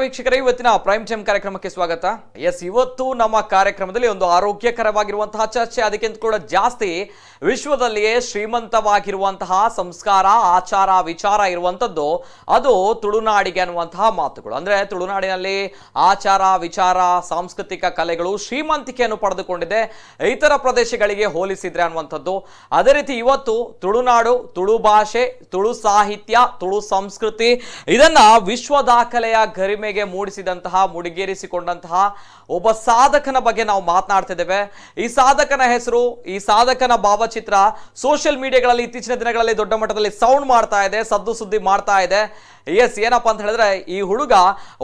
ವೀಕ್ಷಕರೇ, ಇವತ್ತಿನ prime time ಕಾರ್ಯಕ್ರಮಕ್ಕೆ ಸ್ವಾಗತ. ಇವತ್ತು ನಮ್ಮ ಕಾರ್ಯಕ್ರಮದಲ್ಲಿ ಒಂದು ಆರೋಗ್ಯಕರವಾಗಿರುವಂತಹ ಚರ್ಚೆ, ಅದಕ್ಕಿಂತ ಕೂಡ ಜಾಸ್ತಿ ವಿಶ್ವದಲ್ಲಿಯೇ ಶ್ರೀಮಂತವಾಗಿರುವಂತಹ ಸಂಸ್ಕಾರ, ಆಚಾರ, ವಿಚಾರ ಇರುವಂತದ್ದು ಅದು ತುಳುನಾಡಿಗೆ ಅನ್ನುವಂತಹ ಮಾತುಗಳು. ಅಂದ್ರೆ ತುಳುನಾಡಿನಲ್ಲಿ ಆಚಾರ, ವಿಚಾರ, ಸಾಂಸ್ಕೃತಿಕ ಕಲೆಗಳು ಶ್ರೀಮಂತಿಕೆಯನ್ನು ಪಡೆದುಕೊಂಡಿದೆ ಇತರ ಪ್ರದೇಶಗಳಿಗೆ ಹೋಲಿಸಿದ್ರೆ ಅನ್ನುವಂಥದ್ದು. ಅದೇ ರೀತಿ ಇವತ್ತು ತುಳುನಾಡು, ತುಳು ಭಾಷೆ, ತುಳು ಸಾಹಿತ್ಯ, ತುಳು ಸಂಸ್ಕೃತಿ ಇದನ್ನ ವಿಶ್ವ ದಾಖಲೆಯ ಗರಿಮೆಗೆ ಮೂಡಿಸಿದಂತಹ, ಮುಡಿಗೇರಿಸಿಕೊಂಡಂತಹ ಒಬ್ಬ ಸಾಧಕನ ಬಗ್ಗೆ ನಾವು ಮಾತನಾಡ್ತಿದ್ದೇವೆ. ಈ ಸಾಧಕನ ಹೆಸರು, ಈ ಸಾಧಕನ ಭಾವಚಿತ್ರ ಸೋಷಿಯಲ್ ಮೀಡಿಯಾಗಳಲ್ಲಿ ಇತ್ತೀಚಿನ ದಿನಗಳಲ್ಲಿ ದೊಡ್ಡ ಮಟ್ಟದಲ್ಲಿ ಸೌಂಡ್ ಮಾಡ್ತಾ ಇದೆ, ಸದ್ದು ಸುದ್ದಿ ಮಾಡ್ತಾ ಇದೆ. ಏನಪ್ಪಾ ಅಂತ ಹೇಳಿದ್ರೆ, ಈ ಹುಡುಗ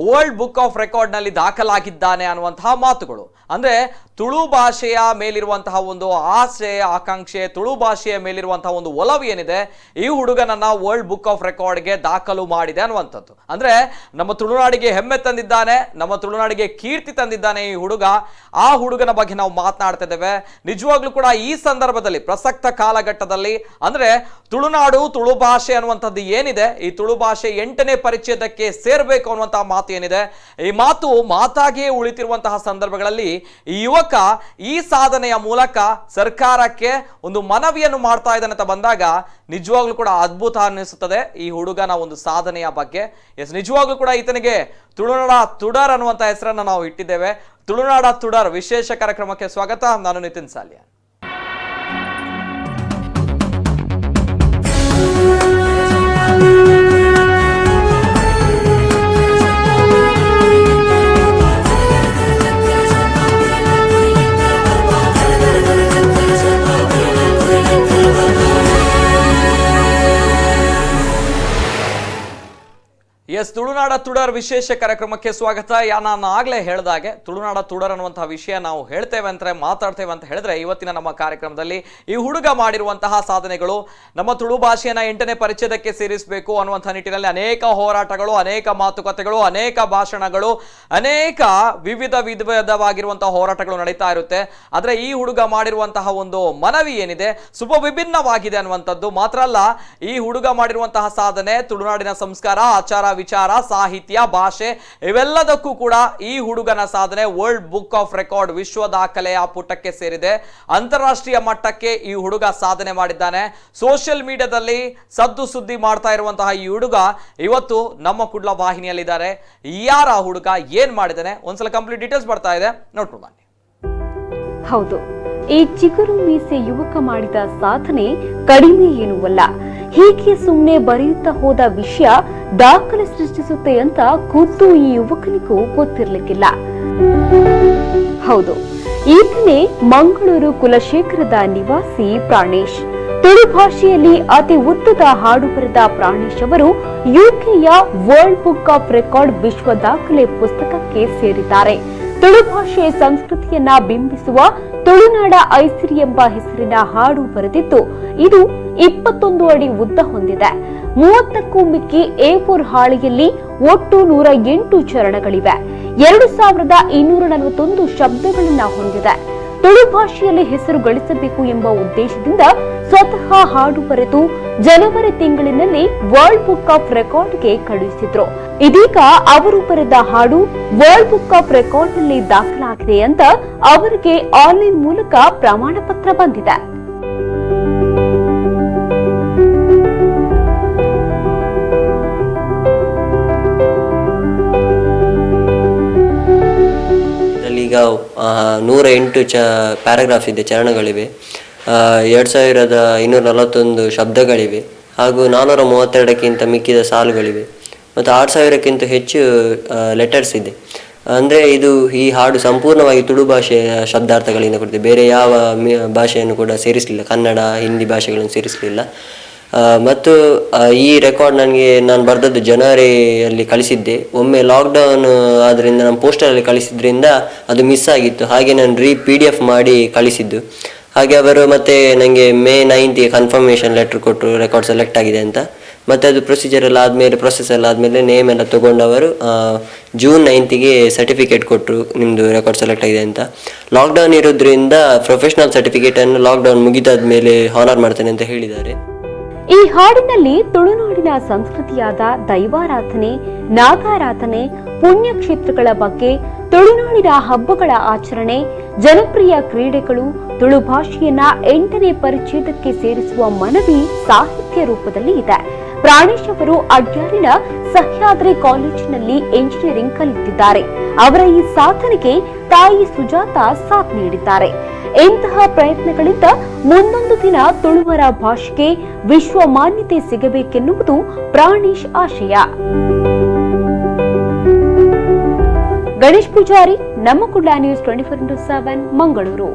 ವರ್ಲ್ಡ್ ಬುಕ್ ಆಫ್ ರೆಕಾರ್ಡ್ ನಲ್ಲಿ ದಾಖಲಾಗಿದ್ದಾನೆ ಅನ್ನುವಂತಹ ಮಾತುಗಳು. ಅಂದ್ರೆ ತುಳು ಭಾಷೆಯ ಮೇಲಿರುವಂತಹ ಒಂದು ಆಸೆ, ಆಕಾಂಕ್ಷೆ, ತುಳು ಭಾಷೆಯ ಮೇಲಿರುವಂತಹ ಒಂದು ಒಲವು ಏನಿದೆ, ಈ ಹುಡುಗನನ್ನ ವರ್ಲ್ಡ್ ಬುಕ್ ಆಫ್ ರೆಕಾರ್ಡ್ಗೆ ದಾಖಲು ಮಾಡಿದೆ ಅನ್ನುವಂಥದ್ದು. ಅಂದ್ರೆ ನಮ್ಮ ತುಳುನಾಡಿಗೆ ಹೆಮ್ಮೆ ತಂದಿದ್ದಾನೆ, ನಮ್ಮ ತುಳುನಾಡಿಗೆ ಕೀರ್ತಿ ತಂದಿದ್ದಾನೆ ಈ ಹುಡುಗ. ಆ ಹುಡುಗನ ಬಗ್ಗೆ ನಾವು ಮಾತನಾಡ್ತಾ ಇದ್ದೇವೆ. ನಿಜವಾಗ್ಲೂ ಕೂಡ ಈ ಸಂದರ್ಭದಲ್ಲಿ, ಪ್ರಸಕ್ತ ಕಾಲಘಟ್ಟದಲ್ಲಿ, ಅಂದ್ರೆ ತುಳುನಾಡು, ತುಳು ಭಾಷೆ ಅನ್ನುವಂಥದ್ದು ಏನಿದೆ, ಈ ತುಳು ಭಾಷೆ 8ನೇ ಪರಿಚ್ಛೇದಕ್ಕೆ ಸೇರ್ಬೇಕು ಅನ್ನುವಂತಹ ಮಾತು ಏನಿದೆ, ಈ ಮಾತು ಮಾತಾಗಿಯೇ ಉಳಿತಿರುವಂತಹ ಸಂದರ್ಭಗಳಲ್ಲಿ ಈ ಯುವಕ ಈ ಸಾಧನೆಯ ಮೂಲಕ ಸರ್ಕಾರಕ್ಕೆ ಒಂದು ಮನವಿಯನ್ನು ಮಾಡ್ತಾ ಇದ್ದಾನೆ ಅಂತ ಬಂದಾಗ ನಿಜವಾಗ್ಲೂ ಕೂಡ ಅದ್ಭುತ ಅನ್ನಿಸುತ್ತದೆ ಈ ಹುಡುಗನ ಒಂದು ಸಾಧನೆಯ ಬಗ್ಗೆ. ನಿಜವಾಗ್ಲೂ ಕೂಡ ಈತನಿಗೆ ತುಳುನಾಡ ತುಡರ್ ಅನ್ನುವಂತ ಹೆಸರನ್ನು ನಾವು ಇಟ್ಟಿದ್ದೇವೆ. ತುಳುನಾಡ ತುಡರ್ ವಿಶೇಷ ಕಾರ್ಯಕ್ರಮಕ್ಕೆ ಸ್ವಾಗತ. ನಾನು ನಿತಿನ್ ಸಾಲಿಯಾ. ತುಳುನಾಡ ತುಡರ್ ವಿಶೇಷ ಕಾರ್ಯಕ್ರಮಕ್ಕೆ ಸ್ವಾಗತ. ನಾನು ಆಗ್ಲೇ ಹೇಳ್ದಾಗೆ ತುಳುನಾಡ ತುಡರ್ ಅನ್ನುವಂತಹ ವಿಷಯ ನಾವು ಹೇಳ್ತೇವೆ ಅಂತ, ಮಾತಾಡ್ತೇವೆ ಅಂತ ಹೇಳಿದ್ರೆ, ಇವತ್ತಿನ ನಮ್ಮ ಕಾರ್ಯಕ್ರಮದಲ್ಲಿ ಈ ಹುಡುಗ ಮಾಡಿರುವಂತಹ ಸಾಧನೆಗಳು, ನಮ್ಮ ತುಳು ಭಾಷೆಯನ್ನ 8ನೇ ಪರಿಚ್ಛೇದಕ್ಕೆ ಸೇರಿಸಬೇಕು ಅನ್ನುವಂತಹ ನಿಟ್ಟಿನಲ್ಲಿ ಅನೇಕ ಹೋರಾಟಗಳು, ಅನೇಕ ಮಾತುಕತೆಗಳು, ಅನೇಕ ಭಾಷಣಗಳು, ಅನೇಕ ವಿಧವಾಗಿರುವಂತಹ ಹೋರಾಟಗಳು ನಡೀತಾ ಇರುತ್ತೆ. ಆದ್ರೆ ಈ ಹುಡುಗ ಮಾಡಿರುವಂತಹ ಒಂದು ಮನವಿ ಏನಿದೆ ಸುಪ ವಿಭಿನ್ನವಾಗಿದೆ ಅನ್ನುವಂಥದ್ದು. ಮಾತ್ರ ಅಲ್ಲ, ಈ ಹುಡುಗ ಮಾಡಿರುವಂತಹ ಸಾಧನೆ ತುಳುನಾಡಿನ ಸಂಸ್ಕಾರ, ಆಚಾರ, ವಿಚಾರ, ಸಾಹಿತ್ಯ, ಭಾಷೆ ಇವೆಲ್ಲದಕ್ಕೂ ಕೂಡ ಈ ಹುಡುಗನ ಸಾಧನೆ ವರ್ಲ್ಡ್ ಬುಕ್ ಆಫ್ ರೆಕಾರ್ಡ್, ವಿಶ್ವ ದಾಖಲೆಯ ಪುಟಕ್ಕೆ ಸೇರಿದೆ. ಅಂತಾರಾಷ್ಟ್ರೀಯ ಮಟ್ಟಕ್ಕೆ ಈ ಹುಡುಗ ಸಾಧನೆ ಮಾಡಿದ್ದಾನೆ. ಸೋಷಿಯಲ್ ಮೀಡಿಯಾದಲ್ಲಿ ಸದ್ದು ಸುದ್ದಿ ಮಾಡ್ತಾ ಇರುವಂತಹ ಈ ಹುಡುಗ ಇವತ್ತು ನಮ್ಮ ಕುಡ್ಲ ವಾಹಿನಿಯಲ್ಲಿದ್ದಾರೆ. ಯಾರ ಹುಡುಗ, ಏನ್ ಮಾಡಿದಾನೆ, ಒಂದ್ಸಲ ಕಂಪ್ಲೀಟ್ ಡೀಟೇಲ್ಸ್ ಬರ್ತಾ ಇದೆ, ನೋಡ್ಕೊಂಡು ಬನ್ನಿ. ಹೌದು, ಈ ಚಿಗುರು ಮೀಸೆ ಯುವಕ ಮಾಡಿದ ಸಾಧನೆ ಕಡಿಮೆ ಏನೂ ಅಲ್ಲ. ಹೀಗೆ ಸುಮ್ಮನೆ ಬರೆಯುತ್ತಾ ಹೋದ ವಿಷಯ ದಾಖಲೆ ಸೃಷ್ಟಿಸುತ್ತೆ ಅಂತ ಖುದ್ದು ಈ ಯುವಕನಿಗೂ ಗೊತ್ತಿರಲಿಕ್ಕಿಲ್ಲ. ಹೌದು, ಈತನೇ ಮಂಗಳೂರು ಕುಲಶೇಖರದ ನಿವಾಸಿ ಪ್ರಾಣೇಶ್. ತುಳು ಭಾಷೆಯಲ್ಲಿ ಅತಿ ಉದ್ದದ ಹಾಡು ಬರೆದ ಪ್ರಾಣೇಶ್ ಅವರು ಯುಕೆಯ ವರ್ಲ್ಡ್ ಬುಕ್ ಆಫ್ ರೆಕಾರ್ಡ್ ವಿಶ್ವ ದಾಖಲೆ ಪುಸ್ತಕಕ್ಕೆ ಸೇರಿದ್ದಾರೆ. ತುಳು ಭಾಷೆ ಸಂಸ್ಕೃತಿಯನ್ನ ಬಿಂಬಿಸುವ ತುಳುನಾಡ ಐಸಿರಿ ಎಂಬ ಹೆಸರಿನ ಹಾಡು ಬರೆದಿದ್ದು ಇದು 21 ಅಡಿ ಉದ್ದ ಹೊಂದಿದೆ. 30ಕ್ಕೂ ಮಿಕ್ಕಿ A4 ಹಾಳೆಯಲ್ಲಿ ಒಟ್ಟು 108 ಚರಣಗಳಿವೆ. 2241 ಶಬ್ದಗಳನ್ನ ಹೊಂದಿದೆ. ತುಳು ಭಾಷೆಯಲ್ಲಿ ಹೆಸರು ಗಳಿಸಬೇಕು ಎಂಬ ಉದ್ದೇಶದಿಂದ ಸ್ವತಃ ಹಾಡು ಬರೆದು ಜನವರಿ ತಿಂಗಳಿನಲ್ಲಿ ವರ್ಲ್ಡ್ ಬುಕ್ ಆಫ್ ರೆಕಾರ್ಡ್ಗೆ ಕಳುಹಿಸಿದ್ರು. ಇದೀಗ ಅವರು ಬರೆದ ಹಾಡು ವರ್ಲ್ಡ್ ಬುಕ್ ಆಫ್ ರೆಕಾರ್ಡ್ ನಲ್ಲಿ ದಾಖಲಾಗಿದೆ ಅಂತ ಅವರಿಗೆ ಆನ್ಲೈನ್ ಮೂಲಕ ಪ್ರಮಾಣ ಪತ್ರ ಬಂದಿದೆ. ಈಗ 108 ಪ್ಯಾರಾಗ್ರಾಫ್ ಇದೆ, ಚರಣಗಳಿವೆ. 2241 ಶಬ್ದಗಳಿವೆ ಹಾಗೂ 432ಕ್ಕಿಂತ ಮಿಕ್ಕಿದ ಸಾಲುಗಳಿವೆ ಮತ್ತು 6000ಕ್ಕಿಂತ ಹೆಚ್ಚು ಲೆಟರ್ಸ್ ಇದೆ. ಅಂದರೆ ಈ ಹಾಡು ಸಂಪೂರ್ಣವಾಗಿ ತುಳು ಭಾಷೆಯ ಶಬ್ದಾರ್ಥಗಳಿಂದ ಕೂಡಿದೆ. ಬೇರೆ ಯಾವ ಭಾಷೆಯನ್ನು ಕೂಡ ಸೇರಿಸಲಿಲ್ಲ, ಕನ್ನಡ, ಹಿಂದಿ ಭಾಷೆಗಳನ್ನು ಸೇರಿಸಲಿಲ್ಲ. ಮತ್ತು ಈ ರೆಕಾರ್ಡ್ ನಾನು ಬರೆದದ್ದು ಜನವರಿಯಲ್ಲಿ ಕಳಿಸಿದ್ದೆ. ಒಮ್ಮೆ ಲಾಕ್ಡೌನ್ ಆದ್ದರಿಂದ ನಾನು ಪೋಸ್ಟರಲ್ಲಿ ಕಳಿಸಿದ್ರಿಂದ ಅದು ಮಿಸ್ ಆಗಿತ್ತು. ಹಾಗೆ ನಾನು PDF ಮಾಡಿ ಕಳಿಸಿದ್ದು. ಹಾಗೆ ಅವರು ಮತ್ತೆ ನನಗೆ May 9th ಕನ್ಫರ್ಮೇಷನ್ ಲೆಟರ್ ಕೊಟ್ಟರು, ರೆಕಾರ್ಡ್ ಸೆಲೆಕ್ಟ್ ಆಗಿದೆ ಅಂತ. ಮತ್ತು ಅದು ಪ್ರೊಸೀಜರ್ ಎಲ್ಲ ಆದಮೇಲೆ, ಪ್ರೊಸೆಸ್ ಎಲ್ಲ ಆದಮೇಲೆ, ನೇಮ್ ಎಲ್ಲ ತೊಗೊಂಡವರು June 9th ಸರ್ಟಿಫಿಕೇಟ್ ಕೊಟ್ಟರು, ನಿಮ್ಮದು ರೆಕಾರ್ಡ್ ಸೆಲೆಕ್ಟ್ ಆಗಿದೆ ಅಂತ. ಲಾಕ್ಡೌನ್ ಇರೋದ್ರಿಂದ ಪ್ರೊಫೆಷ್ನಲ್ ಸರ್ಟಿಫಿಕೇಟನ್ನು ಲಾಕ್ಡೌನ್ ಮುಗಿದಾದ ಮೇಲೆ ಹಾನರ್ ಮಾಡ್ತೇನೆ ಅಂತ ಹೇಳಿದ್ದಾರೆ. ಈ ಹಾಡಿನಲ್ಲಿ ತುಳುನಾಡಿನ ಸಂಸ್ಕೃತಿಯಾದ ದೈವಾರಾಧನೆ, ನಾಗಾರಾಧನೆ, ಪುಣ್ಯಕ್ಷೇತ್ರಗಳ ಬಗ್ಗೆ, ತುಳುನಾಡಿನ ಹಬ್ಬಗಳ ಆಚರಣೆ, ಜನಪ್ರಿಯ ಕ್ರೀಡೆಗಳು, ತುಳು ಭಾಷೆಯನ್ನ 8ನೇ ಪರಿಚ್ಛೇದಕ್ಕೆ ಸೇರಿಸುವ ಮನವಿ ಸಾಹಿತ್ಯ ರೂಪದಲ್ಲಿ ಇದೆ. ಪ್ರಾಣೇಶ್ ಅವರು ಅಡ್ಯಾರಿನ ಸಹ್ಯಾದ್ರಿ ಕಾಲೇಜಿನಲ್ಲಿ ಎಂಜಿನಿಯರಿಂಗ್ ಕಲಿತಿದ್ದಾರೆ. ಅವರ ಈ ಸಾಧನೆಗೆ ತಾಯಿ ಸುಜಾತ ಸಾಥ್ ನೀಡಿದ್ದಾರೆ. ಇಂತಹ ಪ್ರಯತ್ನಗಳಿಂದ ಮುಂದೊಂದು ದಿನ ತುಳುವರ ಭಾಷೆಗೆ ವಿಶ್ವ ಮಾನ್ಯತೆ ಸಿಗಬೇಕೆನ್ನುವುದು ಪ್ರಾಣೇಶ್ ಆಶಯ. ಗಣೇಶ್ ಪೂಜಾರಿ, ನಮ್ಮ ಕುಡ್ಲ ನ್ಯೂಸ್ 24/7 ಮಂಗಳೂರು.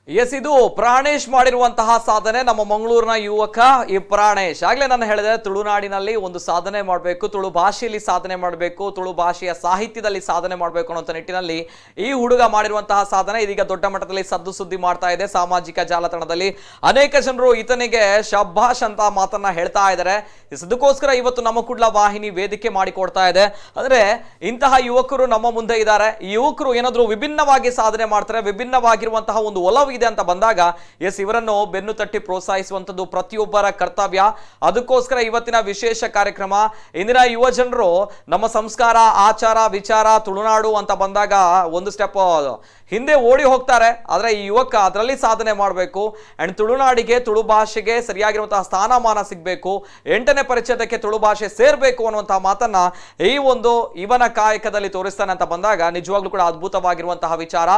ಎಸ್, ಇದು ಪ್ರಾಣೇಶ್ ಮಾಡಿರುವಂತಹ ಸಾಧನೆ. ನಮ್ಮ ಮಂಗಳೂರಿನ ಯುವಕ ಈ ಪ್ರಾಣೇಶ್. ಆಗ್ಲೇ ನಾನು ಹೇಳಿದೆ, ತುಳುನಾಡಿನಲ್ಲಿ ಒಂದು ಸಾಧನೆ ಮಾಡಬೇಕು, ತುಳು ಭಾಷೆಯಲ್ಲಿ ಸಾಧನೆ ಮಾಡಬೇಕು, ತುಳು ಭಾಷೆಯ ಸಾಹಿತ್ಯದಲ್ಲಿ ಸಾಧನೆ ಮಾಡಬೇಕು ಅನ್ನೋ ನಿಟ್ಟಿನಲ್ಲಿ ಈ ಹುಡುಗ ಮಾಡಿರುವಂತಹ ಸಾಧನೆ ಇದೀಗ ದೊಡ್ಡ ಮಟ್ಟದಲ್ಲಿ ಸದ್ದು ಸುದ್ದಿ ಮಾಡ್ತಾ ಇದೆ. ಸಾಮಾಜಿಕ ಜಾಲತಾಣದಲ್ಲಿ ಅನೇಕ ಜನರು ಈತನಿಗೆ ಶಬ್ಬಾಷ್ ಅಂತ ಮಾತನ್ನ ಹೇಳ್ತಾ ಇದ್ದಾರೆ. ಅದಕ್ಕೋಸ್ಕರ ಇವತ್ತು ನಮ್ಮ ಕುಡ್ಲ ವಾಹಿನಿ ವೇದಿಕೆ ಮಾಡಿಕೊಡ್ತಾ ಇದೆ. ಅಂದ್ರೆ ಇಂತಹ ಯುವಕರು ನಮ್ಮ ಮುಂದೆ ಇದ್ದಾರೆ. ಈ ಯುವಕರು ಏನಾದ್ರು ವಿಭಿನ್ನವಾಗಿ ಸಾಧನೆ ಮಾಡ್ತಾರೆ, ವಿಭಿನ್ನವಾಗಿರುವಂತಹ ಒಂದು ಒಲವು ಇದೆ ಅಂತ ಬಂದಾಗ ಎಸ್, ಇವರನ್ನು ಬೆನ್ನು ತಟ್ಟಿ ಪ್ರೋತ್ಸಾಹಿಸುವಂತದ್ದು ಪ್ರತಿಯೊಬ್ಬರ ಕರ್ತವ್ಯ. ಅದಕ್ಕೋಸ್ಕರ ಇವತ್ತಿನ ವಿಶೇಷ ಕಾರ್ಯಕ್ರಮ. ಇಂದಿನ ಯುವ ಜನರು ನಮ್ಮ ಸಂಸ್ಕಾರ, ಆಚಾರ, ವಿಚಾರ, ತುಳುನಾಡು ಅಂತ ಬಂದಾಗ ಒಂದು ಸ್ಟೆಪ್ ಹಿಂದೆ ಓಡಿ ಹೋಗ್ತಾರೆ. ಆದ್ರೆ ಈ ಯುವಕ ಅದರಲ್ಲಿ ಸಾಧನೆ ಮಾಡಬೇಕು. ಅಂಡ್ ತುಳುನಾಡಿಗೆ, ತುಳು ಭಾಷೆಗೆ ಸರಿಯಾಗಿರುವಂತಹ ಸ್ಥಾನಮಾನ ಸಿಗಬೇಕು, 8ನೇ ಪರಿಚ್ಛೇದಕ್ಕೆ ತುಳು ಭಾಷೆ ಸೇರ್ಬೇಕು ಅನ್ನುವಂತಹ ಮಾತನ್ನ ಈ ಒಂದು ಇವನ ಕಾಯಕದಲ್ಲಿ ತೋರಿಸ್ತಾನೆ ಅಂತ ಬಂದಾಗ ನಿಜವಾಗ್ಲೂ ಕೂಡ ಅದ್ಭುತವಾಗಿರುವಂತಹ ವಿಚಾರ.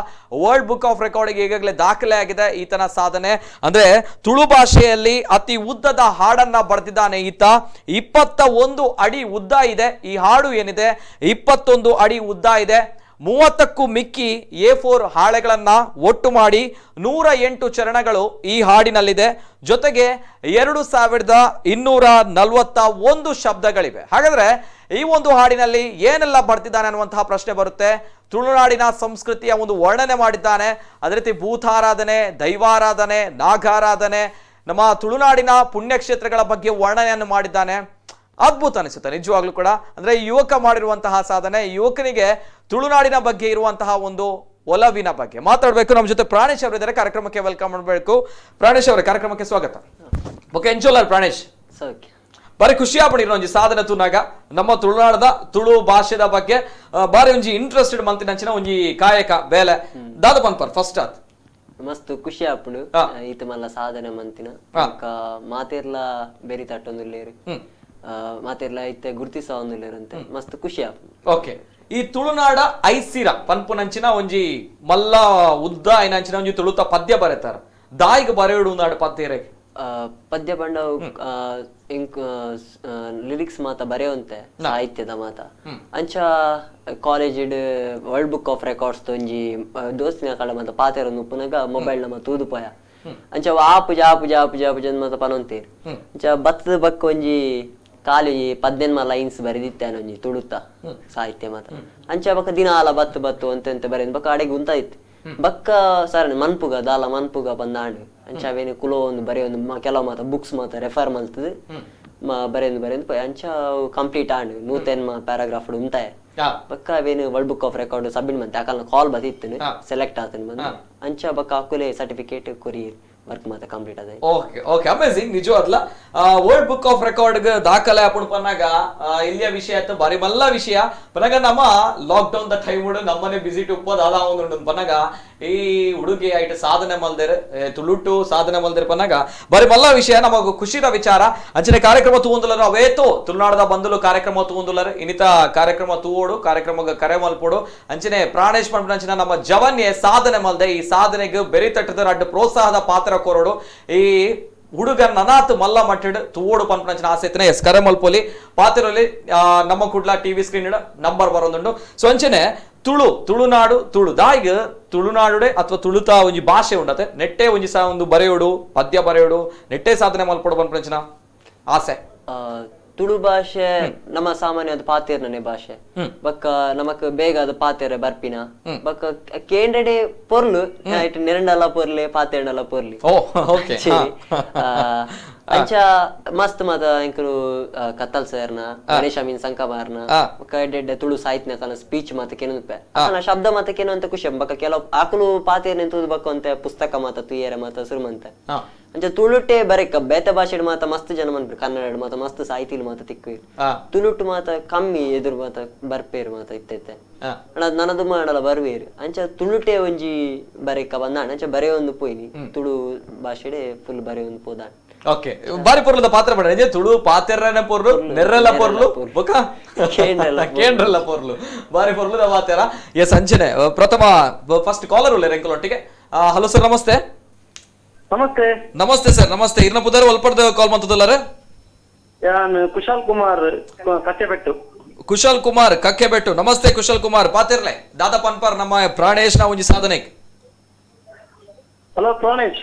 ವರ್ಲ್ಡ್ ಬುಕ್ ಆಫ್ ರೆಕಾರ್ಡ್ಗೆ ಈಗಾಗಲೇ ದಾಖಲೆ ಆಗಿದೆ ಈತನ ಸಾಧನೆ. ಅಂದ್ರೆ ತುಳು ಭಾಷೆಯಲ್ಲಿ ಅತಿ ಉದ್ದದ ಹಾಡನ್ನ ಬರೆದಿದ್ದಾನೆ ಈತ. 21 ಅಡಿ ಉದ್ದ ಇದೆ ಈ ಹಾಡು. ಏನಿದೆ 21 ಅಡಿ ಉದ್ದ ಇದೆ. 30ಕ್ಕೂ ಮಿಕ್ಕಿ A4 ಹಾಳೆಗಳನ್ನ ಒಟ್ಟು ಮಾಡಿ 108 ಚರಣಗಳು ಈ ಹಾಡಿನಲ್ಲಿದೆ. ಜೊತೆಗೆ 2241 ಶಬ್ದಗಳಿವೆ. ಹಾಗಾದ್ರೆ ಈ ಒಂದು ಹಾಡಿನಲ್ಲಿ ಏನೆಲ್ಲ ಬರ್ತಿದ್ದಾನೆ ಅನ್ನುವಂತಹ ಪ್ರಶ್ನೆ ಬರುತ್ತೆ. ತುಳುನಾಡಿನ ಸಂಸ್ಕೃತಿಯ ಒಂದು ವರ್ಣನೆ ಮಾಡಿದ್ದಾನೆ. ಅದೇ ರೀತಿ ಭೂತಾರಾಧನೆ, ದೈವಾರಾಧನೆ, ನಾಗಾರಾಧನೆ, ನಮ್ಮ ತುಳುನಾಡಿನ ಪುಣ್ಯಕ್ಷೇತ್ರಗಳ ಬಗ್ಗೆ ವರ್ಣನೆಯನ್ನು ಮಾಡಿದ್ದಾನೆ. ಅದ್ಭುತ ಅನಿಸುತ್ತೆ ನಿಜವಾಗ್ಲೂ ಕೂಡ. ಅಂದ್ರೆ ಈ ಯುವಕ ಮಾಡಿರುವಂತಹ ಸಾಧನೆ, ಯುವಕನಿಗೆ ತುಳುನಾಡಿನ ಬಗ್ಗೆ ಇರುವಂತಹ ಒಂದು ಒಲವಿನ ಬಗ್ಗೆ ಮಾತಾಡಬೇಕು. ನಮ್ಮ ಜೊತೆ ಪ್ರಾಣೇಶ್ ಅವರಿದ್ದಾರೆ, ಕಾರ್ಯಕ್ರಮಕ್ಕೆ ವೆಲ್ಕಮ್ ಮಾಡಬೇಕು. ಪ್ರಾಣೇಶ್ ಅವರ ಕಾರ್ಯಕ್ರಮಕ್ಕೆ ಸ್ವಾಗತ. ಓಕೆ, ಎಂಜೋಲರ್ ಪ್ರಾಣೇಶ್, ಬಾರಿ ಖುಷಿ ಆಗ್ಬಿಟ್ಟಿರೋ ಒಂಜಿ ಸಾಧನೆ ತೂನಾಗ ನಮ್ಮ ತುಳುನಾಡದ ತುಳು ಭಾಷೆದ ಬಗ್ಗೆ ಬಾರಿ ಒಂಜಿ ಇಂಟ್ರೆಸ್ಟೆಡ್ ಮಂತಿನಂಚಿನ ಒಂಜಿ ಕಾಯಕ ಬೇಲೆ ದಾದ ಪನ್ಪರ್ ಫಸ್ಟ್ ಆತ್ ಮಸ್ತ್ ಖುಷಿ ಆಪುಂಡು ಈತ ಮಲ್ಲ ಸಾಧನೆ ಮಂತಿನ ಮಾತೆರ್ಲ ಬೆರಿ ತಟ್ಟೊಂದುಲ್ಲೇರು ಮಾತೆರ್ಲ ಐತೆ ಗುರ್ತಿಸ ಒಂದುಲ್ಲೇರಂತೆ ಮಸ್ತ್ ಖುಷಿ ಆಪುಂಡು. ಓಕೆ, ಈ ತುಳುನಾಡ ಐಸಿರ ಪನ್ಪುನಂಚಿನ ಒಂಜಿ ಮಲ್ಲ ಉದ್ದ ಐನಂಚಿನ ಒಂಜಿ ತುಳುತ ಪದ್ಯ ಬರೆತಾರ. ದಾಯಿಗೆ ಬರೆಯೋಡು ನಾಡು ಪದ್ಯ ಪದ್ಯ ಪಂಡ ಇಂಕ್ ಲಿರಿಕ್ಸ್ ಮಾತ ಬರೆಯುವಂತೆ ಸಾಹಿತ್ಯದ ಮಾತ ಅಂಚ college world book of records ಒಂಜಿ ದೋಸ್ತಿನ ಕಳ ಮಾತ ಪಾತೆರನ್ನು ಪುನಗ ಮೊಬೈಲ್ ನಮ್ಮ ತೂದು ಪೋಯ ಅಂಚ ಆಪುಜ ಆಪುಜ ಆಪುಜ ಆಪುಜ ಮಾತ ಪನೊಂತೇರು ಅಂಚ ಬತ್ತದ ಬಕ್ಕ ಒಂಜಿ ಕಾಲಿ 18 ಲೈನ್ಸ್ ಬರೆದಿತ್ತೇನೆ ಒಂಜಿ ತುಳುತ್ತ ಸಾಹಿತ್ಯ ಮಾತ ಅಂಚ ಬಕ್ಕ ದಿನ ಆಲ ಬತ್ತು ಬತ್ತು ಅಂತ ಬರೆದ್ ಬಕ್ಕ ಅಡೆಗೆ ಉಂತಾಯ್ತು ಬಕ್ಕ ಸರ್ ಮನ್ಪುಗ ದಾಲ ಮನ್ಪುಗ ಬಂದಾಂಡು ಅಂಚ ಅವೇನು ಕುಲೋ ಒಂದು ಬರೆಯೊಂದು ಕೆಲವು ಮಾತ ಬುಕ್ಸ್ ಮಾತ ರೆಫರ್ ಮಲ್ತದು ಬರೆಯೊಂದು ಪೋಯ್ ಅಂಚ ಕಂಪ್ಲೀಟ್ ಆಂಡು 110 ಪ್ಯಾರಾಗ್ರಾಫ್ ಉಂತಾಯ ಬಕ್ಕ ಅವೇನು world book of record submit ಮಂತೆ ಅಕಲ್ನ ಕಾಲ್ ಬದಿತ್ತು ಸೆಲೆಕ್ಟ್ ಆತನ್ ಬಂದು ಅಂಚ ಬಕ್ಕ ಅಕುಲೆ ಸರ್ಟಿಫಿಕೇಟ್ ಕೊರಿ ವರ್ಕ್ ಮಾತ ಕಂಪ್ಲೀಟ್ ಆದ. ಓಕೆ ಓಕೆ, ಅಮೇಜಿಂಗ್ ನಿಜವಾದ್ಲ. ವರ್ಲ್ಡ್ ಬುಕ್ ಆಫ್ ರೆಕಾರ್ಡ್ ದಾಖಲೆ ಆಪುಂಡು ಪನ್ನಾಗ ಇಲ್ಲಿಯ ವಿಷಯ ಆಯ್ತು ಬಾರಿ ಮಲ್ಲ ವಿಷಯ ಪನ್ನಾಗ ನಮ್ಮ ಲಾಕ್ ಡೌನ್ ದ ಟೈಮ್ ನಮ್ಮನೆ ವಿಸಿಟ್ ಉಪ್ಪದ ಅದ ಒಂದು ಪನ್ನಾಗ ಈ ಹುಡುಗಿ ಐಟ್ ಸಾಧನೆ ಮಲ್ದೇರ್ ತುಳುಟು ಸಾಧನೆ ಮಲ್ದೇರ್ ಪನ್ನಾಗ ಬಾರಿ ಮಲ್ಲ ವಿಷಯ ನಮಗ ಖುಷಿದ ವಿಚಾರ. ಅಂಚನೆ ಕಾರ್ಯಕ್ರಮ ತೂಂದುಲರು ಅವೇತು ತುಳುನಾಡದ ಬಂದಲು ಕಾರ್ಯಕ್ರಮ ತೂಂದುಲರು ಇನ್ನಿತ ಕಾರ್ಯಕ್ರಮ ತೂವೋಡು ಕಾರ್ಯಕ್ರಮ ಕರೆ ಮಲ್ಪೋಡು ಅಂಚನೆ ಪ್ರಾಣೇಶ್ ಪಂಪನಂಚಿನ ನಮ್ಮ ಜವನ್ಯೆ ಸಾಧನೆ ಮಲ್ದೆ ಈ ಸಾಧನೆಗೆ ಬೆರಿ ತಟ್ಟದ ಅಡ್ಡ ಪ್ರೋತ್ಸಾಹದ ಪಾತ್ರ ಕೊರೋಡು ಈ ಹುಡುಗ ನನಾತ್ ಮಲ್ಲ ಮಟ್ಟಿಡ್ ತೂವೋಡು ಪಂಪನಂಚಿನ ಆಸೆತನೆ ಎಸ್ ಕರೆ ಮಲ್ಪೋಲಿ ಪಾತಿರೋಲಿ ನಮ್ಮ ಕುಡ್ಲ ಟಿವಿ ಸ್ಕ್ರೀನ್ ನಂಬರ್ ಬರೋದುಂಡು. ಸೊ ಅಂಚನೆ ತುಳುನಾಡು ತುಳು ದಾಯಿಗೆ ತುಳುನಾಡುಡೆ ಅಥವಾ ತುಳುತ ಒಂಜಿ ಭಾಷೆ ಉಂಡತೆ ನೆಟ್ಟೆ ಒಂಜಿ ಒಂದು ಬರೆಯೋಡು ಪದ್ಯ ಬರೆಯೋಡು ನೆಟ್ಟೆ ಸಾಧನೆ ಮಲ್ಪೋಡು ಪಂಪನಂಚಿನ ಆಸೆ ತುಳು ಭಾಷೆ ನಮ್ಮ ಸಾಮಾನ್ಯವಾದ ಪಾತೇರ್ನೇ ಭಾಷೆ ಬಕ್ಕ ನಮಕ್ ಬೇಗ ಅದು ಪಾತೇರ ಬರ್ಪಿನ ಬಕ್ಕ ಕೇಂದ್ರಡೆ ಪೊರ್ಲು ನೆರಂಡಲ ಪೊರ್ಲೆ ಪಾತೇರ್ನಲ ಪೊರ್ಲಿ ಅಂಚ ಮಸ್ತ್ ಮತ ಎಂಕರು ಕತ್ತಲ್ ಸರ್ನ ಗಣೇಶ ಮೀನ್ ಸಂಕಮಾರ್ನ ಬಕ್ಕ ತುಳು ಸಾಹಿತ್ಯ ಕಲ ಸ್ಪೀಚ್ ಮಾತ ಕೆನುಪೆ ಶಬ್ದ ಮಾತ ಕೆನು ಅಂತ ಖುಷಿ ಬಕ್ಕ ಕೆಲವು ಆಕಲು ಪಾತೇರ್ ನಿಂತು ಬಕ್ಕ ಅಂತ ಪುಸ್ತಕ ಮಾತ ತುಯ್ಯರ ಮಾತ ಸುರುಮಂತೆ ಅಂಚ ತುಳುಟೆ ಬರೆಕ ಬೇತೆ ಭಾಷೆ ಮಾತ ಮಸ್ತ್ ಜನ ಮನ್ಪು ಕನ್ನಡ ಮಾತ ಮಸ್ತ್ ಸಾಹಿತ್ಯ ಮಾತ ತಿಕ್ಕು ತುಳುಟು ಮಾತ ಕಮ್ಮಿ ಎದುರು ಮಾತ ಬರ್ಪೇರು ಮಾತ ಇತ್ತೈತೆ ನನ್ನದು ಮಾಡಲ ಬರ್ವೇರು ಅಂಚ ತುಳುಟೆ ಒಂಜಿ ಬರೆಕ ಬಂದಾಣ ಅಂಚ ಬರೆ ಒಂದು ಪೋಯ್ನಿ ತುಳು ಭಾಷೆ ಫುಲ್ ಬರೆ ಒಂದು ಪೋದಾಣ ಓಕೆ ಬಾರಿ ಪೊರ್ಲದ ಪಾತ್ರ ಪಡ ತುಳು ಪಾತೆರ್ರನೆ ಪೊರ್ಲು ನೆರ್ರೆಲ್ಲ ಪೊರ್ಲು ಬೊಕ ಕೇಂದ್ರಲ್ಲ ಪೊರ್ಲು ಬಾರಿ ಪೊರ್ಲದ ಪಾತೆರ ಎಸ್ ಅಂಚನೆ ಪ್ರಥಮ ಫಸ್ಟ್ ಕಾಲರ್ ಉಳ್ಳೆ ರೆಂಕಲೊಟ್ಟಿಗೆ ಹಲೋ ಸರ್ ನಮಸ್ತೆ ನಮಸ್ತೆ ನಮಸ್ತೆ ಸರ್ ನಮಸ್ತೆ ಇರ್ನ ಪುದರ್ ಒಲ್ಪಡ್ದ ಕಾಲ್ ಮಾಡ್ತದಲ್ಲಾರ ಕುಶಾಲ್ ಕುಮಾರ್ ಕಚ್ಚೆಬೆಟ್ಟು ಕುಶಲ್ ಕುಮಾರ್ ಕಕ್ಕೆಬೆಟ್ಟು ನಮಸ್ತೆ ಕುಶಲ್ ಕುಮಾರ್ ಪಾತಿರ್ಲೆ ದಾದಾ ಪನ್ಪಾರ್ ನಮ್ಮ ಪ್ರಾಣೇಶ್ ನ ಒಂಜಿ ಸಾಧನೆ ಹಲೋ ಪ್ರಾಣೇಶ್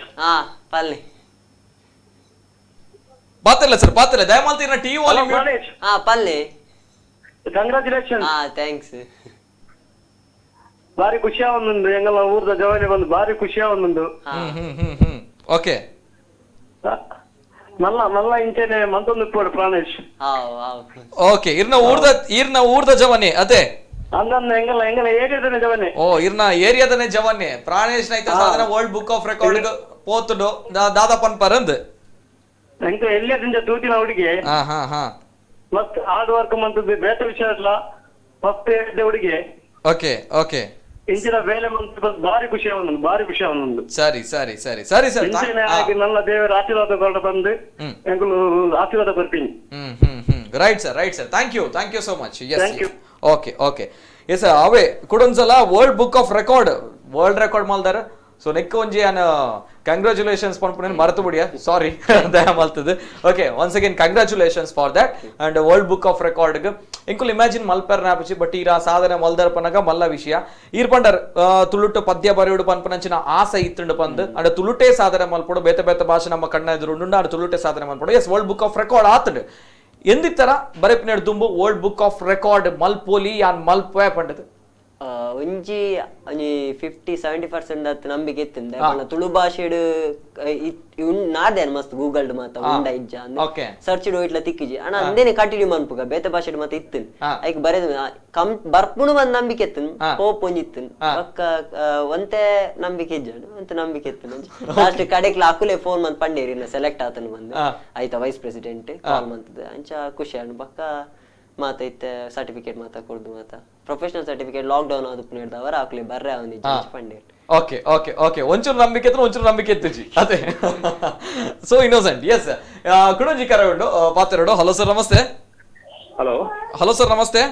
ಪಲ್ಲಿ ಪಾತಿರ್ಲೆ ಸರ್ ಪಾತಿರ್ಲೆ ದಯಮಾಲ್ತಿ ಇರ್ನ ಟಿವಿ ವಾಲ್ಯೂಮ್ ಪ್ರಾಣೇಶ್ ಪಲ್ಲಿ ಕಂಗ್ರಾಚುಲೇಷನ್ ಥ್ಯಾಂಕ್ಸ್ ಬಾರಿ ಖುಷಿ ಆವೊಂದುಂಡು ಎಂಗಲ ಊರ್ದ ಜವಾನಿ ಬಂದು ಬಾರಿ ಖುಷಿ ಆವೊಂದುಂಡು ಓಕೆ ಮಲ್ಲ ಮಲ್ಲ ಇಂಚೆನೆ ಮಂತೊಂದು ಇಪ್ಪಡು ಪ್ರಾಣೇಶ್ ಓಕೆ ಇರ್ನ ಊರ್ದ ಜವಾನಿ ಅದೇ ಅಂದನ್ನ ಎಂಗಲ ಎಂಗಲ ಏರಿಯಾದನೆ ಜವಾನಿ ಓ ಇರ್ನ ಏರಿಯಾದನೆ ಜವಾನಿ ಪ್ರಾಣೇಶ್ ನೈತ ಸಾಧನ ವರ್ಲ್ಡ್ ಬುಕ್ ಆಫ್ ರೆಕಾರ್ಡ್ ಪೋತುಡು ದಾದಾ ಪನ್ಪಾರ್ ಅಂದ್ ಎಂಕ ಎಲ್ಲಿಯದಿಂದ ತೂತಿನ ಹುಡುಗಿ ಮಸ್ತ್ ಹಾರ್ಡ್ ವರ್ಕ್ ಮಂತದ್ದು ಬೇಟ ವಿಷಯ ಇಲ್ಲ ಮಸ್ತ್ ಹುಡುಗಿ ಓಕೆ ಓಕೆ ಇಂಚಿನ ಬೇಲೆ ಮಂತ ಬಾರಿ ಖುಷಿ ಆವೊಂದುಂಡು ಬಾರಿ ಖುಷಿ ಆವೊಂದುಂಡು ಸರಿ ಸರಿ ಸರಿ ಸರಿ ಸರ್ ಇಂಚಿನ ಆಗಿ ನನ್ನ ದೇವರ ಆಶೀರ್ವಾದ ಕೊರಡ ಬಂದು ಎಂಕಲು ಆಶೀರ್ವಾದ ಕೊರ್ಪಿನಿ right sir thank you so much yes okay okay yes ಅವೇ ಕುಡೊಂದ್ಸಲ world book of record world record ಮಾಲ್ದಾರ ಸೊ ನೆಕ್ ಒಂಜಿ ಆನ್ ಕಂಗ್ರಾಚುಲೇಷನ್ಸ್ ಪನ್ಪುನೇನು ಮರೆತು ಬಿಡಿಯ ಸಾರಿ ದಯ ಮಲ್ತದ್ದು okay once again congratulations for that and world book of record ಇಂಕುಲ್ ಇಮ್ಯಾಜಿನ್ ಮಲ್ಪರ್ ನಾಪಚಿ ಬಟ್ ಈರ ಸಾಧನೆ ಮಲ್ದರ್ ಪನಗ ಮಲ್ಲ ವಿಷಯ ಈರ್ ಪಂಡರ್ ತುಳುಟ್ಟು ಪದ್ಯ ಬರೆಯುಡು ಪನ್ಪನಂಚಿನ ಆಸೆ ಇತ್ತುಂಡು ಪಂದ್ ಅಂಡ್ ತುಳುಟೆ ಸಾಧನೆ ಮಲ್ಪಡು ಬೇತೆ ಬೇತೆ ಭಾಷೆ ನಮ್ಮ ಕಣ್ಣ ಎದುರುಂಡು ಅಂಡ್ ತುಳುಟೆ ಸಾಧನೆ ಮಲ್ಪಡು yes world book of record ಆತುಂಡು ಎಂದಿತ್ತರ ಬರೆಪಿನೇಡು ದುಂಬು ವರ್ಲ್ಡ್ ಬುಕ್ ಆಫ್ ರೆಕಾರ್ಡ್ ಮಲ್ಪೋಲಿ ಯಾನ್ ಮಲ್ಪೆ ಪಂಡದು ಒಂಜಿ 50-70% ಅತ್ ನಂಬಿಕೆ ಇತ್ತಿಂದ ತುಳು ಭಾಷೆಡು ನಾರ್ದೇನ್ ಮಸ್ತ್ ಗೂಗಲ್ಡ್ ಮಾತ ಉಂಡ ಇಜ್ಜ ಸರ್ಚ್ ಇಟ್ಲ ತಿಕ್ಕಿಜಿ ಅಣ್ಣ ಅಂದೇನೆ ಕಂಟಿನ್ಯೂ ಮನ್ಪುಗ ಬೇತೆ ಭಾಷೆಡು ಮಾತ ಇತ್ತಿನ್ ಐಕ್ ಬರೆದ ಬರ್ಪುಣು ಒಂದ್ ನಂಬಿಕೆ ಇತ್ತಿನ್ ಹೋಪ್ ಒಂಜಿತ್ತಿನ್ ಪಕ್ಕ ಒಂತೆ ನಂಬಿಕೆ ಇಜ್ಜಾಡು ಒಂತೆ ನಂಬಿಕೆ ಇತ್ತಿನ್ ಲಾಸ್ಟ್ ಕಡೆಕ್ಲ ಅಕುಲೆ ಫೋನ್ ಮಂತ್ ಪಂಡೇರಿ ಸೆಲೆಕ್ಟ್ ಆತನ್ ಬಂದು ಆಯ್ತಾ ವೈಸ್ ಪ್ರೆಸಿಡೆಂಟ್ ಕಾಲ್ ಮಂತದ ಅಂಚ ಖುಷಿ ಅಣ್ಣ ಪಕ್ಕ ಮಾತ ಇತ್ತೆ ಸರ್ಟಿಫಿಕೇಟ್ ಮಾತ ಕೊಡ್ದು ಮಾತ ಪ್ರೊಫೆಷನಲ್ ಸರ್ಟಿಫಿಕೇಟ್ ಲಾಕ್ಡೌನ್ ಆದ ಪುನರ್ದವರ ಆಕ್ಲಿ ಬರ್ರೆ ಅವನಿ ಪಂಡೇರ್ ಓಕೆ ಓಕೆ ಓಕೆ ಒಂಚೂರು ನಂಬಿಕೆ ಇತ್ತು ಅದೇ ಸೊ ಇನ್ನೋಸೆಂಟ್ ಎಸ್ ಕುಡಂಜಿ ಕರೆ ಉಂಡು ಪಾತೆರಡು ಹಲೋ ಸರ್ ನಮಸ್ತೆ ಹಲೋ ಸರ್ ನಮಸ್ತೆ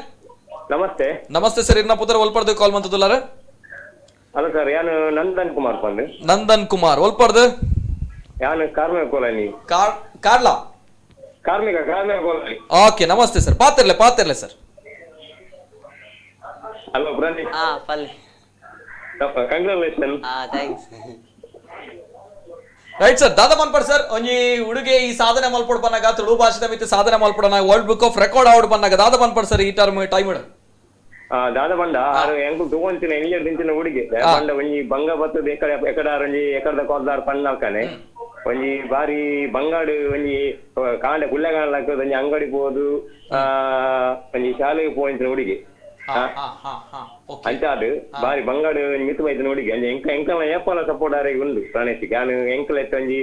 ನಮಸ್ತೆ ಸರ್ ಇರ್ನ ಪುತ್ರ ಒಲ್ಪಡ್ದು ಕಾಲ್ ಮಂತದುಲ್ಲಾರ ಹಲೋ ಸರ್ ಯಾನು ನಂದನ್ ಕುಮಾರ್ ಒಲ್ಪಡ್ದು ಯಾನು ಕಾರ್ಮಿಕ ಕೋಲನಿ ಕಾರ್ಲಾ ಕಾರ್ಮಿಕ ಕೋಲನಿ ಓಕೆ ನಮಸ್ತೆ ಸರ್ ಪಾತಿರ್ಲೆ ಸರ್ ಹಲೋ ಬ್ರಾಂಡಿ ಪಲ್ಲಿ ಕಂಗ್ರಾಚುಲೇಷನ್ ಥ್ಯಾಂಕ್ಸ್ ರೈಟ್ ಸರ್ ದಾದಾ ಪನ್ಪರ್ ಸರ್ ಒಂಜಿ ಹುಡುಗೆ ಈ ಸಾಧನೆ ಮಲ್ಪಡ್ ಬನ್ನಾಗ ತುಳು ಭಾಷೆದ ಮಿತಿ ಸಾಧನೆ ಮಲ್ಪಡನ ವರ್ಲ್ಡ್ ಬುಕ್ ಆಫ್ ರೆಕಾರ್ಡ್ ಆವಡ್ ಬನ್ನಾಗ ದಾದಾ ಪನ್ಪರ್ ಸರ್ ಈ ಟೈಮ್ ದಾದ ಬಂಡ ಎಂಕು ತಗೊಂತಿನ ಎನಿಯರ್ ದಿಂಚಿನ ಹುಡುಗಿ ಬಂಡ ಒಂಜಿ ಬಂಗ ಬತ್ತದ ಎಕಡಾರ್ ಒಂಜಿ ಎಕಡದ ಕೊಲ್ದಾರ್ ಪಣ್ಣಾಕನೆ ಒಂಜಿ ಬಾರಿ ಬಂಗಾಡು ಒಂಜಿ ಕಾಂಡೆ ಕುಳ್ಳೆಗಾಣಲಕ್ಕ ಒಂಜಿ ಅಂಗಡಿ ಪೋದು ಒಂಜಿ ಶಾಲೆಗೆ ಪೋಂಚಿನ ಹುಡುಗಿ ಅಂಚಾದು ಬಾರಿ ಬಂಗಾಡು ಮಿತ್ತು ಬೈತಿನ ಹುಡುಗಿ ಅಂಜ ಎಂಕಲ ಏಪಲ ಸಪೋರ್ಟ್ ಆರೆಗೆ ಉಂಡು ಪ್ರಾಣೇಶಿಗೆ ನಾನು ಎಂಕಲ ಒಂಜಿ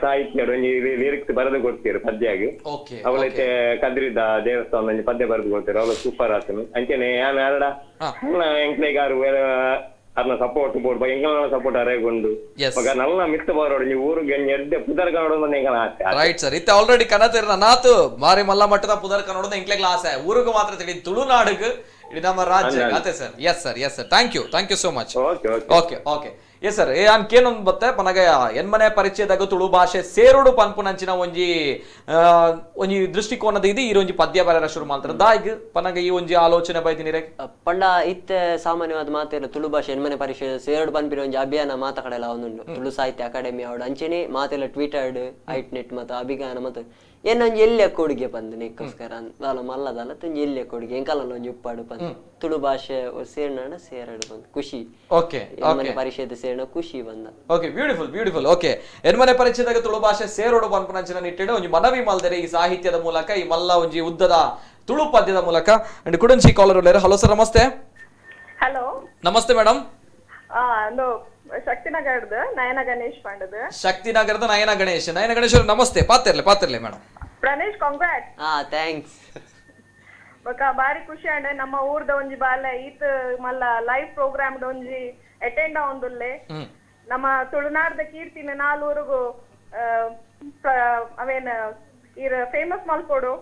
ಸಾಹಿತ್ಯ ಒಂಜಿ ಲಿರಿಕ್ಸ್ ಬರೆದು ಕೊಡ್ತೀರು ಪದ್ಯಾಗಿ ಅವಳೈತೆ ಕದ್ರಿದ್ದ ದೇವಸ್ಥಾನ ಒಂಜಿ ಪದ್ಯ ಬರೆದು ಕೊಡ್ತೀರು ಅವಳು ಸೂಪರ್ ಆತನು ಅಂಚೆನೆ ಯಾನು ಎರಡ ಎಂಕ್ಲೆಗಾರು ಅದನ್ನ ಸಪೋರ್ಟ್ ಬೋರ್ಡ್ ಎಂಕಲ ಸಪೋರ್ಟ್ ಅರೆಗೊಂಡು ಮಗ ನಲ್ಲ ಮಿತ್ತ ಬರೋಡು ನೀವು ಊರಿಗೆ ಎಡ್ಡೆ ಪುದರ್ ಕನ್ನಡ ಎಂಕಲ ಆಸೆ ರೈಟ್ ಸರ್ ಇತ್ತೆ ಆಲ್ರೆಡಿ ಕನ್ನಡ ನಾತು ಮಾರಿ ಮಲ್ಲ ಮಟ್ಟದ ಪುದರ್ ಕನ್ನಡ ಎಂಕ್ಲೆಗ್ಲ ಆಸೆ ಊರಿಗೆ ಮಾತ್ರ ತಿಳಿ ತುಳುನಾಡಿಗೆ ಇಡೀ ನಮ್ಮ ರಾಜ್ಯ ಅದೇ sir yes sir thank you so much okay yes sir ಯಾನ್ ಕೇನೊಂದು ಬತ್ತೆ ಪನಗ ಎನ್ಮನೆ ಪರಿಚಯದಾಗ ತುಳು ಭಾಷೆ ಸೇರುಡು ಪನ್ಪುನಂಚಿನ ಒಂಜಿ ದೃಷ್ಟಿಕೋನದ ಇದು ಈ ಒಂಜಿ ಪದ್ಯ ಬರೆರ ಶುರು ಮಾಡ್ತಾರೆ ದಾಯಿಗ್ ಪನಗ ಈ ಒಂಜಿ ಆಲೋಚನೆ ಬೈದಿನಿ ಪಂಡ ಇತ್ತೆ ಸಾಮಾನ್ಯವಾದ ಮಾತಿರ ತುಳು ಭಾಷೆ ಎನ್ಮನೆ ಪರಿಚಯ ಸೇರುಡು ಪನ್ಪಿನ ಒಂಜಿ ಅಭಿಯಾನ ಮಾತಾಕಡೆಲ್ಲ ಒಂದುಂಡು ತುಳು ಸಾಹಿತ್ಯ ಅಕಾಡೆಮಿ ಅವಡು ಅಂಚೆನೆ ಮಾತೆಲ್ಲ ಟ್ವಿಟರ್ಡ್ ಐಟ್ ನೆಟ್ ಮತ್ತು ಅಭಿಯಾನ ಮತ್ತು ಏನೊಂಜಿ ಎಲ್ಲಿಯ ಕೊಡುಗೆ ಬಂದು ನಿಕ್ಕೋಸ್ಕರ ದಾಲ ಮಲ್ಲದಲ್ಲ ತುಂಜಿ ಎಲ್ಲಿಯ ಕೊಡುಗೆ ಎಂಕಲ್ಲ ಒಂಜಿ ಉಪ್ಪಾಡು ಬಂದು ತುಳು ಭಾಷೆ ಸೇರ್ನಾಡ ಸೇರಡು ಬಂದು ಖುಷಿ ಓಕೆ ಪರಿಚಯದ ಸೇರಣ ಖುಷಿ ಬಂದ ಓಕೆ ಬ್ಯೂಟಿಫುಲ್ ಓಕೆ ಎನ್ಮನೆ ಪರಿಚಯದಾಗ ತುಳು ಭಾಷೆ ಸೇರೋಡು ಪನ್ಪನಂಚಿನ ನಿಟ್ಟಿಡು ಒಂಜಿ ಮನವಿ ಮಲ್ದರೆ ಈ ಸಾಹಿತ್ಯದ ಮೂಲಕ ಈ ಮಲ್ಲ ಒಂಜಿ ಉದ್ದದ ತುಳು ಪದ್ಯದ ಮೂಲಕ ಅಂಡ್ ಕುಡನ್ಸಿ ಕಾಲರ್ ಉಳ್ಳೇರು. ಹಲೋ ಸರ್, ನಮಸ್ತೆ. ಹಲೋ ನಮಸ್ತೆ ಮೇಡಮ್. ಶಕ್ತಿನಗರದ ನಯನ ಗಣೇಶ್ ಪಾಂಡದ. ಶಕ್ತಿನಗರದ ನಯನ ಗಣೇಶ್ ಅವರು ನಮಸ್ತೆ. ಪಾತಿರ್ಲೆ ಮೇಡಮ್. ಪ್ರಣೇಶ್ ಕಾಂಗ್ರಾಟ್. ಥ್ಯಾಂಕ್ಸ್. ಬಾರಿ ಖುಷಿ ಅಂಡೆ ನಮ್ಮ ಊರ್ದ ಒಂಜಿ ಬಾಲೆ ಈತ್ ಮಲ್ಲ ಲೈವ್ ಪ್ರೋಗ್ರಾಮ್ ಒಂಜಿ ಅಟೆಂಡ್ ಆವೊಂದುಲ್ಲೆ ನಮ್ಮ ತುಳುನಾಡದ ಕೀರ್ತಿನ ನಾಲ್ವರೆಗೂ ಅವೇನ್ ಇರ್ ಫೇಮಸ್ ಮಲ್ಪೋಡು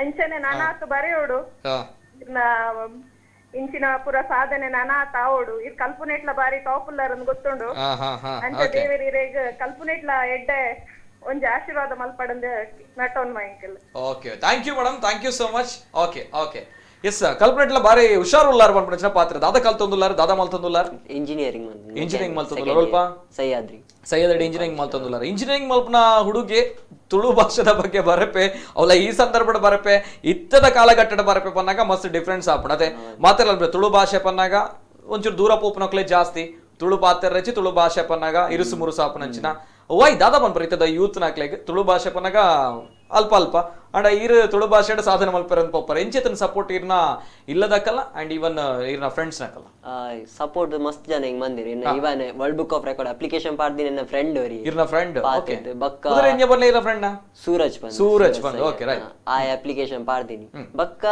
ಅಂಚನೆ ನಾನಾತ್ ಬರೆಯೋಡು ಇಂಚಿನ ಪುರ ಸಾಧನೆ ನಾನಾತ್ ಆವೋಡು ಇರ್ ಕಲ್ಪನೆಟ್ಲ ಬಾರಿ ಟಾಪುಲ್ಲರ್ ಅಂತ ಗೊತ್ತುಂಡು ಅಂಚ ದೇವರಿರೇಗ ಕಲ್ಪನೆಟ್ಲ ಎಡ್ಡೆ ಒಂಜಿ ಆಶೀರ್ವಾದ ಮಲ್ಪಡಂದೆ ನಟೋನ್ ಮೈಂಕಲ್. Okay, thank you madam, thank you so much. Okay yes ಕಲ್ಪನೆಟ್ಲ ಬಾರಿ ಹುಷಾರು ಉಲ್ಲಾರ ಪನ್ಪುನ ಪಾತ್ರ ದಾದ ಕಲ್ತೊಂದುಲ್ಲಾರ ದಾದ ಮಲ್ತೊಂದುಲ್ಲಾರ ಇಂಜಿನಿಯರಿಂಗ್ ಮಲ್ತೊಂದುಲ್ಲಾರ ಅಲ್ಪ ಸಹ್ಯಾದ್ರಿ ಇಂಜಿನಿಯರಿಂಗ್ ಮಲ್ತೊಂದುಲ್ಲಾರ. ಇಂಜಿನಿಯರಿಂಗ್ ಮಲ್ಪನ ಹುಡುಗಿ ತುಳು ಭಾಷೆದ ಬಗ್ಗೆ ಬರಪೆ ಅವಳ ಈ ಸಂದರ್ಭದ ಬರಪೆ ಇತ್ತದ ಕಾಲಘಟ್ಟದ ಬರಪೆ ಪನ್ನಾಗ ಮಸ್ತ್ ಡಿಫ್ರೆನ್ಸ್ ಆಪಣ. ಅದೇ ಮಾತಾಡಲ್ಬ ತುಳು ಭಾಷೆ ಪನ್ನಾಗ ಒಂಚೂರು ದೂರ ಪೋಪನಕ್ಲೆ ಜಾಸ್ತಿ ತುಳು ಪಾತ್ರ ರಚಿ ತುಳು ಭಾಷೆ ಪನ್ನಾಗ ಇರುಸು ಮುರುಸು ಆಪನಂಚಿನ ವೈ ದಾದ ಪನ್ಪರ ಇತ್ತದ ಯೂತ್ ನಾಕ್ಲೆಗ್ ತುಳು ಭಾಷೆ ಪನ್ನಾಗ ಅಲ್ಪ ಅಂಡ್ ಇರ್ ತುಳು ಭಾಷೆ ಸಾಧನೆ ಮಲ್ಪರಂತ ಪೋಪರ ಎಂಚೆತನ ಸಪೋರ್ಟ್ ಇರ್ನ ಇಲ್ಲದಕ್ಕಲ್ಲ ಅಂಡ್ ಇವನ್ ಇರ್ನ ಫ್ರೆಂಡ್ಸ್ ನಾಕಲ್ಲ ಸಪೋರ್ಟ್ ಮಸ್ತ್ ಜನ ಹಿಂಗ್ ಮಂದಿರ್ ಇವನ್ world book of record application ಪಾಡ್ದಿನ ನನ್ನ ಫ್ರೆಂಡ್ ಅವರಿ ಇರ್ನ ಫ್ರೆಂಡ್ ಓಕೆ ಬಕ್ಕ ಎಂಜ ಬರ್ಲೆ ಇರ್ನ ಫ್ರೆಂಡ್ ಸೂರಜ್ ಬಂದ್ ಓಕೆ ರೈಟ್ ಆ ಅಪ್ಲಿಕೇಶನ್ ಪಾಡ್ದಿನಿ ಬಕ್ಕ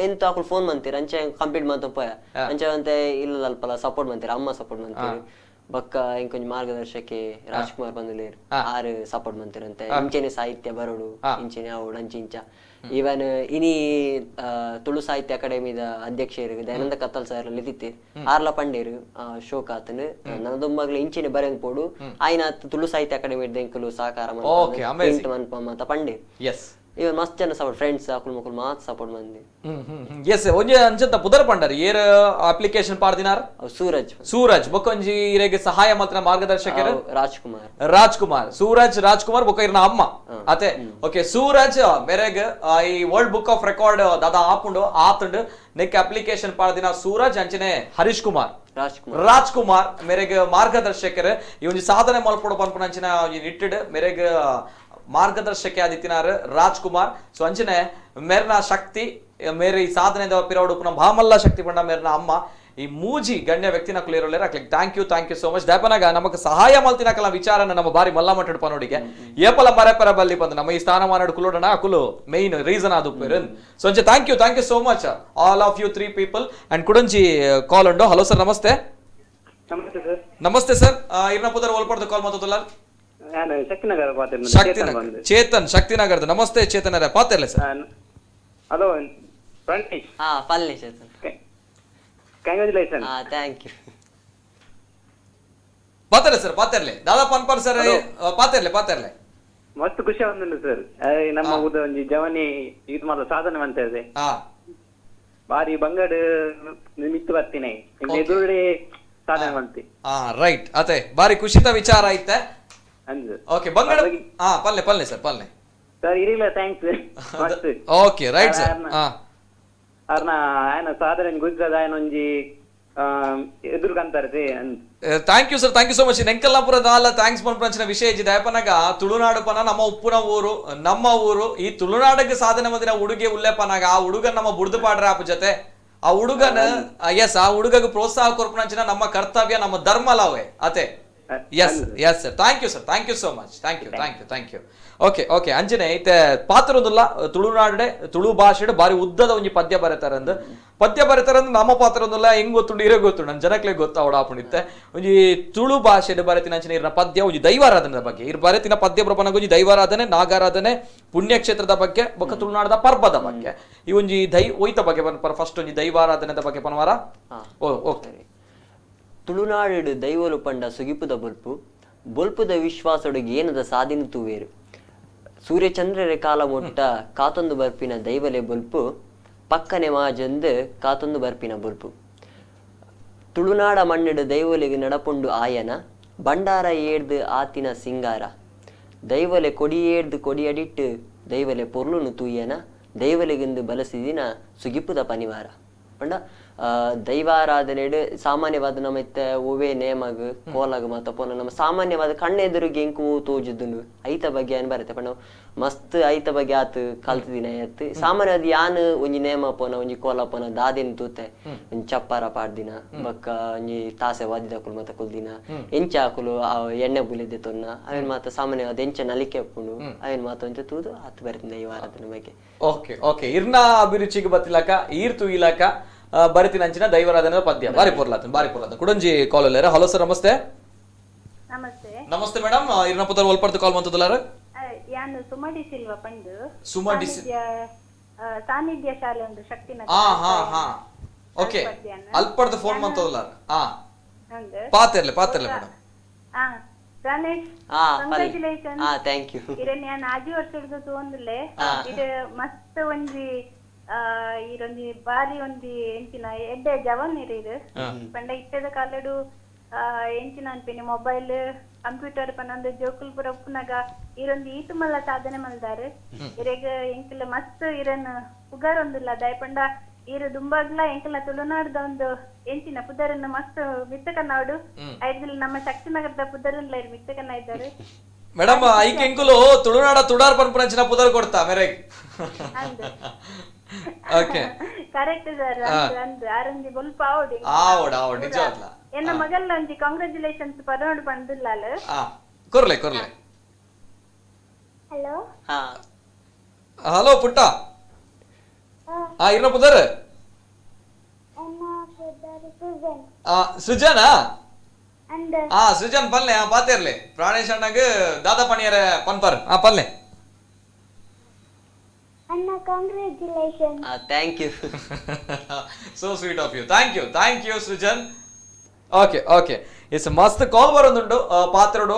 ಎಂತ ಆಕುಲ್ ಫೋನ್ ಮಂತೀರ ಅಂಚೆ ಕಂಪ್ಲೀಟ್ ಮಂತಪ್ಪ ಅಂಚೆ ಅಂತೆ ಇಲ್ಲದಲ್ಪಲ್ಲ ಸಪೋರ್ಟ್ ಮಂತೀರ ಅಮ್ಮ ಸಪೋರ್ಟ್ ಮಂತೀರ ಬಕ್ಕ ಇಂಕೊಂಚ ಮಾರ್ಗದರ್ಶಕ್ಕೆ ರಾಜ್ಕುಮಾರ್ ಬಂದುಲೇರು ಆರು ಸಪೋರ್ಟ್ ಮಂತಿರಂತೆ ಇಂಚೆನೆ ಸಾಹಿತ್ಯ ಬರೋಡು ಇಂಚೆನೆ ಅವಡು ಅಂಚಿಂಚ ಇವನ್ ಇನಿ ತುಳು ಸಾಹಿತ್ಯ ಅಕಾಡೆಮಿದ ಅಧ್ಯಕ್ಷರು ದಯಾನಂದ ಕತ್ತಲ್ ಸರ್ ಲಿದಿತ್ತೇರು ಆರ್ಲ ಪಂಡೇರು ಶೋಕ ಆತನು ನನ್ನದೊಂಬಗ್ಲ ಇಂಚಿನ ಬರೆನ್ ಪೋಡು ಆಯ್ನ ತುಳು ಸಾಹಿತ್ಯ ಅಕಾಡೆಮಿ ಎಂಕಲು ಸಹಕಾರ ಮತ ಪಂಡೇರು ಇವನ್ ಮಸ್ತ್ ಜನ ಸಪೋರ್ಟ್ ಫ್ರೆಂಡ್ಸ್ ಅಕುಲ್ ಮಕುಲ್ ಮಾತ್ ಸಪೋರ್ಟ್ ಮಂದಿ ಎಸ್ ಒಂಜಿ ಅಂಚಂತ ಪುದರ್ ಪಂಡರ್ ಏರ್ ಅಪ್ಲಿಕೇಶನ್ ಪಾಡ್ದಿನಾರ್ ಸೂರಜ್ ಬೊಕೊಂಜಿ ಇರೆಗೆ ಸಹಾಯ ಮಾತ್ರ ಮಾರ್ಗದರ್ಶಕರು ರಾಜ್ಕುಮಾರ್ ಸೂರಜ್ ರಾಜ್ಕುಮಾರ್ ಬೊಕ ಇರ್ನ ಅಮ್ಮ ಅತೆ ಓಕೆ ಸೂರಜ್ ಮೇರೆಗ್ ಈ ವರ್ಲ್ಡ್ ಬುಕ್ ಆಫ್ ರೆಕಾರ್ಡ್ ದಾದಾ ಆಪುಂಡು ಆತುಂಡು ನೆಕ್ ಅಪ್ಲಿಕೇಶನ್ ಪಾಡ್ದಿನ ಸೂರಜ್ ಅಂಚನೆ ಹರೀಶ್ ಕುಮಾರ್ ರಾಜ್ಕುಮಾರ್ ಮೇರೆಗ್ ಮಾರ್ಗದರ್ಶಕರು ಈ ಒಂಜಿ ಸಾಧನೆ ಮಲ್ಪೊಡು ಪನ್ಪುನ ಅಂಚಿನ ನಿಟ್ಟಿಡ್ ಮೇರೆಗ್ ಮಾರ್ಗದರ್ಶಕ ಆದಿತ್ಯನಾರ್ ರಾಜ್ಕುಮಾರ್ ಸೊ ಅಂಚನೆ ಮೇರ್ನ ಶಕ್ತಿ ಮೇರೆ ಈ ಸಾಧನೆ ಪಿರವಡು ಪುನಃ ಭಾಮಲ್ಲ ಶಕ್ತಿ ಪಂಡ ಮೇರ್ನ ಅಮ್ಮ ಈ ಮೂಜಿ ಗಣ್ಯ ವ್ಯಕ್ತಿನ ಕುಲೇರೋಲೇರ ಅಕ್ಲಿಕ್ ಥ್ಯಾಂಕ್ ಯು ಸೋ ಮಚ್ ದಾಪನಾಗ ನಮಕ್ ಸಹಾಯ ಮಲ್ತಿನಕಲ ವಿಚಾರನ ನಮ್ಮ ಬಾರಿ ಮಲ್ಲ ಮಟ್ಟಡ್ ಪನೋಡಿಗೆ ಏಪಲ ಮರೆಪರ ಬಲ್ಲಿ ಬಂದು ನಮ್ಮ ಈ ಸ್ಥಾನಮಾನ ಕುಲೋಡಣ ಅಕುಲು ಮೇನ್ ರೀಸನ್ ಅದು ಪೇರನ್ ಸೊ ಅಂಚೆ thank you so much all of you 3 people and ಕುಡಂಜಿ ಕಾಲ್ ಉಂಡು. ಹಲೋ ಸರ್, ನಮಸ್ತೆ ಸರ್ ಇರ್ನ ಪುದರ್ ಒಲ್ಪಡ್ದು ಕಾಲ್ ಮಾತಾಡಲ್ಲ ಚೇತನ್ ಶಕ್ತಿನಗರದ. ನಮಸ್ತೆ ಚೇತನ್ ಅವರೇ, ಪಾತಿರ್ಲೆ ಸರ್. ಹಲೋ ಪಲ್ಲೆ ಚೇತನ್, ಕಂಗ್ರಾಚುಲೇಷನ್. Thank you. ಪಾತಿರ್ಲೆ ಸರ್, ಪಾತಿರ್ಲೆ ದಾದಾ ಪನ್ಪರ್ ಸರ್, ಪಾತಿರ್ಲೆ ಮಸ್ತ್ ಖುಷಿ ಆಗುದಿಲ್ಲ ಸರ್. ನಮ್ಮ ಊದ ಒಂಜಿ ಜವನಿ ಇದು ಮಾತ್ರ ಸಾಧನೆ ಮಾಡ್ತೇವೆ ಬಾರಿ ಬಂಗಡ್ ಮಿತ್ತು ಬರ್ತೀನಿ ಎದುರುಡೆ ಸಾಧನೆ ಮಾಡ್ತಿ. ರೈಟ್, ಅದೇ ಬಾರಿ ಖುಷಿತ ವಿಚಾರ ಐತೆ. ಓಕೆ ಬಂಗಡ ಪಲ್ಲೆ ಸರ್ ಇರಿಲ್ಲ ಥ್ಯಾಂಕ್ಸ್. Okay right sir. ಅರ್ನ ಆಯನ ಸಾಧನೆ ಗುಜರಾತ್ ಆಯನ ಒಂಜಿ ಎದುರು ಕಂತಾರದೆ. Thank you so much. ನೆಂಕಲ್ಲಾಪುರದ ಥ್ಯಾಂಕ್ಸ್ ಪಂಚಿನ ವಿಷಯ ಇದ್ದಿದೆ ಅಪ್ಪನಾಗ ತುಳುನಾಡು ಪನ ನಮ್ಮ ಉಪ್ಪುನ ಊರು, ನಮ್ಮ ಊರು. ಈ ತುಳುನಾಡಿಗೆ ಸಾಧನೆ ಮದಿನ ಹುಡುಗಿ ಉಲ್ಲೇಪನಾಗ ಆ ಹುಡುಗನ್ ನಮ್ಮ ಬುಡ್ದು ಪಾಡ್ರ ಆಪ ಜೊತೆ ಆ ಹುಡುಗನ ಆ ಹುಡುಗಗೆ ಪ್ರೋತ್ಸಾಹ ಕೊರ್ಪಣಂಚಿನ ನಮ್ಮ ಕರ್ತವ್ಯ, ನಮ್ಮ ಧರ್ಮ ಅಲ್ಲವೇ ಅತೆ. Yes sir, thank you so much. Thank you. Okay ಅಂಜನೆ ಐತೆ ಪಾತ್ರೊಂದುಲ್ಲ ತುಳುನಾಡೆ ತುಳು ಭಾಷೆ ಬಾರಿ ಉದ್ದದ ಒಂಜಿ ಪದ್ಯ ಬರೀತಾರಂದು ನಮ್ಮ ಪಾತ್ರ ಒಂದಲ್ಲ ಹೆಂಗ್ ಗೊತ್ತುಂಡು ಇರೋ ಗೊತ್ತುಂಡು ನನ್ನ ಜನಕ್ಲೆ ಗೊತ್ತಾವಡ ಆಪುಣಿತ್ತೆ ಒಂಜಿ ತುಳು ಭಾಷೆ ಬರೆತಿನ ಅಂಚನೆ ಇರ್ನ ಪದ್ಯ ಒಂಜಿ ದೈವಾರಾಧನೆ ಬಗ್ಗೆ ಇರ್ ಬರೆತಿನ ಪದ್ಯ ಪ್ರಪನಗ ಒಂಜಿ ದೈವಾರಾಧನೆ, ನಾಗಾರಾಧನೆ, ಪುಣ್ಯಕ್ಷೇತ್ರದ ಬಗ್ಗೆ ಬೊಕ್ಕ ತುಳುನಾಡದ ಪರ್ಬದ ಬಗ್ಗೆ ಈ ಒಂಜಿ ಒಯ್ತ ಬಗ್ಗೆ ಪನ್ಪರ ಫಸ್ಟ್ ಒಂಜಿ ದೈವಾರಾಧನೆದ ಬಗ್ಗೆ ಪನ್ವಾರ. ಓಕೆ. ತುಳುನಾಡು ದೈವಲು ಪಂಡ ಸುಗಿಪುದ ಬೊಲ್ಪುದ ವಿಶ್ವಾಸೊಡು ಏನದ ಸಾಧಿನ ತೂವೇರು ಸೂರ್ಯಚಂದ್ರರೆ ಕಾಲ ಮೊಟ್ಟ ಕಾತೊಂದು ಬರ್ಪಿನ ದೈವಲೆ ಬೊಲ್ಪು ಪಕ್ಕನೆ ಮಾಜಂದು ಕಾತೊಂದು ಬರ್ಪಿನ ಬೊಲ್ಪು ತುಳುನಾಡ ಮಣ್ಣಿಡು ದೈವಲೆಗೆ ನಡಪುಂಡು ಆಯನ ಬಂಡಾರ ಏಡ್ದು ಆತಿನ ಸಿಂಗಾರ ದೈವಲೆ ಕೊಡಿಯೇಡ್ದು ಕೊಡಿಯಡಿಟ್ಟು ದೈವಲೆ ಪೊರ್ಲುನು ತೂಯನ ದೈವಲೆಗಿಂದು ಬಲಸಿದಿನ ಸುಗಿಪುದ ಪನಿವಾರ ಪಂಡ ದೈವಾರಾಧನೆ ಸಾಮಾನ್ಯವಾದ ನಮ್ಮ ಒವೇ ನೇಮಗ್ ಕೋಲಾಗ ಮಾತ ಪೋನ ನಮ್ಮ ಸಾಮಾನ್ಯವಾದ ಕಣ್ಣೆದುರಿಗೆ ಎಂಕು ತೋಜುದುನು ಐತ ಬಗ್ಗೆ ಏನ್ ಬರುತ್ತೆ ಪಂಡ ಮಸ್ತ್ ಐತ ಬಗ್ಗೆ ಆತ್ ಕಲ್ತಿದಿನ ಎತ್ತು ಸಾಮಾನ್ಯವಾದ ಯಾನ್ ಒಂಜಿ ನೇಮ ಪೋನ ಒಂಜಿ ಕೋಲ ಪೋನ ದಾದಿನ ತೂತೆ ಒಂಜಿ ಚಪ್ಪಾರ ಪಾಡ್ದಿನ ಬಕ್ಕ ಒಂಜಿ ತಾಸೆ ವಾದಿದಕುಲು ಮಾತ ಕುಲ್ದಿನ ಎಂಚ ಹಾಕುಲು ಎಣ್ಣೆ ಬುಲೆದೆ ತೊನ್ನ ಅವೇನ್ ಮಾತ ಸಾಮಾನ್ಯವಾದ ಎಂಚ ನಲಿಕೆ ಹಾಕೊಂಡು ಅವೇನ್ ಮಾತ ಒಂಚ ತೂದು ಹತ್ತು ಬರ್ತದೆ ಈ ವಾರದನ ಬಗ್ಗೆ. ಓಕೆ ಓಕೆ ಇರ್ನ ಅಭಿರುಚಿಗೆ ಬತ್ತಿಲಕ ಈರ್ತು ಇಲಕ ಬರಿತಿನ ಅಂಚಿನ ದೈವರಾಧನ ಪದ್ಯ ಬಾರಿ ಪೊರ್ಲಾತನ್ ಕುಡಂಜಿ ಕಾಲ್ ಅಲ್ಲೇರ. ಹಲೋ ಸರ್ ನಮಸ್ತೆ. ನಮಸ್ತೆ ನಮಸ್ತೆ ಮೇಡಮ್ ಇರ್ನ ಪುದರ್ ಒಲ್ಪಡ್ತು ಕಾಲ್ ಮಂತದಲ್ಲಾರ ಯಾನು ಸುಮಡಿ ಸಿಲ್ವ ಪಂಡು ಸುಮಡಿ ಸಾನ್ನಿಧ್ಯ ಶಾಲೆ ಒಂದು ಶಕ್ತಿನಗರ ಓಕೆ ಅಲ್ಪಡ್ದು ಫೋನ್ ಮಂತದಲ್ಲಾರ ಪಾತಿರ್ಲೆ madam. Pranesh congratulation thank you. ಇರನ್ ಯಾನ್ ಆಜಿ ವರ್ಷದ ತೋಂದುಲೆ ಇದು ಮಸ್ತ್ ಒಂಜಿ ಈರೊಂಜಿ ಬಾರಿ ಒಂಜಿ ಎಂಚಿನ ಎಡ್ಡೆ ಜವಾನ್ ಇದು ಪಂಡ ಇಟ್ಟದ ಕಾಲಡು ಎಂಚಿನ ಅನ್ಪಿನಿ ಮೊಬೈಲ್ ಕಂಪ್ಯೂಟರ್ ಪನ್ನೊಂದು ಜೋಕುಲ್ ಪುರ ಉಪ್ಪುನಾಗ ಈರೊಂದು ಈತು ಮಲ್ಲ ಸಾಧನೆ ಮಲ್ದಾರು ಇರೆಗ್ ಎಂಕಲ ಮಸ್ತ್ ಇರನ್ ಉಗಾರ್ ಒಂದಿಲ್ಲ ದಯಪಂಡ ಈರು ದುಂಬಾಗ್ಲ ಎಂಕಲ ತುಳುನಾಡ್ದ ಒಂದು ಎಂಚಿನ ಪುದರನ್ನ ಮಸ್ತ್ ಮಿತ್ತಕನ್ನವಡು ಐದಿಲ್ ನಮ್ಮ ಶಕ್ತಿನಗರದ ಪುದರನ್ಲ ಮಿತ್ತಕನ್ನ ಇದ್ದಾರೆ ಮೇಡಮ್ ಐಕ್ ಎಂಕುಲು ತುಳುನಾಡ ತುಡಾರ್ ಪನ್ಪುನಂಚಿನ ಪುದರ್ ಕೊಡ್ತಾ ಮೇರೆಗ್. ಓಕೆ ಕರೆಕ್ಟ್ ಸರ್ ಅಂದ್ ಆರಂಜಿ ಬೊಲ್ಪ ಆವಡಿ ನಿಜ ಅಲ್ಲ ಎನ್ನ ಮಗಲ್ಲ ಒಂಜಿ ಕಾಂಗ್ರಾಚುಲೇಷನ್ಸ್ ಪರನೋಡು ಪಂದುಲ್ಲಾಲು ಕೊರ್ಲೆ ಹಲೋ ಹಲೋ ಪುಟ್ಟ ಇರ್ನ ಪುದರ್ ಸೃಜನಾ ಸೃಜನ್ ಪಲ್ಲೆ ಪಾತಿರ್ಲಿ ಪ್ರಾಣೇಶ್ ಅಣ್ಣಗ ದಾದಾ ಪಣಿಯರ ಪನ್ಪರ್ ಪಲ್ಲೆ Anna, congratulations. Thank you. So sweet of you. Thank you, Srijan. Okay. It's ಮಸ್ತ್ ಕಾಲ್ ಬರೋದುಂಟು ಪಾತ್ರಡು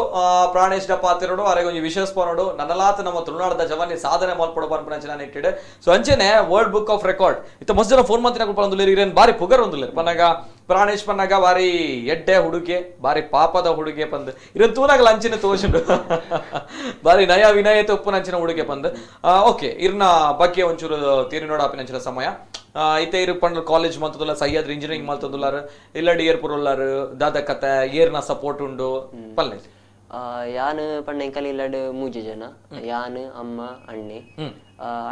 ಪ್ರಾಣೇಶ್ ಪಾತ್ರಡು ಅರೆಗೆ ಒಂಜಿ ವಿಶೇಷ ಪೋನಡು ನನ್ನಲಾತ ನಮ್ಮ ತುಳುನಾಡದ ಜವಾನಿ ಸಾಧನೆ ಮಲ್ಪಡು ಪನ್ಪುನಂಚಿನ ನೆಟ್ಟಿಡ್ ಸೊ ಅಂಚೆನೆ ವರ್ಲ್ಡ್ ಬುಕ್ ಆಫ್ ರೆಕಾರ್ಡ್ ಇತ್ತ ಮಸ್ತ್ ಜನ ಫೋನ್ ಮಾತಿನ ಪಂದುಲೇರು ಇರೇನ್ ಬಾರಿ ಪುಗರ್ ಒಂದುಲೇರು ಪನ್ನಗ ಪ್ರಾಣೇಶ್ ಪನ್ನಗ ಬಾರಿ ಎಡ್ಡೆ ಹುಡುಗೆ ಬಾರಿ ಪಾಪದ ಹುಡುಗೆ ಪಂದ್ ಇರನ್ ತೂನಾಗಲ ಅಂಚಿನ ತೋಷುಂಡು ಬಾರಿ ನಯ ವಿನಯತೆ ಉಪ್ಪುನಂಚಿನ ಹುಡುಗೆ ಪಂದ್ ಓಕೆ ಇರ್ನ ಬಗ್ಗೆ ಒಂಚೂರು ತೀರಿ ನೋಡಾಪಿನಂಚಿನ ಸಮಯ ಐತೆ ಇರು ಪಂಡ್ ಕಾಲೇಜ್ ಮಲ್ತದಲ್ಲ ಸಹ್ಯಾದ್ರಿ ಇಂಜಿನಿಯರಿಂಗ್ ಮಲ್ತದುಲ್ಲಾರು ಇಲ್ಲಡಿ ಏರ್ಪುರ್ ಉಲ್ಲಾರು ದಾದ ಕತೆ ಏರ್ನ ಸಪೋರ್ಟ್ ಉಂಡು ಪಲ್ಲೆ ಯಾನ್ ಪಂಡ ಎಂಕಲ್ ಇಲ್ಲಡ್ ಮೂಜೆ ಜನ ಯಾನ್ ಅಮ್ಮ ಅಣ್ಣೆ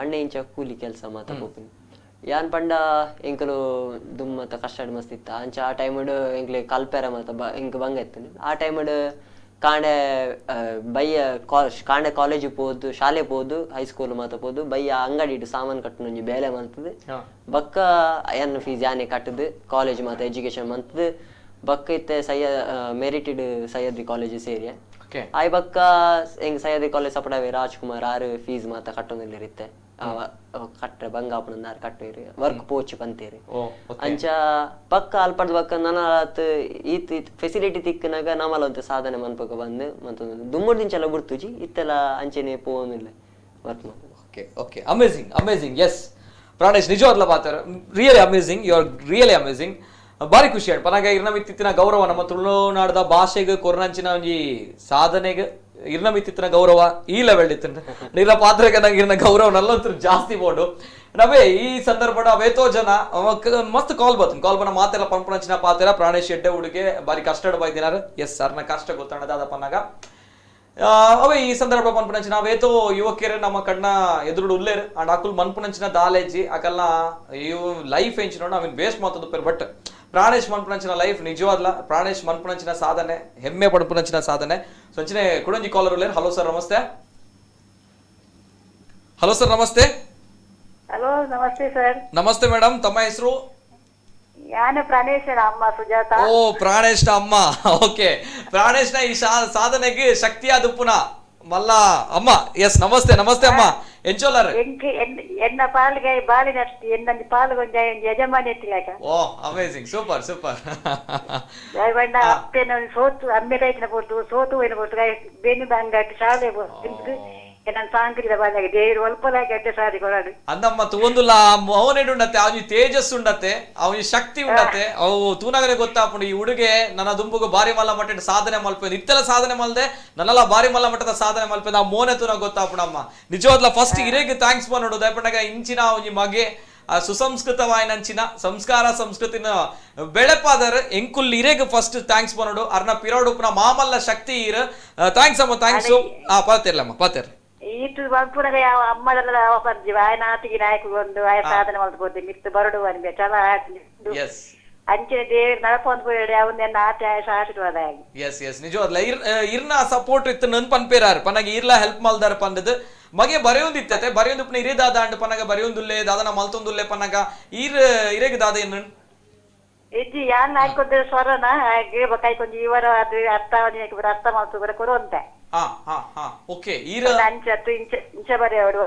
ಅಣ್ಣೆ ಇಂಚ ಕೂಲಿ ಕೆಲಸ ಮಾತ ಪೋಪಿನಿ ಯಾನ್ ಪಂಡ ಎಂಕಲು ದುಮ್ಮತ್ತ ಕಷ್ಟ ಮಸ್ತ್ ಇತ್ತ ಅಂಚ ಆ ಟೈಮಡ್ ಎಂಕ್ಲೆ ಕಲ್ಪೆರ ಮಾತ ಎಂಕ್ ಬಂಗ ಇತ್ತು ಆ ಟೈಮಡ್ ಕಾಂಡೆ ಬಯ್ಯ ಕಾಂಡೆ ಕಾಲೇಜ್ ಪೋದು ಶಾಲೆ ಪೋದು ಹೈಸ್ಕೂಲ್ ಮಾತ ಪೋದು ಬಯ್ಯ ಅಂಗಡಿ ಇಟ್ಟು ಸಾಮಾನ್ ಕಟ್ಟು ಒಂಜಿ ಬೇಲೆ ಮಂತದ್ ಬಕ್ಕ ಎನ್ ಫೀಸ್ ಯಾನೆ ಕಟ್ಟದು ಕಾಲೇಜ್ ಮಾತ ಎಜುಕೇಶನ್ ಮಂತದ್ ಬಕ್ಕ ಇತ್ತೆ ಮೆರಿಟೆಡ್ ಸಹ್ಯಾದ್ರಿ ಕಾಲೇಜ್ ಸೇರಿ ಆಯ್ ಬಕ್ಕ ಹೆಂಗ್ ಸಹ್ಯಾದ್ರಿ ಕಾಲೇಜ್ ಸಪಡವೆ ರಾಜ್ಕುಮಾರ್ ಆರು ಫೀಸ್ ಮಾತ ಕಟ್ಟೊಂದಿಲ್ಲಿರುತ್ತೆ ಕಟ್ಟ ಬಂಗಾಪನ ಕಟ್ಟಿರಿ ವರ್ಕ್ ಪೋಚ್ ಪಂತೀರಿ ಅಂಚ ಪಕ್ಕ ಅಲ್ಪಡ್ ಬಕ್ಕ ನನಾತ್ ಈತ್ ಫೆಸಿಲಿಟಿ ತಿಕ್ಕನಾಗ ನಮ್ಮಲ್ಲ ಅಂತ ಸಾಧನೆ ಮನ್ಪಕ ಬಂದು ಮತ್ತೊಂದು ದುಮ್ಮಡ್ ದಿಂಚೆಲ್ಲ ಬಿಡ್ತುಜಿ ಇತ್ತೆಲ್ಲ ಅಂಚೆನೆ ಪೋನಿಲ್ಲ work okay okay amazing yes Pranesh ನಿಜವಾಗ್ಲ ಪಾತ್ರ ರಿಯಲಿ ಅಮೇಜಿಂಗ್ ಬಾರಿ ಖುಷಿ ಆಯ್ತು ಪನಾಗ ಇರ್ನ ಮಿತ್ತಿನ ಗೌರವ ನಮ್ಮ ತುಳುನಾಡದ ಭಾಷೆಗೆ ಕೊರ್ನಂಚಿನ ಒಂಜಿ ಸಾಧನೆಗೆ ಇರ್ನ ಮಿತ್ತಿನ ಗೌರವ ಈ ಲೆವೆಲ್ ಇತ್ತು ಇರ್ನ ಪಾತ್ರಕ್ಕೆ ನಂಗೆ ಇರ್ನ ಗೌರವ ನಲ್ಲಂತೂ ಜಾಸ್ತಿ ಬೋಡು ನವೇ ಈ ಸಂದರ್ಭ ಅವೇತೋ ಜನ ಮಸ್ತ್ ಕಾಲ್ ಬನ್ನ ಮಾತೆಲ್ಲ ಪಂಪಣಂಚಿನ ಪಾತ್ರ ಪ್ರಾಣೇಶ್ ಎಡ್ಡೆ ಹುಡುಗೆ ಬಾರಿ ಕಷ್ಟಡ್ ಬೈದಿನಾರ ಎಸ್ ಸರ್ನ ಕಷ್ಟ ಗೊತ್ತಣ್ಣ ದಾದ ಪನ್ನಾಗ ಅವೇ ಈ ಸಂದರ್ಭ ಪನ್ಪುನಂಚಿನ ಅವೇತೋ ಯುವಕಿಯರು ನಮ್ಮ ಕಣ್ಣ ಎದುರು ಉಲ್ಲೇರು ಅಂಡ್ ಅಕುಲ್ ಮನ್ಪುನಂಚಿನ ದಾಲೇಜಿ ಅಕಲ್ನ ಇವು ಲೈಫ್ ಎಂಚಿನೋಡು ಅವಿನ್ ಬೇಸ್ ಮಾತದು ಪೇರು ಬಟ್ ಪ್ರಾಣೇಶ್ ಮನ್ಪುನಂಚಿನ ಲೈಫ್ ನಿಜವಾದ್ಲ ಪ್ರಾಣೇಶ್ ಮನ್ಪುನಂಚಿನ ಸಾಧನೆ ಹೆಮ್ಮೆ ಪಡ್ಪುನಂಚಿನ ಸಾಧನೆ ಸಂಚನೆ ಕುಡಂಜಿ ಕಾಲರ್ ಉಲ್ಲೇರು. ಹಲೋ ಸರ್ ನಮಸ್ತೆ. ಹಲೋ ನಮಸ್ತೆ ಸರ್. ನಮಸ್ತೆ ಮೇಡಮ್, ತಮ್ಮ ಹೆಸರು? ಯಾನ ಪ್ರಾಣೇಶನ ಅಮ್ಮ ಸುಜಾತ. ಓ ಪ್ರಾಣೇಶ್ನ ಅಮ್ಮ. ಓಕೆ, ಪ್ರಾಣೇಶ್ನ ಈ ಸಾಧನೆಗೆ ಶಕ್ತಿಯಾದ ಉಪ್ಪುನ ಮಲ್ಲ ಅಮ್ಮ. ಎಸ್ ನಮಸ್ತೆ ಅಮ್ಮ. ಎಂಚೋಲಾರ ಎನ್ನ ಪಾಲ್ಗೆ ಬಾಲಿನಷ್ಟು ಎನ್ನೊಂದು ಪಾಲ್ಗೊಂಜ ಯಜಮಾನಿ ಎತ್ತಿಲಾಗ. ಓ ಅಮೇಜಿಂಗ್, ಸೂಪರ್ ಬಣ್ಣ ಅಪ್ಪೇನ ಸೋತು ಅಮ್ಮೆದಾಯ್ತಿನ ಕೊಟ್ಟು ಸೋತು ಏನು ಕೊಟ್ಟು ಬೇನಿ ಬಂಗಾಟಿ ಶಾಲೆ ನಾನು ಸಾಂಕ್ರಿದ ಬಾಲ್ಯಾಗ ದೇವ್ರು ಒಲ್ಪಲಾಗಿ ಅಡ್ಡ ಸಾರಿ ಕೊಡಾಡು అందమ్మ తూందుల మౌనేడు ఉండతే ಅವನಿ ತೇಜಸ್ ఉండತೆ ಅವನಿ ಶಕ್ತಿ ఉండತೆ ಅವು ತೂನಗರೆ ಗೊತ್ತಾಪುಂಡು ಈ ಹುಡುಗೆ ನನ್ನ ದುಂಬುಗು ಬಾರಿ ಮಲ್ಲ ಮಟ್ಟದ ಸಾಧನೆ ಮಲ್ಪೇದು ಇತ್ತೆಲ್ಲ ಸಾಧನೆ ಮಲ್ದೆ ನನ್ನೆಲ್ಲ ಬಾರಿ ಮಲ್ಲ ಮಟ್ಟದ ಸಾಧನೆ ಮಲ್ಪೇದು ಆ ಮೋನೆ ತೂನ ಗೊತ್ತಾಪುಂಡಮ್ಮ ನಿಜವಾದ್ಲ ಫಸ್ಟ್ ಇರೇಗೆ ಥ್ಯಾಂಕ್ಸ್ ಮಾಡೋಡು ದಯಪಂಡಗ ಇಂಚಿನ ಅವನಿ ಮಗೆ ಸುಸಂಸ್ಕೃತವಾಯಿನಂಚಿನ ಸಂಸ್ಕಾರ ಸಂಸ್ಕೃತಿನ ಬೆಳೆಪಾದರ ಎಂಕುಲ್ ಇರೇಗೆ ಫಸ್ಟ್ ಥ್ಯಾಂಕ್ಸ್ ಮಾಡೋಡು ಅರ್ನ ಪಿರೋಡು ಉಪ್ನ ಮಾಮಲ್ಲ ಶಕ್ತಿ ಇರ ಥ್ಯಾಂಕ್ಸ್ ಅಮ್ಮ ಥ್ಯಾಂಕ್ಸ್ ಪಾತಿರ್ಲಮ್ಮ ಪಾತಿರ್ ಇಟ್ಟು ಬಂಪುನಗ ಯಾವ ಅಮ್ಮದಲ್ಲ ಪರ್ಜಿ ఆయన ఆటికి నాయకుడు ಒಂದು ಆಯ ಸಾಧನೆ ಮಾಡ್ಬೋದು ಮಿತ್ತು ಬರಡು ಅನ್ಬೆ ಚಲ ಅಂಚಿನ ದೇವ್ರ ನಡಪೊಂದು పోయాడు ಅವನ್ನ ಆಟ ಆಶೀರ್ವಾದ ಆಗಿ ಎಸ್ ನಿಜವಾದ್ಲ ಇರ್ನ ಸಪೋರ್ಟ್ ಇತ್ತು ನನ್ ಪನ್ಪೇರಾರ್ ಪನಗ ಇರ್ಲ ಹೆಲ್ಪ್ ಮಲ್ದಾರ ಪಂದದ ಮಗೆ ಬರೆಯೊಂದಿತ್ತತೆ ಬರೆಯೊಂದು ಇರೇ ದಾದ ಅಂಡ್ ಪನಗ ಬರೆಯೊಂದುಲ್ಲೆ ದಾದನ ಮಲ್ತೊಂದುಲ್ಲೆ ಪನಗ ಇರೇಗ ದಾದ ಏನು ಇಜ್ಜಿ ಯಾನ್ ಹಾಕೊಂಡ್ರೆ ಸ್ವರನ ಕೈ ಕೊಂಚ ಇವರ ಅದು ಅರ್ಥ ಅರ್ಥ ಮಾಡ್ತು ಕೊಡು ಅಂತ ಓಕೆ ಇಂಚ ಬರೆಯೋಡು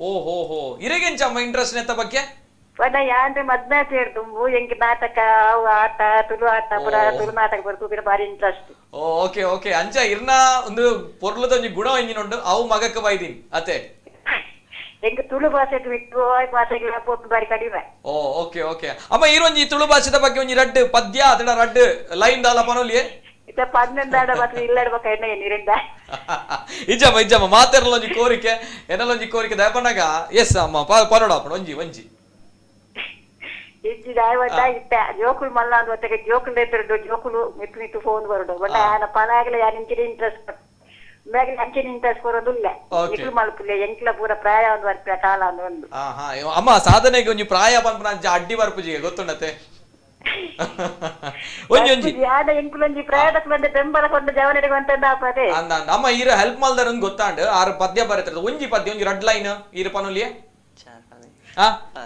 ಓಹೋ ಇರೇಗೆಂಚಮ್ಮ ಇಂಟ್ರೆಸ್ಟ್ ನೆತ್ತ ಬಗ್ಗೆ ಪದ ಯಾಂದ್ರೆ ಮದ್ನ ಸೇರ್ದುಂಬು ಎಂಗೆ ನಾಟಕ ಅವು ಆಟ ತುಳು ಆಟ ಪುರ ತುಳು ನಾಟಕ ಬರ್ತು ಬಾರಿ ಇಂಟ್ರೆಸ್ಟ್ ಓಕೆ ಅಂಚ ಇರ್ನ ಒಂದು ಪೊರ್ಲದ ಒಂಜಿ ಗುಣ ಎಂಜಿನುಂಡು ಅವು ಮಗಕ್ಕೆ ಬೈದೀನಿ ಅತೆ ಎಂಗೆ ತುಳು ಭಾಷೆ ಬಿಟ್ಟು ಭಾಷೆಗೆ ಪೋಪು ಬಾರಿ ಕಡಿಮೆ ಓಕೆ ಅಮ್ಮ ಈರೊಂಜಿ ತುಳು ಭಾಷೆದ ಬಗ್ಗೆ ಒಂಜಿ ರಡ್ ಪದ್ಯ ಅದರ ರಡ್ ಲೈನ್ ದಾಲ ಪನೋಲಿಯೇ ಇತ 12 ಬತ್ತು ಇಲ್ಲಡ್ಬೇಕ ಎಣ್ಣ ಏನಿರಿಂದ ಇಜ್ಜಮ್ಮ ಮಾತೆರಲ್ಲ ಒಂಜಿ ಕೋರಿಕೆ ಎನ್ನಲ್ಲ ಒಂಜಿ ಕೋರಿಕೆ ದಯಪಣ್ಣಗ ಎಸ್ ಅಮ್ಮ ಪನೋಡಾಪಣ ಒಂಜಿ ಇಜ್ಜಿ ದಾಯವತ್ತ ಇತ್ತ ಜೋಕುಲು ಮಲ್ಲ ಅಂದ್ ಹೊತ್ತಿಗೆ ಜೋಕುಲು ಎತ್ತರಡು ಜೋಕುಲು ಮಿತ್ತು ಫೋನ್ ಬರಡು ಬಟ್ ಆನ ಪನಾಗಲ ಯಾನ್ ಇಂಚಿನ ಇಂಟ್ರೆಸ್ಟ್ ಮೇಗಲ ಅಂಚಿನ ಇಂಟ್ರೆಸ್ಟ್ ಕೊರೋದಿಲ್ಲ ಇಕ್ಲು ಮಲ್ಪುಲೆ ಎಂಕ್ಲ ಪೂರ ಪ್ರಾಯ ಒಂದು ವರ್ಪ ಕಾಲ ಒಂದು ಅಮ್ಮ ಸಾಧನೆಗೆ ಒಂಜಿ ಪ್ರಾಯ ಪನ್ಪನ ಅಡ್ಡಿ ಬರ್ಪುಜಿಗೆ ಗೊತ್ತುಂಡತೆ ಯಾದ ಎಂಕ್ಲೊಂಜಿ ಪ್ರಾಯದಕ್ಕೆ ಬಂದ ಬೆಂಬಲ ಕೊಂಡು ಜವನರಿಗೆ ಅಂತ ಆಪದೆ ಅಮ್ಮ ಈರ ಹೆಲ್ಪ್ ಮಲ್ದಾರ ಅಂತ ಗೊತ್ತಾಂಡು ಆರು ಪದ್ಯ ಬರತ್ತೆ ಒಂಜಿ ಪದ್ಯ ಒಂಜಿ ರಡ್ ಲೈನ್ ಈರ ಪನುಲಿಯೇ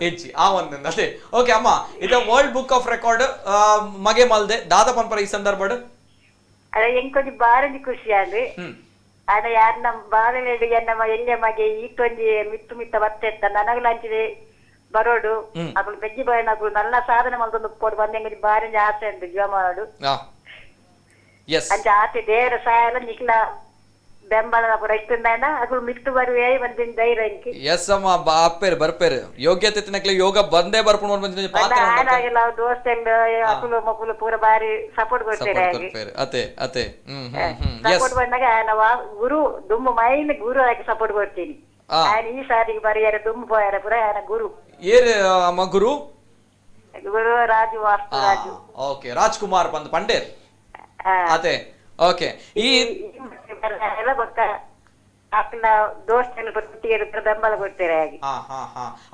ಹೆಚ್ಚಿ ಒಂದು ಅದೇ ಓಕೆ ಅಮ್ಮ ಇದ ವರ್ಲ್ಡ್ ಬುಕ್ ಆಫ್ ರೆಕಾರ್ಡ್ ಮಗೆ ಮಲ್ದೆ ದಾದ ಪನ್ಪರ ಈ ಸಂದರ್ಭ ಅದ ಎಂಕೊಂಜಿ ಬಾರಿ ಖುಷಿ ಆದ್ರೆ ಅದ ಯಾರು ನಮ್ ಬಾರಲೇಡು ನಮ್ಮ ಎಲ್ಲಿ ಮಗೆ ಈಟೊಂಜಿ ಮಿತ್ತ ಬರ್ತೇತ್ತ ನನಗಲ ಅಂಚಿದೆ ಬರೋಡು ಅಗಳು ಬೆಜ್ಜಿ ಬಯನಗಳು ನಲ್ಲ ಸಾಧನೆ ಮಲ್ತೊಂದು ಕೊಡು ಬಂದಂಗೆ ಬಾರಿ ಆಸೆ ಉಂಟು ಜೀವ ಮಾಡು ಅಂಚ ಆಸೆ ದೇವರ ಸಹಾಯ ನಿಕ್ಲ ಬೆಂಬಲ ಪುರ ಇಷ್ಟುಂದಾಯನ ಅಗಳು ಮಿತ್ತು ಬರುವೆ ಬಂದಿನ ಧೈರ್ಯ ಎಸ್ ಅಮ್ಮ ಬರ್ಪೇರು ಯೋಗ್ಯತೆ ತಿನ್ನಕ್ಲೆ ಯೋಗ ಬಂದೇ ಬರ್ಕೊಂಡು ಬಂದಿನ ಪಾತ್ರ ಆನಾಗೆಲ್ಲ ದೋಸ್ತೆಲ್ಲ ಅಕುಲು ಮಕುಲು ಪೂರ ಬಾರಿ ಸಪೋರ್ಟ್ ಕೊಡ್ತಾರೆ ಅತೆ ಸಪೋರ್ಟ್ ಬಂದಾಗ ನಾವು ಗುರು ದುಮ್ಮು ಮೈನ್ ಗುರು ಆಗಿ ಸಪೋರ್ಟ್ ಕೊಡ್ತೀನಿ ఆయన ఈ సారికి బరియారు దుమ్ము పోయారు పుర ఆయన గురు ఏరు అమ్మ గురు రాజు వాస్తు రాజు ఓకే రాజ్ కుమార్ పండేర్ అదే ఓకే ఈ ಎಲ್ಲ ಗೊತ್ತ ಅಕ್ಕನ ದೋಸ್ತನ ಬರ್ತಿಯರು ಬೆಂಬಲ ಕೊಡ್ತಾರೆ ಹಾಗೆ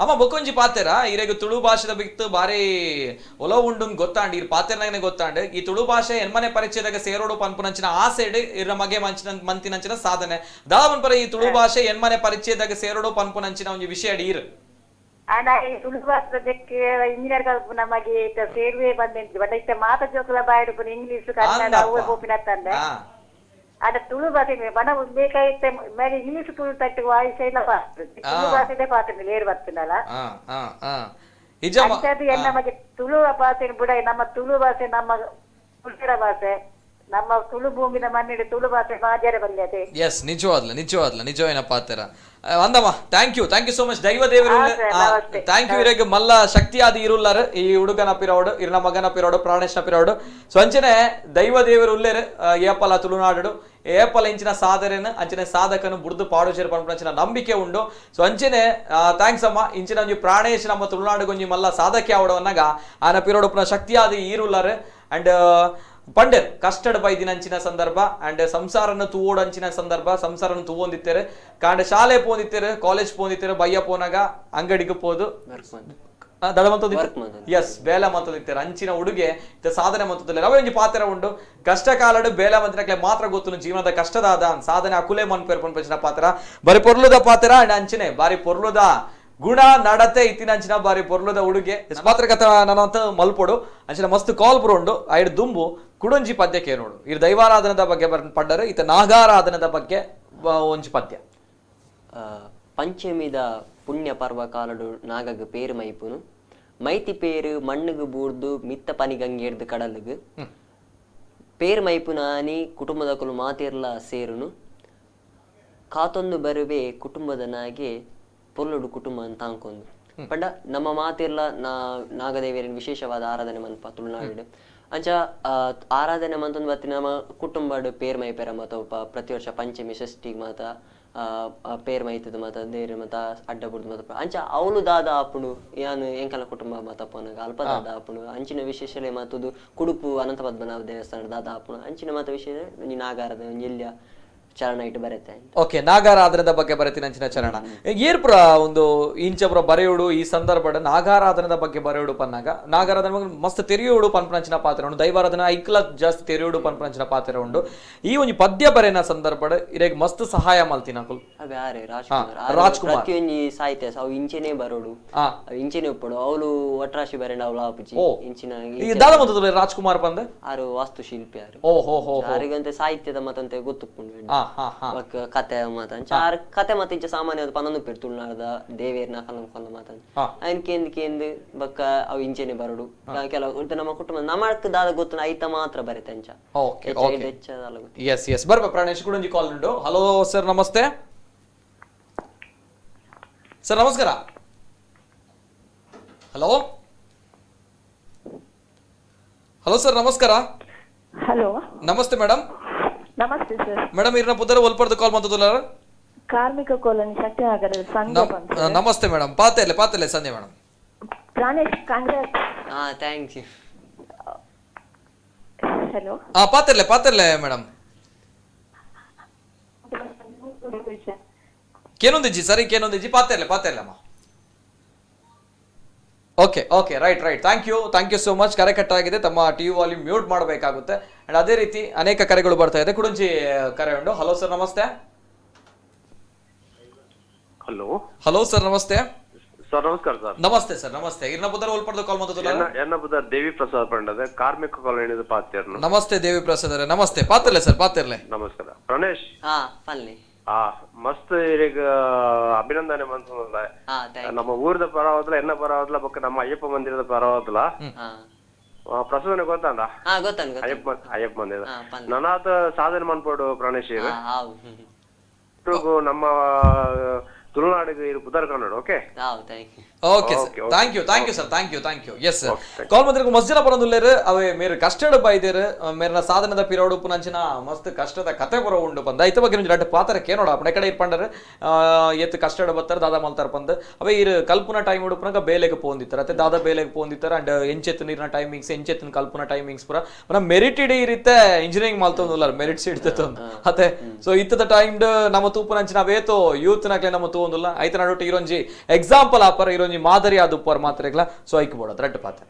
ಅಮ್ಮ ಬೊಕೊಂಜಿ ಪಾತೆರ ಇರೆಗ ತುಳು ಭಾಷೆದ ಬಿತ್ತು ಬಾರಿ ಒಲವು ಉಂಡು ಗೊತ್ತಾಂಡಿ ಇರ್ ಪಾತೆರ್ನಾಗನೆ ಗೊತ್ತಾಂಡು ಈ ತುಳು ಭಾಷೆ ಎನ್ಮನೆ ಪರಿಚಯದಾಗ ಸೇರೋಡು ಪನ್ಪುನಂಚಿನ ಆಸೆಡ್ ಇರ ಮಗೆ ಮಂತಿನಂಚಿನ ಸಾಧನೆ ದಾವನ್ಪರ ಈ ತುಳು ಭಾಷೆ ಎನ್ಮನೆ ಪರಿಚಯದಾಗ ಸೇರೋಡು ಪನ್ಪುನಂಚಿನ ಒಂಜಿ ವಿಷಯ ಅಡಿ ಆನ ಈ ತುಳು ಭಾಷೆದಕ್ಕೆ ಇಂಜಿನಿಯರ್ ಕಲ್ಪು ನಮಗೆ ಸೇರ್ವೆ ಬಂದೆಂತು ಬಟ್ ಇಷ್ಟ ಮಾತ ಜೋಕುಲ ಬಾಯ್ಡು ಇಂಗ್ಲಿಷ್ ಕನ್ನಡ ಅವು ಗೋಪಿನತ್ತಂದೆ ada ತುಳು ಭಾಷೆ ಬನ ಬೇಕಾಯ್ತೆ ಮೇಲೆ ಇಂಗ್ಲಿಷ್ ತುಳು ತಟ್ಟು ವಾಯ್ಸ್ ಎಲ್ಲ ತುಳು ಭಾಷೆದೇ ಪಾತ್ರ ಲೇರು ಬರ್ತದಲ್ಲ ಅಂಥದ್ದು ನಮಗೆ ತುಳು ಭಾಷೆ ಬಿಡ ನಮ್ಮ ತುಳು ಭಾಷೆ ನಮ್ಮ ತುಳುರ ಭಾಷೆ ನಮ್ಮ ತುಳು ಭೂಮಿನ ಮಣ್ಣಿನ ತುಳು ಭಾಷೆ ಮಾಜಾರ ಬಂದಿದೆ ಎಸ್ ನಿಜವೇನ ಪಾತ್ರ ಅಂದಮ್ಮ ಥ್ಯಾಂಕ್ ಯು ಸೋ ಮಚ್ ದೈವ ದೇವರು ಥ್ಯಾಂಕ್ ಯು ಇರಗೆ ಮಲ್ಲ ಶಕ್ತಿ ಆದಿ ಇರುಲ್ಲಾರ ಈ ಹುಡುಗನ ಪಿರೋಡು ಇರ್ನ ಮಗನ ಪಿರೋಡು ಪ್ರಾಣೇಶ್ನ ಪಿರೋಡು ಸೊ ಅಂಚನೆ ದೈವ ದೇವರು ಉಲ್ಲೇರು ಏಪಲ ತುಳುನಾಡು ಏಪಲ ಇಂಚಿನ ಸಾಧನೆನ ಅಂಚನೆ ಸಾಧಕನು ಬುಡ್ದು ಪಾಡು ಸೇರ್ಪಂಡು ಅಂಚಿನ ನಂಬಿಕೆ ಉಂಡು ಸೊ ಅಂಚನೆ ಥ್ಯಾಂಕ್ಸ್ ಅಮ್ಮ ಇಂಚಿನ ಒಂಜಿ ಪ್ರಾಣೇಶ್ ನಮ್ಮ ತುಳುನಾಡು ಒಂಜಿ ಮಲ್ಲ ಸಾಧಕೆ ಆವಡವನ್ನಾಗ ಆನ ಪಿರೋಡು ಪುನಃ ಶಕ್ತಿ ಆದಿ ಇರುಲ್ಲಾರ ಅಂಡ್ ಪಂಡರ್ ಕಷ್ಟಡ್ ಬೈದಿನಂಚಿನ ಸಂದರ್ಭ ಅಂಡ್ ಸಂಸಾರನ ತೂವೋಡಂಚಿನ ಸಂದರ್ಭ ಸಂಸಾರನ ತೂವೊಂದಿತ್ತೇರೆ ಕಾಂಡ ಶಾಲೆ ಪೋಂದಿತ್ತೇರೆ ಕಾಲೇಜ್ ಪೋಂದಿತ್ತೇರೆ ಬಯ್ಯ ಪೋನಾಗ ಅಂಗಡಿಗೆ ಪೋದು ಎಸ್ ಬೇಲ ಮಂತದಿತ್ತೇರೆ ಅಂಚಿನ ಹುಡುಗೆ ಸಾಧನೆ ಮಂತದಿಲ್ಲ ರವೆ ಒಂಜಿ ಪಾತ್ರ ಉಂಡು ಕಷ್ಟ ಕಾಲಡು ಬೇಲ ಮಂತಿನಕ್ಲೆ ಮಾತ್ರ ಗೊತ್ತು ಜೀವನದ ಕಷ್ಟದಾದ ಸಾಧನೆ ಅಕುಲೆ ಮನ್ಪೇರ್ಪಂಚಿನ ಪಾತ್ರ ಬಾರಿ ಪೊರ್ಲುದ ಪಾತ್ರ ಅಂಡ್ ಅಂಚಿನೆ ಬಾರಿ ಪೊರ್ಲುದ ಗುಣ ನಡತೆ ಇತ್ತಿನಂಚಿನ ಬಾರಿ ಪೊರ್ಲುದ ಹುಡುಗೆ ಪಾತ್ರಕಥ ನನ್ನಂತ ಮಲ್ಪೊಡು ಅಂಚಿನ ಮಸ್ತ್ ಕಾಲ್ ಬರೋಂಡು ಐಡ್ ದುಂಬು ಕುಡೊಂಜಿ ಪದ್ಯಕ್ಕೆ ನೋಡು ಇರ್ ದೈವಾರಾಧನದ ಬಗ್ಗೆ ಪಡ್ಡರು ಇತ ನಾಗಾರಾಧನದ ಬಗ್ಗೆ ಒಂಜಿ ಪದ್ಯ ಪಂಚಮಿದ ಪುಣ್ಯ ಪರ್ವ ಕಾಲಡು ನಾಗಗ ಪೇರು ಮೈಪುನು ಮೈತಿ ಪೇರು ಮಣ್ಣುಗು ಬೂರ್ದು ಮಿತ್ತ ಪನಿಗಂಗೇರ್ದು ಕಡಲುಗು ಪೇರು ಮೈಪುನ ಆನಿ ಕುಟುಂಬದಕುಲು ಮಾತೆರ್ಲ ಸೇರುನು ಕಾತೊಂದು ಬರುವೆ ಕುಟುಂಬದನಾಗೆ ಪೊಲ್ಲುಡು ಕುಟುಂಬ ಅಂತ ಅನ್ಕೊಂಡು ಪಂಡ ನಮ್ಮ ಮಾತಿರ್ಲ ನಾಗದೇವಿಯರಿನ ವಿಶೇಷವಾದ ಆರಾಧನೆ ಮನ್ಪ ತುಳುನಾಡು ಅಂಚ ಆರಾಧನೆ ಮಂತೊಂದು ಬತ್ತಿ ನಮ್ಮ ಕುಟುಂಬಡ್ ಪೇರ್ ಮೈಪೆರ ಮತ ಪ್ರತಿ ವರ್ಷ ಪಂಚಮಿ ಷಷ್ಠಿಗ್ ಮಾತ ಪೇರ್ ಮೈತದ ಮತ ದೇವ್ರ ಮತ ಅಡ್ಡ ಬುಡ್ದು ಮತ ಅಂಚ ಅವನು ದಾದ ಆಪುಂಡು ಯಾನು ಎಂಕಲ ಕುಟುಂಬ ಮತ ಪೋನಾಗ ಅಲ್ಪ ದಾದ ಆಪುಂಡು ಅಂಚಿನ ವಿಶೇಷಲೆ ಮತ್ತದು ಕುಡುಪು ಅನಂತ ಪದ್ಮನಾಭ ದೇವಸ್ಥಾನ ದಾದ ಆಪುಂಡು ಅಂಚಿನ ಮತ ವಿಶೇಷ ನಾಗಾರದ ಎಲ್ಯ ಚರಣ ಇಟ್ಟು ಬರುತ್ತೆ. ಓಕೆ, ನಾಗಾರಾಧನದ ಬಗ್ಗೆ ಬರೀತೀನಿ ಅಂಚಿನ ಚರಣ ಏರ್ಪುರ ಒಂದು ಇಂಚಪುರ ಬರೆಯೋಡು ಈ ಸಂದರ್ಭ ನಾಗಾರಾಧನದ ಬಗ್ಗೆ ಬರೆಯೋಡು ಪನ್ನಾಗ ನಾಗಾರಾಧನ ಮಸ್ತ್ ತೆರೆಯೋಡು ಪನ್ಪಂಚಿನ ಪಾತ್ರ ಉಂಡು ದೈವಾರಾಧನ ಐಕ್ಲ ಜಾಸ್ತಿ ತೆರೆಯೋಡು ಪನ್ಪಂಚಿನ ಪಾತ್ರ ಉಂಡು ಈ ಒಂದು ಪದ್ಯ ಬರೆನ ಸಂದರ್ಭ ಇರೇಗ ಮಸ್ತ್ ಸಹಾಯ ಮಲ್ತೀನಿ ಅಂಕುಲ್ ರಾಜ್ಕುಮಾರ್ ಸಾಹಿತ್ಯ ಅವು ಇಂಚೆನೆ ಬರೋಡು ಇಂಚೆನೆ ಒಪ್ಪಡು ಅವಳು ಒಟ್ರಾಶಿ ಬರೆಂಡ ಅವಳು ಆಪುಜಿ ಇಂಚಿನ ದಾದ ಮೊದಲು ರಾಜ್ಕುಮಾರ್ ಬಂದ ಆರು ವಾಸ್ತುಶಿಲ್ಪಿ ಯಾರು ಓಹೋ ಯಾರಿಗಂತೆ ಸಾಹಿತ್ಯದ ಮತಂತೆ ಗೊತ್ತುಕೊಂಡು ಕತೆ ಮತ ಕತೆ ಮತ ಇಂಚ ಸಾಮಾನ್ಯ ಪನ್ನೊಂದು ಪೇರು ತುಳುನಾಡದ ದೇವೇರ್ನ ಕಲಂ ಕೊಲ್ಲ ಮಾತ ఆయన ಕೇಂದ್ ಬಕ್ಕ ಅವು ಇಂಚೆನೆ ಬರಡು ಕೆಲವು ನಮ್ಮ ಕುಟುಂಬ ನಮಕ್ ದಾದ ಗೊತ್ತು ಐತ ಮಾತ್ರ ಬರುತ್ತೆ ಅಂಚ ಎಸ್ ಬರ್ಬ ಪ್ರಾಣೇಶ್ ಕೂಡ ಕಾಲ್ ಉಂಟು. ಹಲೋ ಸರ್, ನಮಸ್ತೆ ಸರ್, ನಮಸ್ಕಾರ. ಹಲೋ ಸರ್, ನಮಸ್ಕಾರ. ಹಲೋ ನಮಸ್ತೆ ಮೇಡಮ್. ನಮಸ್ತೆ ಸರ್. ಮೇಡಮ್ ಇರ್ನ ಪುದರ ಒಲ್ಪರ್ದು ಕಾಲ್ ಮಾಡ್ತದಲ್ಲ ಕಾರ್ಮಿಕ ಕಾಲೋನಿ ಶಕ್ತಿನಗರದ ಸಂಜೆ ಬಂತು. ನಮಸ್ತೆ ಮೇಡಮ್. ಪಾತೆಲೆ ಸಂಜೆ madam. Pranesh congrats. Thank you. Hello ಪಾತೆಲೆ ಮೇಡಮ್. ಕೇನೊಂದಿಜ್ಜಿ ಸರಿ ಕೇನೊಂದಿಜ್ಜಿ ಪಾತೆಲೆ ಅಮ್ಮ. Okay right thank you so much. ಕರೆ ಕಟ್ಟಾಗಿದೆ, ತಮ್ಮ ಟಿವಿ ವಾಲ್ಯೂಮ್ ಮ್ಯೂಟ್ ಮಾಡಬೇಕಾಗುತ್ತೆ. ಅಂಡ್ ಅದೇ ರೀತಿ ಅನೇಕ ಕರೆಗಳು ಬರ್ತಾ ಇದೆ. ಕುಡುಂಜಿ ಕರೆ ಉಂಟು. ಹಲೋ ಸರ್, ನಮಸ್ತೆ. ಹಲೋ ಸರ್, ನಮಸ್ತೆ. ಸರ್ ನಮಸ್ಕಾರ ಸರ್. ನಮಸ್ತೆ ಸರ್, ನಮಸ್ತೆ. ಇರ್ನ ಬುಧರ ಒಲ್ಪರ್ದು ಕಾಲ್ ಮಾಡ್ತದಲ್ಲ ಎನ್ನ ಬುಧರ ದೇವಿ ಪ್ರಸಾದ್ ಪಂಡದ ಕಾರ್ಮಿಕ ಕಾಲೋನಿದ ಪಾತ್ಯರ್ನು. ನಮಸ್ತೆ ದೇವಿ ಪ್ರಸಾದ್ ಅವರೇ, ನಮಸ್ತೆ. ಪಾತೆರ್ಲೆ. ನಮಸ್ಕಾರ ಪ್ರಣೇಶ್. ಪಲ್ಲೆ ಮಸ್ತ್ ಈಗ ಅಭಿನಂದನೆ ಮಂತಂದ ನಮ್ಮ ಊರದ ಪರವಾದ್ಲ ಎನ್ನ ಪರವಾದ್ಲ ಬೊಕ್ಕ ನಮ್ಮ ಅಯ್ಯಪ್ಪ ಮಂದಿರದ ಪರವಾದ್ಲ ಪ್ರಸಾದನೆ ಗೊತ್ತಾಂಡ ಅಯ್ಯಪ್ಪ ಮಂದಿರ ನನಾದ ಸಾಧನೆ ಮನ್ಪೋಡು ಪ್ರಣೇಶ್ ನಮ್ಮ ತುಳುನಾಡಿಗೆ ಇದು Uttara Kannada. Okay thank you sir. Yes sir, call ಮಂದಿರ ಮಸ್ತ್ ಜನ ಬರೋದಿಲ್ಲೇರು ಅವೇ ಮೇರೆ ಕಷ್ಟಡ್ ಬೈದೇರು ಮೇರಿನ ಸಾಧನದ ಪಿರೋಡು ಪುನಂಚಿನ ಮಸ್ತ್ ಕಷ್ಟದ ಕತೆ ಬರೋ ಉಂಡು ಬಂದ ಐತ ಬಗ್ಗೆ ನಿಂಜು ಪಾತ್ರಕ್ಕೆ ನೋಡ ಅಪ್ಪನ ಕಡೆ ಇರ್ಪಂಡರು ಎತ್ತು ಕಷ್ಟಡ್ ಬತ್ತಾರೆ ದಾದ ಮಲ್ತಾರ ಬಂದ್ ಅವೇ ಇರು ಕಲ್ಪನಾ ಟೈಮ್ ಉಡುಪುನಾಗ ಬೇಲೆಗೆ ಪೋಂದಿತ್ತಾರೆ ಅತ್ತೆ ದಾದ ಬೇಲೆಗೆ ಪೋಂದಿತ್ತಾರೆ ಅಂಡ್ ಎಂಚೆತ್ತು ನೀರಿನ ಟೈಮಿಂಗ್ಸ್ ಎಂಚೆತ್ತಿನ ಕಲ್ಪನಾ ಟೈಮಿಂಗ್ಸ್ ಪುರ ಪುನಃ ಮೆರಿಟ್ ಇಡೀ ಇರುತ್ತೆ ಇಂಜಿನಿಯರಿಂಗ್ ಮಾಲ್ತೊಂದು ಮೆರಿಟ್ಸ್ ಇಡ್ತೈತೆ ಅತ್ತೆ ಸೊ ಇತ್ತದ ಟೈಮ್ ನಮ್ಮ ತೂಪುನಂಚಿನ ಅವೇತೋ ಯೂತ್ ನಾಗ್ಲೆ ನಮ್ಮ ತೂಂದಿಲ್ಲ ಐತ ನಡುಟ್ಟು ಇರೋಂಜಿ ಎಕ್ಸಾಂಪಲ್ ಆಪರ ಇರೋಂಜಿ ಮಾದರಿ ಆದ ಉಪ್ಪರ್ ಮಾತ್ರೆಗ್ಲ ಸೊ ಐಕ್ ಬೋಡ ರೆಡ್ ಪಾತ್ರ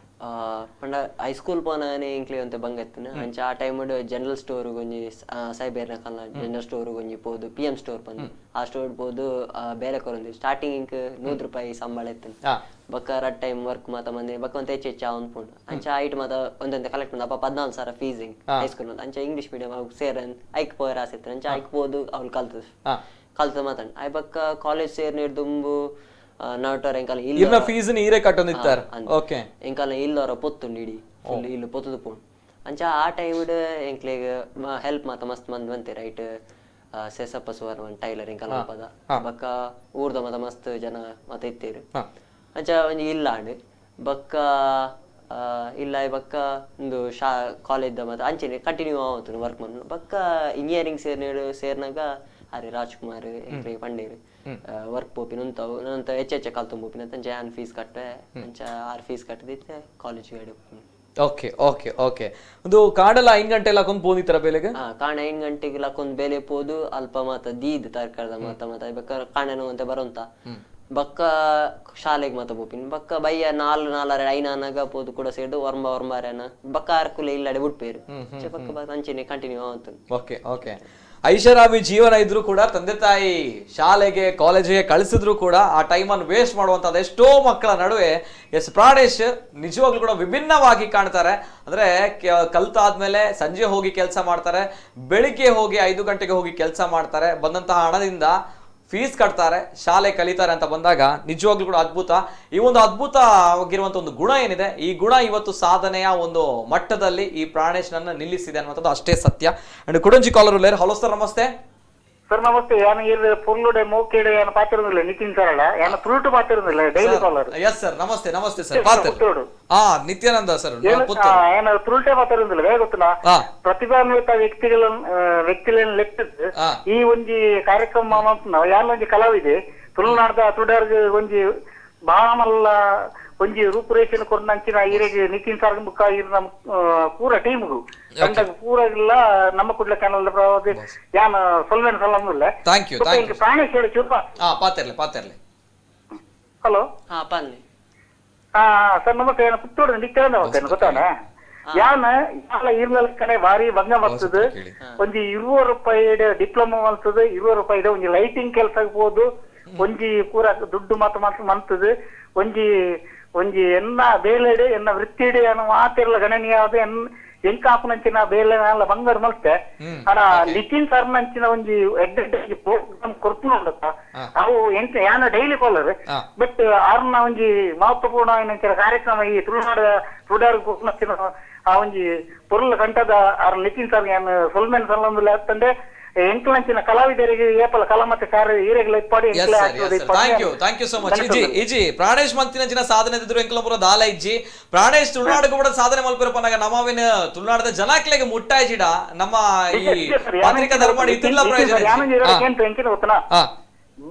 ಪಂಡ ಹೈಸ್ಕೂಲ್ ಪೋನಾನೆ ಇಂಕ್ಲಿ ಅಂತ ಬಂಗತ್ತಿನ ಅಂಚ ಆ ಟೈಮ್ ಜನರಲ್ ಸ್ಟೋರ್ ಗೊಂಜಿ ಸೈಬೇರ್ನ ಕಲ್ಲ ಜನರಲ್ ಸ್ಟೋರ್ ಗೊಂಜಿ ಪೋದು PM ಸ್ಟೋರ್ ಬಂದು ಆ ಸ್ಟೋರ್ ಪೋದು ಬೇರೆ ಕೊರೊಂದಿ ಸ್ಟಾರ್ಟಿಂಗ್ ಇಂಕ್ ₹100 ಸಂಬಳ ಇತ್ತು ಬಕ್ಕ ರಡ್ ಟೈಮ್ ವರ್ಕ್ ಮಾತ ಮಂದಿ ಬಕ್ಕ ಒಂತ ಹೆಚ್ಚು ಅನ್ಪುಂಡು ಅಂಚ ಐಟ್ ಮಾತ ಒಂದೊಂದು ಕಲೆಕ್ಟ್ ಮಾಡಿ ಅಪ್ಪ 14,000 ಫೀಸ್ ಹಿಂಗ್ ಹೈಸ್ಕೂಲ್ ಅಂಚ ಇಂಗ್ಲಿಷ್ ಮೀಡಿಯಂ ಅವ್ ಸೇರನ್ ಐಕ್ ಪೋಯರ್ ಆಸಿತ್ತು ಅಂಚ ಐಕ್ ಪೋದು ಅವ್ರು ಕಲ್ತ ಮಾತಾಡ ಐ ಬಕ್ಕ ಕಾಲೇಜ್ ಸೇರ್ ನಿರ್ದುಂಬು ನಾಟೋರ್ ಎಂಕಲ್ ಇಲ್ಲ ಫೀಸ್ ನೀರೇ ಕಟ್ಟೊಂದಿತ್ತಾರೆ ಓಕೆ ಎಂಕಲ್ ಇಲ್ಲವರ ಪೊತ್ತುಂಡು ಇಡಿ ಫುಲ್ ಇಲ್ಲಿ ಪೊತ್ತುದು ಪೋಂಡು ಅಂಚ ಆ ಟೈಮ್ ಎಂಕ್ಲೆಗ್ ಹೆಲ್ಪ್ ಮಾತ ಮಸ್ತ್ ಮಂದಿ ಬಂತೆ ರೈಟ್ ಸೆಸಪ್ಪ ಸುವರ್ಣ ಟೈಲರಿಂಗ್ ಕಲ ಪದ ಬಕ್ಕ ಊರ್ದ ಮತ ಮಸ್ತ್ ಜನ ಮತ ಇತ್ತೇರು ಅಂಚ ಒಂಜಿ ಇಲ್ಲ ಆಂಡ್ ಬಕ್ಕ ಇಲ್ಲ ಬಕ್ಕ ಒಂದು ಕಾಲೇಜ್ ಮತ ಅಂಚೆನೆ ಕಂಟಿನ್ಯೂ ಆವತ್ತು ವರ್ಕ್ ಮಾಡ್ನು ಬಕ್ಕ ಇಂಜಿನಿಯರಿಂಗ್ ಸೇರ್ನಾಗ ಅರೆ ರಾಜ್ಕುಮಾರ್ ಪಂಡೇರು ವರ್ಕ್ ಪೋಪಿನ ಉಂತಾವು ನಂತ ಹೆಚ್ಚೆಚ್ಚ ಕಲ್ತು ಪೋಪಿನ ಅಂಚ ಆನ್ ಫೀಸ್ ಕಟ್ಟೆ ಅಂಚ ಆರ್ ಫೀಸ್ ಕಟ್ಟದಿತ್ತೆ ಕಾಲೇಜಿಗೆ ಗಾಡಿ ಓಕೆ ಒಂದು ಕಾಡಲ್ಲ 5 ಗಂಟೆ ಲಾಕೊಂದು ಪೋಂದಿತ್ತರ ಬೇಲೆಗೆ ಕಾಣ 5 ಗಂಟೆಗೆ ಲಾಕೊಂದು ಬೇಲೆ ಪೋದು ಅಲ್ಪ ಮಾತ ದೀದ್ ತರಕಾರದ ಮಾತ ಬೇಕಾದ್ರೆ ಕಾಣೆನೋ ಅಂತ ಬರೋಂತ ಬಕ್ಕ ಶಾಲೆಗೆ ಮಾತ ಪೋಪಿನ ಬಕ್ಕ ಬಯ್ಯ 4 ಐನಾನಾಗ ಪೋದು ಕೂಡ ಸೇಡು ವರ್ಮಾರೇನ ಬಕ್ಕ ಆರ್ಕುಲೆ ಇಲ್ಲಡೆ ಬಿಟ್ಪೇರು ಬಕ್ಕ ಅಂಚೆನೆ ಕಂಟಿನ್ಯೂ ಆಗುತ್ತೆ ಓಕೆ ಐಷಾರಾಮಿ ಜೀವನ ಇದ್ರು ಕೂಡ ತಂದೆ ತಾಯಿ ಶಾಲೆಗೆ ಕಾಲೇಜಿಗೆ ಕಳಿಸಿದ್ರು ಕೂಡ ಆ ಟೈಮನ್ನು ವೇಸ್ಟ್ ಮಾಡುವಂತ ಎಷ್ಟೋ ಮಕ್ಕಳ ನಡುವೆ ಎಸ್ ಪ್ರಾಣೇಶ್ ನಿಜವಾಗ್ಲೂ ಕೂಡ ವಿಭಿನ್ನವಾಗಿ ಕಾಣ್ತಾರೆ. ಅಂದ್ರೆ ಕಲ್ತಾದ್ಮೇಲೆ ಸಂಜೆ ಹೋಗಿ ಕೆಲಸ ಮಾಡ್ತಾರೆ, ಬೆಳಿಗ್ಗೆ ಹೋಗಿ 5 ಗಂಟೆಗೆ ಹೋಗಿ ಕೆಲಸ ಮಾಡ್ತಾರೆ, ಬಂದಂತಹ ಹಣದಿಂದ ಫೀಸ್ ಕಟ್ತಾರೆ, ಶಾಲೆ ಕಲಿತಾರೆ ಅಂತ ಬಂದಾಗ ನಿಜವಾಗ್ಲೂ ಕೂಡ ಅದ್ಭುತ. ಈ ಒಂದು ಅದ್ಭುತ ಆಗಿರುವಂತ ಒಂದು ಗುಣ ಏನಿದೆ, ಈ ಗುಣ ಇವತ್ತು ಸಾಧನೆಯ ಒಂದು ಮಟ್ಟದಲ್ಲಿ ಈ ಪ್ರಾಣೇಶ್ ನನ್ನ ನಿಲ್ಲಿಸಿದೆ ಅನ್ನುವಂಥದ್ದು ಅಷ್ಟೇ ಸತ್ಯ. ಅಂಡ್ ಕುಡಂಜಿ ಕಾಲರ್ ಉಳ್ಳೇರು. ಹಲೋ ಸರ್, ನಮಸ್ತೆ. ಸರ್ ನಮಸ್ತೆ. ಯಾನ ಇರ್ ಪುಲ್ಲುಡೆ ಮೋಕೆಡೆ ಯಾನ ಪಾತಿರುದಿಲ್ಲ ನಿತಿನ್ ಸರ್ ಅಲ್ಲ ಯಾನ ಫ್ರೂಟ್ ಪಾತಿರುದಿಲ್ಲ ಡೈಲಿ ಕಾಲರ್. ಎಸ್ ಸರ್ ನಮಸ್ತೆ ನಮಸ್ತೆ ಸರ್ ಪಾತ್ರ ನಿತ್ಯಾನಂದ ಸರ್ ಏನ ಫ್ರೂಟೇ ಪಾತಿರುದಿಲ್ಲ ಹೇಗೆ ಗೊತ್ತುನಾ ಪ್ರತಿಭಾನ್ವಿತ ವ್ಯಕ್ತಿಗಳನ್ನು ಲೆಕ್ಕದ್ದು ಈ ಒಂಜಿ ಕಾರ್ಯಕ್ರಮ ಯಾನ ಒಂಜಿ ಕಲಾವಿದೆ ತುಳುನಾಡದ ತುಡರ್ಗ್ ಒಂಜಿ ಬಾಳ ಮಲ್ಲ ಒಂಜಿ ರೂಪುರೇಷೆನ್ ಕೊರ್ನಂಚಿನ ಈರೆಗೆ ನಿತಿನ್ ಸರ್ ಬುಕ್ಕ ಇರ್ನ ಪೂರ ಟೀಮ್ಗು ತಂಡ ಪೂರ ಇಲ್ಲ ನಮ್ಮ ಕುಡ್ಲ ಚಾನಲ್ ಯಾನ ಸೊಲ್ವೇನ್ ಸಲ್ಲಂದಿಲ್ಲ. ಥ್ಯಾಂಕ್ ಯು ಪ್ರಾಣೇಶ್ ಹೇಳಿ ಚೂಪ ಪಾತೆರ್ಲೆ ಹಲೋ ಸರ್ ನಮಸ್ತೆ. ಏನ ಪುತ್ತೂರು ನಿತ್ಯಾನಂದ ಅವತ್ತೇನು ಗೊತ್ತಾನ ಯಾನ ಯಾಲ ಇರ್ನಲ್ ಕಡೆ ಬಾರಿ ಭಂಗ ಬರ್ತದ ಒಂಜಿ ₹20 ಡಿಪ್ಲೊಮಾ ಮಲ್ತದ ₹20 ಒಂಜಿ ಲೈಟಿಂಗ್ ಕೆಲ್ಸ ಆಗ್ಬೋದು ಒಂಜಿ ಪೂರ ದುಡ್ಡು ಮಾತು ಮಂತದ ಒಂಜಿ ಎನ್ನ ಬೇಲೆಡೆ ಎನ್ನ ವೃತ್ತಿಡೆ ಅನ್ನೋ ಮಾತಿರ್ಲ ಗಣನೀಯಾದ ಎಂಕ ಆಪುನಂಚಿನ ಬೇಲೆ ಬಂಗಾರ ಮಲ್ತೆ ಅಡ ನಿತಿನ್ ಸರ್ ನಂಚಿನ ಒಂಜಿ ಎಡ್ಡೆ ಪ್ರೋಗ್ರಾಮ್ ಕೊರ್ಪುನ ಉಂಡತ್ತ ಅವು ಎಂತ ಯಾನ ಡೈಲಿ ಕಾಲರ್ ಬಟ್ ಆರ್ನ ಒಂಜಿ ಮಹತ್ವಪೂರ್ಣ ಏನಂಚಿನ ಕಾರ್ಯಕ್ರಮ ಈ ತುಳುನಾಡ ತುಡಾರ್ ಕೊರ್ನಂಚಿನ ಆ ಒಂಜಿ ಪೊರ್ಲ ಕಂಠದ ಆರ್ ನಿತಿನ್ ಸರ್ ಯಾನ ಸೊಲ್ಮೇನ್ ಸಲ್ಲೊಂದುಲ್ಲ ಅತ್ತಂಡೆ ಎಂಕ್ಲಂಚಿನ ಕಲಾವಿದರಿಗೆ ಏಪಲ ಕಲಾ ಮತ್ತೆ ಸಾರ್ ಈರೆಗ್ಲ ಇಪ್ಪಾಡಿ ಥ್ಯಾಂಕ್ ಯು ಸೋ ಮಚ್ ಇಜಿ ಪ್ರಾಣೇಶ್ ಮಂತಿನಂಚಿನ ಸಾಧನೆ ಇದ್ರು ಎಂಕ್ಲಪುರ ದಾಲ ಇಜ್ಜಿ ಪ್ರಾಣೇಶ್ ತುಳುನಾಡು ಕೂಡ ಸಾಧನೆ ಮಲ್ಪಿರಪ್ಪನಾಗ ನಮ್ಮವಿನ ತುಳುನಾಡದ ಜನಕ್ಲೆಗೆ ಮುಟ್ಟಾಯ್ಜಿಡ ನಮ್ಮ ಈ ಪತ್ರಿಕಾ ಧರ್ಮಾಡಿ ಇತ್ತಿಲ್ಲ ಪ್ರಯೋಜನ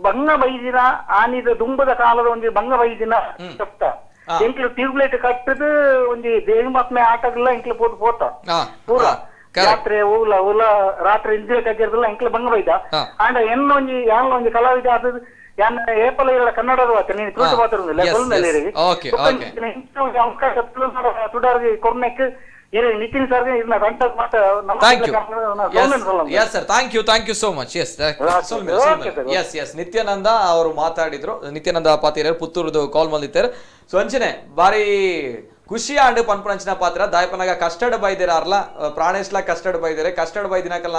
ಬಂಗ ಬೈದಿನ ಆನಿದ ದುಂಬದ ಕಾಲದ ಒಂಜಿ ಬಂಗ ಬೈದಿನ ಎಂಕ್ಲು ಟ್ಯೂಬ್ಲೈಟ್ ಕಟ್ಟದು ಒಂಜಿ ದೇವಿ ಮತ್ಮೆ ಆಟಗಲ್ಲ ಎಂಕ್ಲು ಪೋತ ಪೂರ ರಾತ್ರಿ ಊಲ ರಾತ್ರಿ ಇಂದಿರ ಕಜ್ಜರ್ದಲ್ಲ ಎಂಕ್ಲ ಬಂಗ ಬೈದ ಆಂಡ ಎನ್ನೊಂಜಿ ಯಾನೊಂಜಿ ಕಲಾವಿದ ಅದು ಯಾನ ಏಪಲ ಇರಲ ಕನ್ನಡದ ಆತ ನೀನು ತುಳು ಪಾತ್ರದಿಲ್ಲ ಕೊಲ್ಮೇಲೆ ತುಡಾರ್ಗೆ ಕೊರ್ನೆಕ್ ನಿತಿನ್ ಸರ್ ಇರ್ನ ರಂಟ ಮಾತ thank you so much. Yes Nityananda ಅವರು ಮಾತಾಡಿದ್ರು. ನಿತ್ಯಾನಂದ ಪಾತಿರ ಪುತ್ತೂರ್ದು ಕಾಲ್ ಮಲ್ದಿತ್ತಾರೆ. ಸೊ ಅಂಚನೆ ಬಾರಿ ಖುಷಿ ಆಂಡ್ ಪನ್ಪಂಚಿನ ಪಾತ್ರ ದಾಯಪನಾಗ ಕಷ್ಟಡ್ ಬೈದಿರಾರ್ಲ ಪ್ರಾಣೇಶ್ಲ ಕಷ್ಟಡ್ ಬೈದಿನಕಲ್ಲ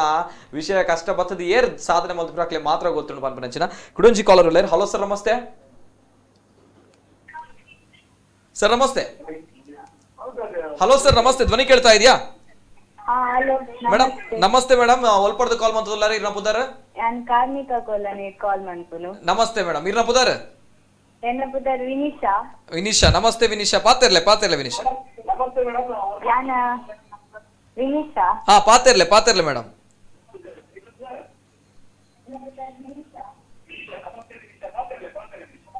ವಿಷಯ ಕಷ್ಟ ಬರ್ತದ ಏರ್ ಸಾಧನೆ ಮಲ್ತಿರಾಕ್ಲೆ ಮಾತ್ರ ಗೊತ್ತುಂಡು ಪನ್ಪಂಚಿನ ಕುಡುಂಜಿ ಕಾಲರ್ ಉಳ್ಳೇರ್. ಹಲೋ ಸರ್ ನಮಸ್ತೆ. ಸರ್ ನಮಸ್ತೆ. ಹಲೋ ಸರ್ ನಮಸ್ತೆ. ಧ್ವನಿ ಕೇಳ್ತಾ ಇದೆಯಾ ಮೇಡಮ್? ನಮಸ್ತೆ ಮೇಡಮ್. ಒಲ್ಪಡ್ದು ಕಾಲ್ ಮಂತದಲ್ಲ ಇರ್ನ ಪುದಾರ ನಮಸ್ತೆ ಮೇಡಮ್. ಇರ್ನ ಪುದಾರ ವಿನಿಶಾ ನಮಸ್ತೆ. ವಿನಿಶಾ ಪಾತೆರ್ಲೆ ವಿನಿಶಾ ಪಾತೆರ್ಲೆ ಮೇಡಮ್.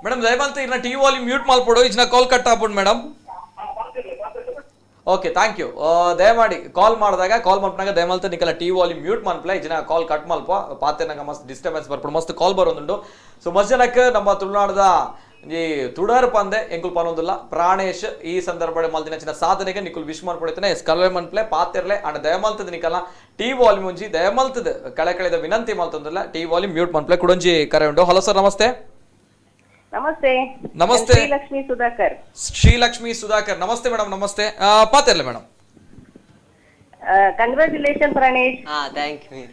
ಮೇಡಮ್ ದಯಮಾಡ್ತಾ ಇರ್ನ ಟಿವಿ ವಾಲ್ಯೂಮ್ ಮ್ಯೂಟ್ ಮಾಡ್ಬಿಡು, ಇಜ್ನ ಕಾಲ್ ಕಟ್ ಆಗ್ಬಿಡು ಮೇಡಮ್. Okay thank you. ದಯಮಾಡಿ ಕಾಲ್ ಮಾಡಿದಾಗ ಕಾಲ್ ಮಾಡ್ಬಿಟ್ಟಾಗ ದಯಮಾಡ್ತಾ ನಿಕಲ್ಲ ಟಿವಿ ವಾಲ್ಯೂಮ್ ಮ್ಯೂಟ್ ಮಾಡ್ಪಲ ಇಜ್ನ ಕಾಲ್ ಕಟ್ ಮಲ್ಪ ಪಾತೆರ್ನಾಗ ಮಸ್ತ್ ಡಿಸ್ಟರ್ಬೆನ್ಸ್ ಬರ್ಬಿಡು ಮಸ್ತ್ ಕಾಲ್ ಬರೋದುಂಡು. ಸೊ ಮಸ್ತ್ ಜನಕ್ಕೆ ನಮ್ಮ ತುಳುನಾಡದ ಈ ತುಡರ್ ಪಂದೆ ಎಂಕುಲ್ ಪನೊಂದುಲ್ಲ ಪ್ರಾಣೇಶ್ ಈ ಸಂದರ್ಭ ಮಲ್ದಿನಚಿನ ಸಾಧನೆಗೆ ನಿಕುಲ್ ವಿಶ್ ಮಾಡ್ಕೊಡ್ತಾನೆ. ಕಲ್ವೆ ಮನ್ಪ್ಲೆ ಪಾತೆರ್ಲೆ ಅಂಡ್ ದಯಮಲ್ತದ ನಿಕಲ್ಲ ಟಿ ವಾಲ್ಯೂಮ್ ಒಂಜಿ ದಯಮಲ್ತದ ಕಳೆದ ವಿನಂತಿ ಮಲ್ತಂದಿಲ್ಲ ಟಿ ವಾಲ್ಯೂಮ್ ಮ್ಯೂಟ್ ಮನ್ಪ್ಲೆ ಕುಡಂಜಿ ಕರೆ ಉಂಟು. ಹಲೋ ಸರ್ ನಮಸ್ತೆ. ನಮಸ್ತೆ ಶ್ರೀಲಕ್ಷ್ಮಿ ಸುಧಾಕರ್ ನಮಸ್ತೆ ಮೇಡಮ್. ನಮಸ್ತೆ ಪಾತೆರ್ಲೆ madam. Congratulation Pranesh. Thank you.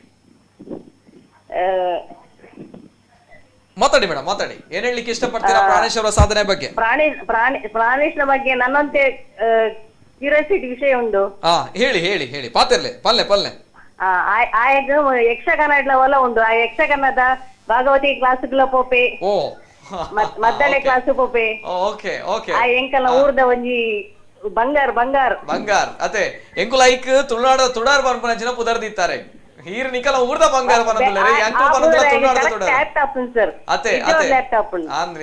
ಮಾತಾಡಿ ಮೇಡಮ್ ಮಾತಾಡಿ. ಏನ್ ಹೇಳಲಿಕ್ಕೆ ಇಷ್ಟಪಡ್ತೀರಾ ಪ್ರಾಣೇಶ್ ಅವರ ಸಾಧನೆ ಬಗ್ಗೆ? ಪ್ರಾಣೇಶ್ನ ಬಗ್ಗೆ ನನ್ನಂತೆ ಕ್ಯೂರಿಯಾಸಿಟಿ ವಿಷಯ ಉಂಟು. ಹೇಳಿ ಪಾತೆರ್ಲೆ ಪಲ್ಲೆ ಆಯಗ ಯಕ್ಷಗಾನ ಇಡ್ಲವಲ್ಲ ಉಂಟು. ಆ ಯಕ್ಷಗಾನದ ಭಾಗವತಿ ಕ್ಲಾಸ್ಗಳ ಪೋಪೆ ಮದ್ದಳೆ ಕ್ಲಾಸ್ ಪೋಪೆ ಆ ಎಂಕಲ ಊರ್ದ ಒಂಜಿ ಬಂಗಾರ್ ಅತೆ ಎಂಕುಲ ಐಕ್ ತುಳುನಾಡ ಪನ್ಪನಂಚಿನ ಪುದರ್ದಿತ್ತಾರೆ ಹೀರ್ ನಿಕಲ ಊರ್ದ ಬಂಗಾರ ಪನಂದುಲ್ಲರೆ ಎಂಕುಲ ಪನಂದುಲ್ಲ ತುಳುನಾಡದ ತುಡಾರ್ ಅತೆ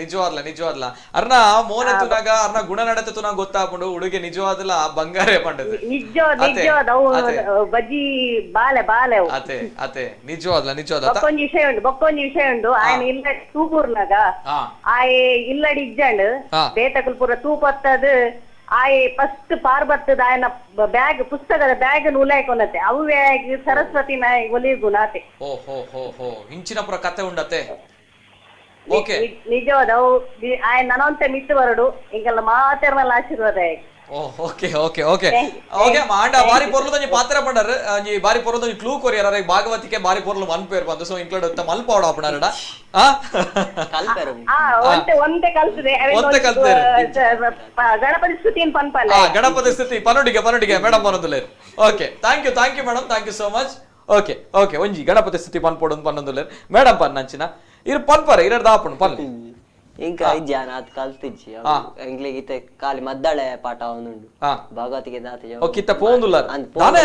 ನಿಜವಾದ್ಲ ಅರ್ನ ಮೋನೆ ತುನಾಗ ಅರ್ನ ಗುಣ ನಡತೆ ತುನಾಗ ಗೊತ್ತಾಪುಂಡು ಉಡುಗೆ ನಿಜವಾದ್ಲ ಬಂಗಾರೇ ಪಂಡದು ಬಜ್ಜಿ ಬಾಲೆ ಅತೆ ನಿಜವಾದ್ಲ ಬೊಕ್ಕೊಂಜಿ ವಿಷಯ ಉಂಡು. ఆయన ಇಲ್ಲ ತೂಪೂರ್ನಾಗ ಆಯೆ ಇಲ್ಲಡಿ ಇಜ್ಜಂಡ್ ಬೇತಕಲ್ ಪೂರ ತೂಪತ್ತದು ಆಯೆ ಫಸ್ಟ್ ಪಾರ್ ಬರ್ತದ ఆయన ಬ್ಯಾಗ್ ಪುಸ್ತಕದ ಬ್ಯಾಗ್ ಉಲಾಯ್ಕೊನತೆ ಅವು ಬ್ಯಾಗ್ ಸರಸ್ವತಿ ನಾಯಿ ಒಲಿ ಗುಣಾತೆ ಹಿಂಚಿನ ಪುರ ಕತೆ ಉಂಡತೆ ನಿಜವಾದ ಅವು ఆయన ನನಂತೆ ಮಿತ್ತು ಬರಡು ಹಿಂಗೆಲ್ಲ ಮಾತಾಡ್ನಲ್ಲ ಆಶೀರ್ವಾದ. ಓಕೆ ಮಾಂಡ ಬಾರಿ ಪೊರ್ಲುದ ಪಾತ್ರ ಪಂಡರ್ ಈ ಬಾರಿ ಪೊರ್ಲುದ ಕ್ಲೂ ಕೊರಿಯರ ಭಾಗವತಿಕೆ ಬಾರಿ ಪೊರ್ಲು ಮನ್ ಪೇರ್ ಬಂದು ಸೊ ಇಂಕ್ಲೂಡ್ ಮಲ್ಪ ಅವಡ ಪಡರಡ ಒಂದೇ ಕಲ್ತದೆ ಗಣಪತಿ ಸ್ತುತಿಯನ್ನು ಪನ್ಪಲ್ಲ ಗಣಪತಿ ಸ್ತುತಿ ಪನೊಡಿಗೆ ಮೇಡಮ್ ಬರೋದಿಲ್ಲ. Okay thank you madam. Thank you so much. Okay okay ಒಂಜಿ ಗಣಪತಿ ಸ್ತುತಿ ಪನ್ಪೋಡು ಪನ್ನೊಂದುಲ್ಲೆ ಮೇಡಮ್ ಪನ್ನಂಚಿನ ಇರು ಪನ್ಪರ ಇರ ದಾಪುಂಡು ಪನ್ಲಿ ಇಂಕ ಇಜ್ಜಾನ ಅದ್ ಕಲ್ತಿಜ್ಜಿ ಎಂಗ್ಲಿಗೆ ಇತ್ತೆ ಕಾಲಿ ಮದ್ದಾಳೆ ಪಾಠ ಅವನುಂಡು ಭಗವತಿಗೆ ದಾತೆ ಕಿತ್ತ ಪೋಂದುಲ್ಲ ದಾನೆ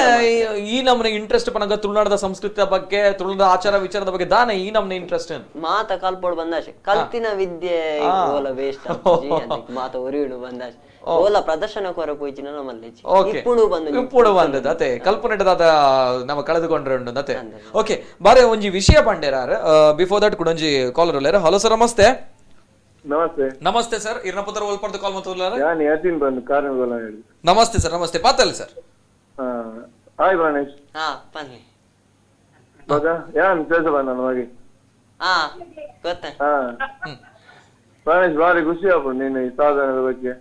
ಈ ನಮ್ನೆ ಇಂಟ್ರೆಸ್ಟ್ ಪನಗ ತುಳುನಾಡದ ಸಂಸ್ಕೃತಿಯ ಬಗ್ಗೆ ತುಳುನಾಡ ಆಚಾರ ವಿಚಾರದ ಬಗ್ಗೆ ದಾನೆ ಈ ನಮ್ನೆ ಇಂಟ್ರೆಸ್ಟ್ ಮಾತ ಕಲ್ಪೋಡು ಬಂದಾಶೆ ಕಲ್ತಿನ ವಿದ್ಯೆ ಓಲ ವೇಸ್ಟ್ ಮಾತ ಒರಿಯುಡು ಬಂದಾಶೆ ಓಲ ಪ್ರದರ್ಶನ ಕೊರ ಪೋಯಿಚಿನ ನಮ್ಮಲ್ಲಿ ఇప్పుడు ಬಂದದ ಅತೆ ಕಲ್ಪನೆಟದ ನಮ್ಮ ಕಳೆದುಕೊಂಡ್ರೆ ಉಂಡು ಅತೆ ಓಕೆ ಬಾರೆ ಒಂಜಿ ವಿಷಯ ಪಂಡೇರಾರ್ ಬಿಫೋರ್ ದಟ್ ಕುಡೊಂಜಿ ಕಾಲರ್ ಉಲ್ಲೇರ ಹಲೋ ಸರ್ ನಮಸ್ತೆ ನಮಸ್ತೆ ನಮಸ್ತೆ ಸರ್ ಇರ್ನಪುತ್ರ ಒಲ್ಪರ್ದ ಕಾಲ್ ಮಾತಾಡ್ಲಾರ ನಾನು ಯಾತಿನ್ ಬಂದು ಕಾರಣಗಳ ಹೇಳಿ ನಮಸ್ತೆ ಸರ್ ನಮಸ್ತೆ ಪಾತಲ್ಲ ಸರ್ ಹಾಯ್ ಪ್ರಾಣೇಶ್ ಬನ್ನಿ ಮಗ ಯಾನ್ ಕೆಲಸ ಬಂದ ನಮಗೆ ಗೊತ್ತ ಪ್ರಾಣೇಶ್ ಭಾರಿ ಖುಷಿ ಆಗ್ಬೋದು ನೀನು ಈ ಸಾಧನದ ಬಗ್ಗೆ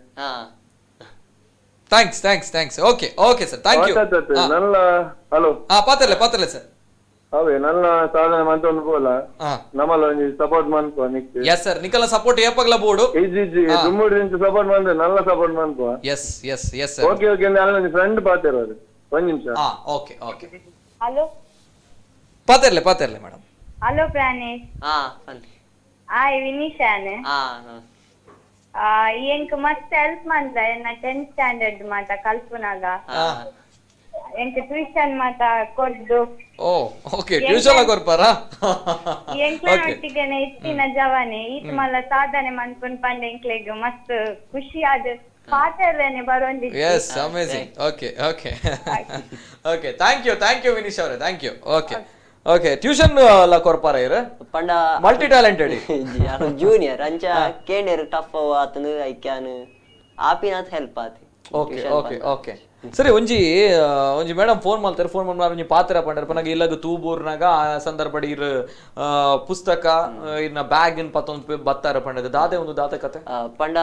thanks thanks thanks okay okay sir thank you ನಲ್ಲ ಹಲೋ ಪಾತರ್ಲೆ ಸರ್ ಅವೇ ನನ್ನ ಸಾಧನೆ ಮಂತೊಂದು ಪೋಲ ನಮ್ಮಲ್ಲ ಒಂಜಿ ಸಪೋರ್ಟ್ ಮನ್ಪೋ ನಿಕ್ತಿ ಎಸ್ ಸರ್ ನಿಕಲ ಸಪೋರ್ಟ್ ಏಪಗ್ಲ ಬೋಡು ಇಜ್ಜಿ ದುಮ್ಮುಡಿ ಇಂಚ ಸಪೋರ್ಟ್ ಮಂದೆ ನಲ್ಲ ಸಪೋರ್ಟ್ ಮನ್ಪೋ yes yes yes sir okay okay ಅಂದ್ರೆ ಅಲ್ಲಿ ಫ್ರೆಂಡ್ ಪಾತಿರೋದು ಒಂದ್ ನಿಮಿಷ ಓಕೆ ಓಕೆ ಹಲೋ ಪಾತರ್ಲೆ ಮೇಡಮ್ ಹಲೋ ಪ್ರಾಣೇಶ್ ಬನ್ನಿ ಆಯ್ ವಿನೀಶಾನೆ ಎಂಕ್ ಮಸ್ತ್ ಹೆಲ್ಪ್ ಮಾಡ್ದ ಎನ್ನ 10th ಸ್ಟ್ಯಾಂಡರ್ಡ್ ಮಾತ ಕಲ್ಪನಾಗ ಎಂಕ್ ಟ್ಯೂಷನ್ ಮಾತ ಕೊಡ್ದು ಓಕೆ ಟ್ಯೂಷನ್ ಕೊರ್ಪಾರ ಎಂಕ್ಲನೊಟ್ಟಿಗೆ ಹೆಚ್ಚಿನ ಜವಾನೆ ಈತ್ ಮಲ್ಲ ಸಾಧನೆ ಮನ್ಪುನ್ ಪಂಡ ಎಂಕ್ಲೆಗ್ ಮಸ್ತ್ ಖುಷಿ ಆದ ಪಾಠರ್ಲೇನೆ ಬರೋಂದಿತ್ತು yes amazing okay okay okay thank you Vinish ಅವರೇ thank you okay okay tuition ಲ ಕೊರ್ಪಾರ ಇರ ಪಂಡ ಮಲ್ಟಿ ಟ್ಯಾಲೆಂಟೆಡ್ ಜೂನಿಯರ್ ಅಂಚ ಕೇಂಡಿಯರ್ ಟಫ್ ಆತನು ಐಕ್ಯಾನ್ ಆಪಿನಾತ್ ಹೆಲ್ಪ್ ಆತಿ ಓಕೆ ಓಕೆ ಓಕೆ ಸರಿ ಒಂಜಿ ಮೇಡಮ್ ಫೋನ್ ಮಾಡ್ತಾರೆ ಫೋನ್ ಮಾಡಿ ಒಂಜಿ ಪಾತ್ರ ಪಂಡರ್ ಪನಗ ಇಲ್ಲಗ ತೂಬೂರ್ನಾಗ ಆ ಸಂದರ್ಭ ಇರ್ ಪುಸ್ತಕ ಇನ್ನ ಬ್ಯಾಗ್ ಇನ್ ಪತ್ತೊಂದು ಬತ್ತಾರ ಪಂಡದ ದಾದೆ ಒಂದು ದಾತ ಕತೆ ಪಂಡ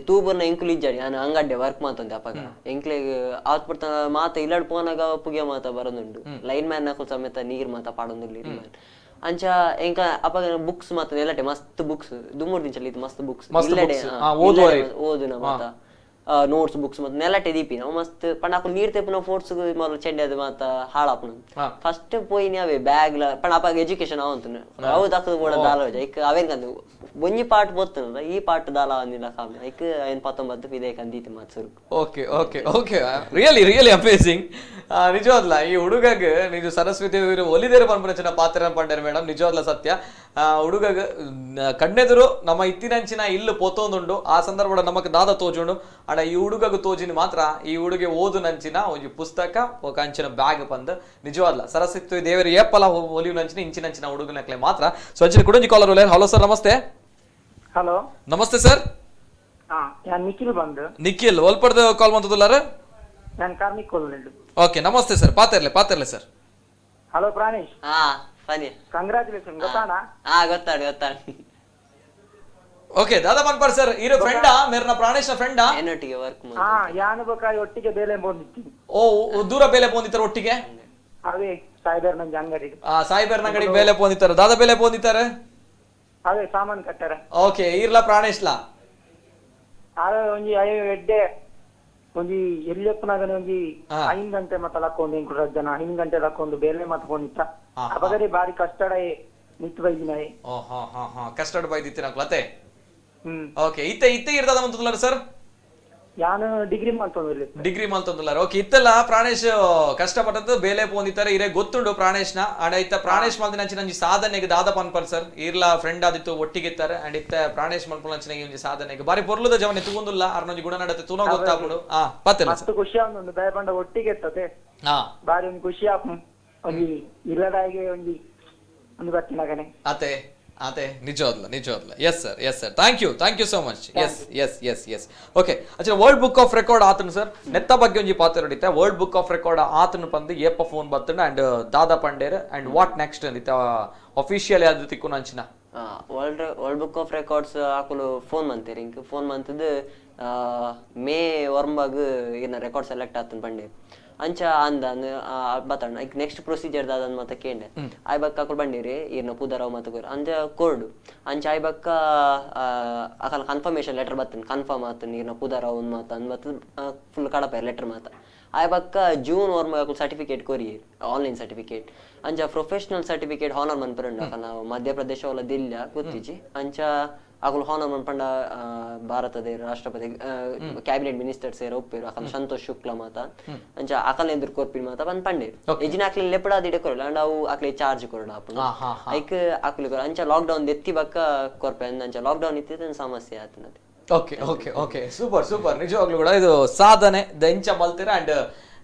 ತೂಬೂರ್ನ ಎಂಕುಲು ಇಜ್ಜಾಡಿ ನಾನು ಅಂಗಡ್ಡೆ ವರ್ಕ್ ಮಾತಂದೆ ಅಪ್ಪಾಗ ಎಂಕ್ಲೆಗ್ ಆತ್ ಪಡ್ತ ಮಾತ ಇಲ್ಲಡ್ ಪೋನಾಗ ಪುಗೆ ಮಾತ ಬರೋದುಂಡು ಲೈನ್ ಮ್ಯಾನ್ ನಾಕು ಸಮೇತ ನೀರ್ ಮಾತ ಪಾಡೊಂದುಲ್ಲಿ ಅಂಚ ಎಂಕ ಅಪ್ಪಾಗ ಬುಕ್ಸ್ ಮಾತ ನೆಲಟೆ ಮಸ್ತ್ ಬುಕ್ಸ್ ದುಮ್ಮೂರ್ ದಿಂಚಲ್ಲಿ ಮಸ್ತ್ ಬುಕ್ಸ್ ಇಲ್ಲಡೆ ಓದುನ ಮಾತ ನೋಟ್ಸ್ ಬುಕ್ಸ್ ಮತ್ತೆ ನೆಲಟೆ ದೀಪಿ ನಾವು ಮಸ್ತ್ ಪಂಡ ಅಪ್ಪ ನೀರ್ ತೆಪ್ಪನ ಫೋರ್ಟ್ಸ್ ಮೊದಲು ಚೆಂಡೆ ಅದು ಮಾತ ಹಾಳಾಪನ ಫಸ್ಟ್ ಪೋಯಿನಿ ಅವೇ ಬ್ಯಾಗ್ ಲ ಪಂಡ ಅಪ್ಪ ಎಜುಕೇಶನ್ ಅವಂತ ಅವು ದಕ್ಕದ ಕೂಡ ದಾಲ ಐಕ್ ಅವೇನ್ ಕಂದು ಒಂಜಿ ಪಾಟ್ ಬೋತ್ತನಲ್ಲ ಈ ಪಾಟ್ ದಾಲ ಅಂದಿಲ್ಲ ಕಾಮ ಐಕ್ ಏನ್ 19 ಇದೇ ಕಂದೀತಿ ಮಾತ್ ಸುರು okay okay okay really amazing ನಿಜವಾದ್ಲ ಈ ಹುಡುಗಗ ನಿಜ ಸರಸ್ವತಿ ಒಲಿದೇರ ಪನ್ಪುನಂಚಿನ ಪಾತ್ರ ಪಂಡರ್ ಮೇಡಮ್ ನಿಜವಾದ್ಲ ಸತ್ಯ ಹುಡುಗಗ ಕಣ್ಣೆದುರು ನಮ್ಮ ಇತ್ತಿನಂಚಿನ ಇಲ್ಲು ಪೊತ್ತೊಂದುಂಡು ಆ ಸಂದರ್ಭ ನಮಕ್ ದಾದ ತೋಜುಂಡು ಅಡ ಈ ಹುಡುಗಗ ತೋಜಿನ ಮಾತ್ರ ಈ ಹುಡುಗೆ ಓದು ನಂಚಿನ ಒಂಜಿ ಪುಸ್ತಕ ఒక ಅಂಚಿನ ಬ್ಯಾಗ್ ಪಂದ್ ನಿಜವಾದ್ಲ ಸರಸ್ವತಿ ದೇವರ ಏಪಲ ಒಲಿಯು ನಂಚಿನ ಇಂಚಿನಂಚಿನ ಹುಡುಗನಕ್ಲೆ ಮಾತ್ರ ಸೊ ಅಂಚಿನ ಕುಡಂಜಿ ಕಾಲರ್ ಉಲ್ಲೇರ್ ಹಲೋ ಸರ್ ನಮಸ್ತೆ ಹಲೋ ನಮಸ್ತೆ ಸರ್ ಯಾನ್ ನಿಖಿಲ್ ಬಂದು ನಿಖಿಲ್ ಒಲ್ಪಡ್ದ ಕಾಲ್ ಮಾಡ್ತದಲ್ಲಾರ ನಾನು ಕಾರ್ಮಿಕ್ ಕೊಲ್ಲೆಂಡು ಓಕೆ ನಮಸ್ತೆ ಸರ್ ಪಾತರ್ಲೆ ಸರ್ ಹಲೋ ಪ್ರಾಣೇಶ್ ಫನಿ ಕಂಗ್ರಾಚುಲೇಷನ್ ಗೊತ್ತಾನಾ ಗೊತ್ತಾಡು ಓಕೆ ದಾದಾ ಪನ್ಪರ್ ಸರ್ ಇರೋ ಫ್ರೆಂಡಾ ಮೇರ್ನ ಪ್ರಾಣೇಶ್ ಫ್ರೆಂಡಾ ಏನೊಟ್ಟಿಗೆ ವರ್ಕ್ ಯಾನು ಬೇಕಾಗಿ ಒಟ್ಟಿಗೆ ಬೇಲೆ ಬಂದಿತ್ತು ದೂರ ಬೇಲೆ ಪೋಂದಿತ್ತಾರೆ ಒಟ್ಟಿಗೆ ಅವೇ ಸಾಯಿಬರ್ ನಂಜಿ ಅಂಗಡಿ ಸಾಯಿಬರ್ ಅಂಗಡಿ ಬೇಲೆ ಪೋಂದಿತ್ತಾರೆ ದಾದಾ ಬೇಲೆ ಪೋಂದಿತ್ತಾರೆ ಅವೇ ಸಾಮಾನ್ ಕಟ್ಟಾರ ಓಕೆ ಇರ್ಲಾ ಪ್ರಾಣೇಶ್ಲಾ ಅದೇ ಒಂಜಿ ಎಡ್ಡೆ ಒಂಜಿ ಎಲ್ಲಿಯಪ್ಪನಾಗನೆ ಒಂಜಿ 5 ಗಂಟೆ ಮತ್ತ ಲಕ್ಕೊಂಡು ಇಂಕು ಜನ 5 ಗಂಟೆ ಲಕ್ಕೊಂಡು ಬೇಲೆ ಮತ್ಕೊಂಡಿತ್ತ ಅಪಗರಿ ಬಾರಿ ಕಷ್ಟಡ ನಿತ್ತು ಬೈದಿನಾಯಿ ಕಷ್ಟಡ್ ಬೈದಿತ್ತಿನಕ್ಲತೆ ಓಕೆ ಇತ್ತೆ ಇರ್ತದ ಮಂತುಲ್ಲಾರ ಸರ್ ಯಾನು ಡಿಗ್ರಿ ಮಾಡ್ತೊಂದುಲ್ಲಾರ ಓಕೆ ಇತ್ತೆಲ್ಲ ಪ್ರಾಣೇಶ್ ಕಷ್ಟಪಟ್ಟದ್ದು ಬೇಲೆ ಪೋಂದಿತ್ತಾರೆ ಇರೇ ಗೊತ್ತುಂಡು ಪ್ರಾಣೇಶ್ನ ಅಂಡ್ ಇತ್ತ ಪ್ರಾಣೇಶ್ ಮಲ್ದಿನಂಚಿನ ಸಾಧನೆಗೆ ದಾದ ಪನ್ಪರ್ ಸರ್ ಇರ್ಲಾ ಫ್ರೆಂಡ್ ಆದಿತ್ತು ಒಟ್ಟಿಗಿತ್ತಾರೆ ಅಂಡ್ ಇತ್ತ ಪ್ರಾಣೇಶ್ ಮಲ್ಪುನಂಚಿನ ಒಂಜಿ ಸಾಧನೆಗೆ ಬಾರಿ ಪೊರ್ಲುದ ಜವನೆ ತಗೊಂದುಲ್ಲ ಅರ್ನೊಂಜಿ ಗುಣ ನಡತೆ ತುನೋ ಗೊತ್ತಾಗ್ಬಿಡು ಪತ್ತಿಲ್ಲ ಮಸ್ತ್ ಖುಷಿ ಆಗುಂಡು ದಯಪಂಡ ಒಟ್ಟಿಗೆ ಇರ್ತದೆ ಬಾರಿ ಒಂದು ಖುಷಿ ಆಪು ಒಂಜಿ ಇಲ್ಲದಾಗೆ ಒಂದು ಬರ್ತಿನಾಗನೆ ಅತೆ ನಿಜವಾದ್ಲ yes sir thank you so much yes okay ಅಚ್ಚಾ ವರ್ಲ್ಡ್ ಬುಕ್ ಆಫ್ ರೆಕಾರ್ಡ್ ಆತನು ಸರ್ ನೆತ್ತ ಬಗ್ಗೆ ಒಂಜಿ ಪಾತ್ರ ಹೊಡಿತೆ ವರ್ಲ್ಡ್ ಬುಕ್ ಆಫ್ ರೆಕಾರ್ಡ್ ಆತನು ಬಂದು ಏಪ ಫೋನ್ ಬತ್ತಂಡು ಅಂಡ್ ದಾದಾ ಪಂಡೇರ್ ಅಂಡ್ ವಾಟ್ ನೆಕ್ಸ್ಟ್ ಅಂದಿತ್ತ ಅಫಿಷಿಯಲ್ ಯಾವ್ದು ತಿಕ್ಕು ನಂಚಿನ ವರ್ಲ್ಡ್ ಬುಕ್ ಆಫ್ ರೆಕಾರ್ಡ್ಸ್ ಹಾಕಲು ಫೋನ್ ಮಂತೀರಿ ಇಂಕ ಫೋನ್ ಮಂತದ್ದು ಮೇ ವರ್ಂಬಾಗ ಏನ ರೆಕಾರ್ಡ್ ಸೆಲೆಕ್ಟ್ ಆತನ್ ಪಂಡೆ ಅಂಚ ಅಂದ ಬತ್ತಣ್ಣ ಈಗ ನೆಕ್ಸ್ಟ್ ಪ್ರೊಸೀಜರ್ ದಾದನ್ ಮತ್ತ ಕೇಂಡೆ ಆಯ್ ಬಕ್ಕ ಹಾಕೊಂಡು ಬಂದಿರಿ ಇರ್ನ ಪುದರಾವ್ ಮತ್ತ ಕೋರ್ ಅಂಚ ಕೋರ್ಡು ಅಂಚ ಆಯ್ ಬಕ್ಕ ಅಕಲ್ ಕನ್ಫರ್ಮೇಶನ್ ಲೆಟರ್ ಬತ್ತನ್ ಕನ್ಫರ್ಮ್ ಆತನ್ ಇರ್ನ ಪುದರಾವ್ ಮಾತ ಅಂದ್ ಬತ್ತ ಫುಲ್ ಕಡಪ ಲೆಟರ್ ಮಾತ ಆಯ ಬಕ್ಕ ಜೂನ್ ಓರ್ಮ ಸರ್ಟಿಫಿಕೇಟ್ ಕೊರಿಯರ್ ಆನ್ಲೈನ್ ಸರ್ಟಿಫಿಕೇಟ್ ಅಂಚ ಪ್ರೊಫೆಷನಲ್ ಸರ್ಟಿಫಿಕೇಟ್ ಹಾನರ್ ಮನ್ಪರಂಡ ನಾವು ಮಧ್ಯಪ್ರದೇಶ ಒಲ ದಿಲ್ಲ ಗೊತ್ತಿಜಿ ಅಂಚ ಅಕುಲು ಹಾನರ್ ಮನ್ಪಂಡ ಭಾರತದ ರಾಷ್ಟ್ರಪತಿ ಕ್ಯಾಬಿನೆಟ್ ಮಿನಿಸ್ಟರ್ ಸೇರ ಒಪ್ಪಿರು ಅಕಲ್ ಸಂತೋಷ್ ಶುಕ್ಲಾ ಮಾತ ಅಂಚ ಅಕಲ್ ಎದುರು ಕೊರ್ಪಿನ ಮಾತ ಬಂದ್ ಪಂಡೇರು ಎಜಿನ ಅಕ್ಲಿ ಲೆಪಡ ದಿಡೆ ಕೊರಲ್ಲ ಅಂಡ್ ಅವು ಅಕ್ಲಿ ಚಾರ್ಜ್ ಕೊರಡ ಅಪ್ಪು ಐಕ್ ಅಕ್ಲಿ ಕೊರ ಅಂಚ ಲಾಕ್ಡೌನ್ ಎತ್ತಿ ಬಕ್ಕ ಕೊರ್ಪೆ ಅಂಚ ಲಾಕ್ಡೌನ್ ಇತ್ತಿದ ಸಮಸ್ಯೆ ಆತನದೆ. Okay okay okay super super ನಿಜವಾಗ್ಲೂ ಕೂಡ ಇದು ಸಾಧನೆ ದಂಚ ಮಲ್ತಿರ ಅಂಡ್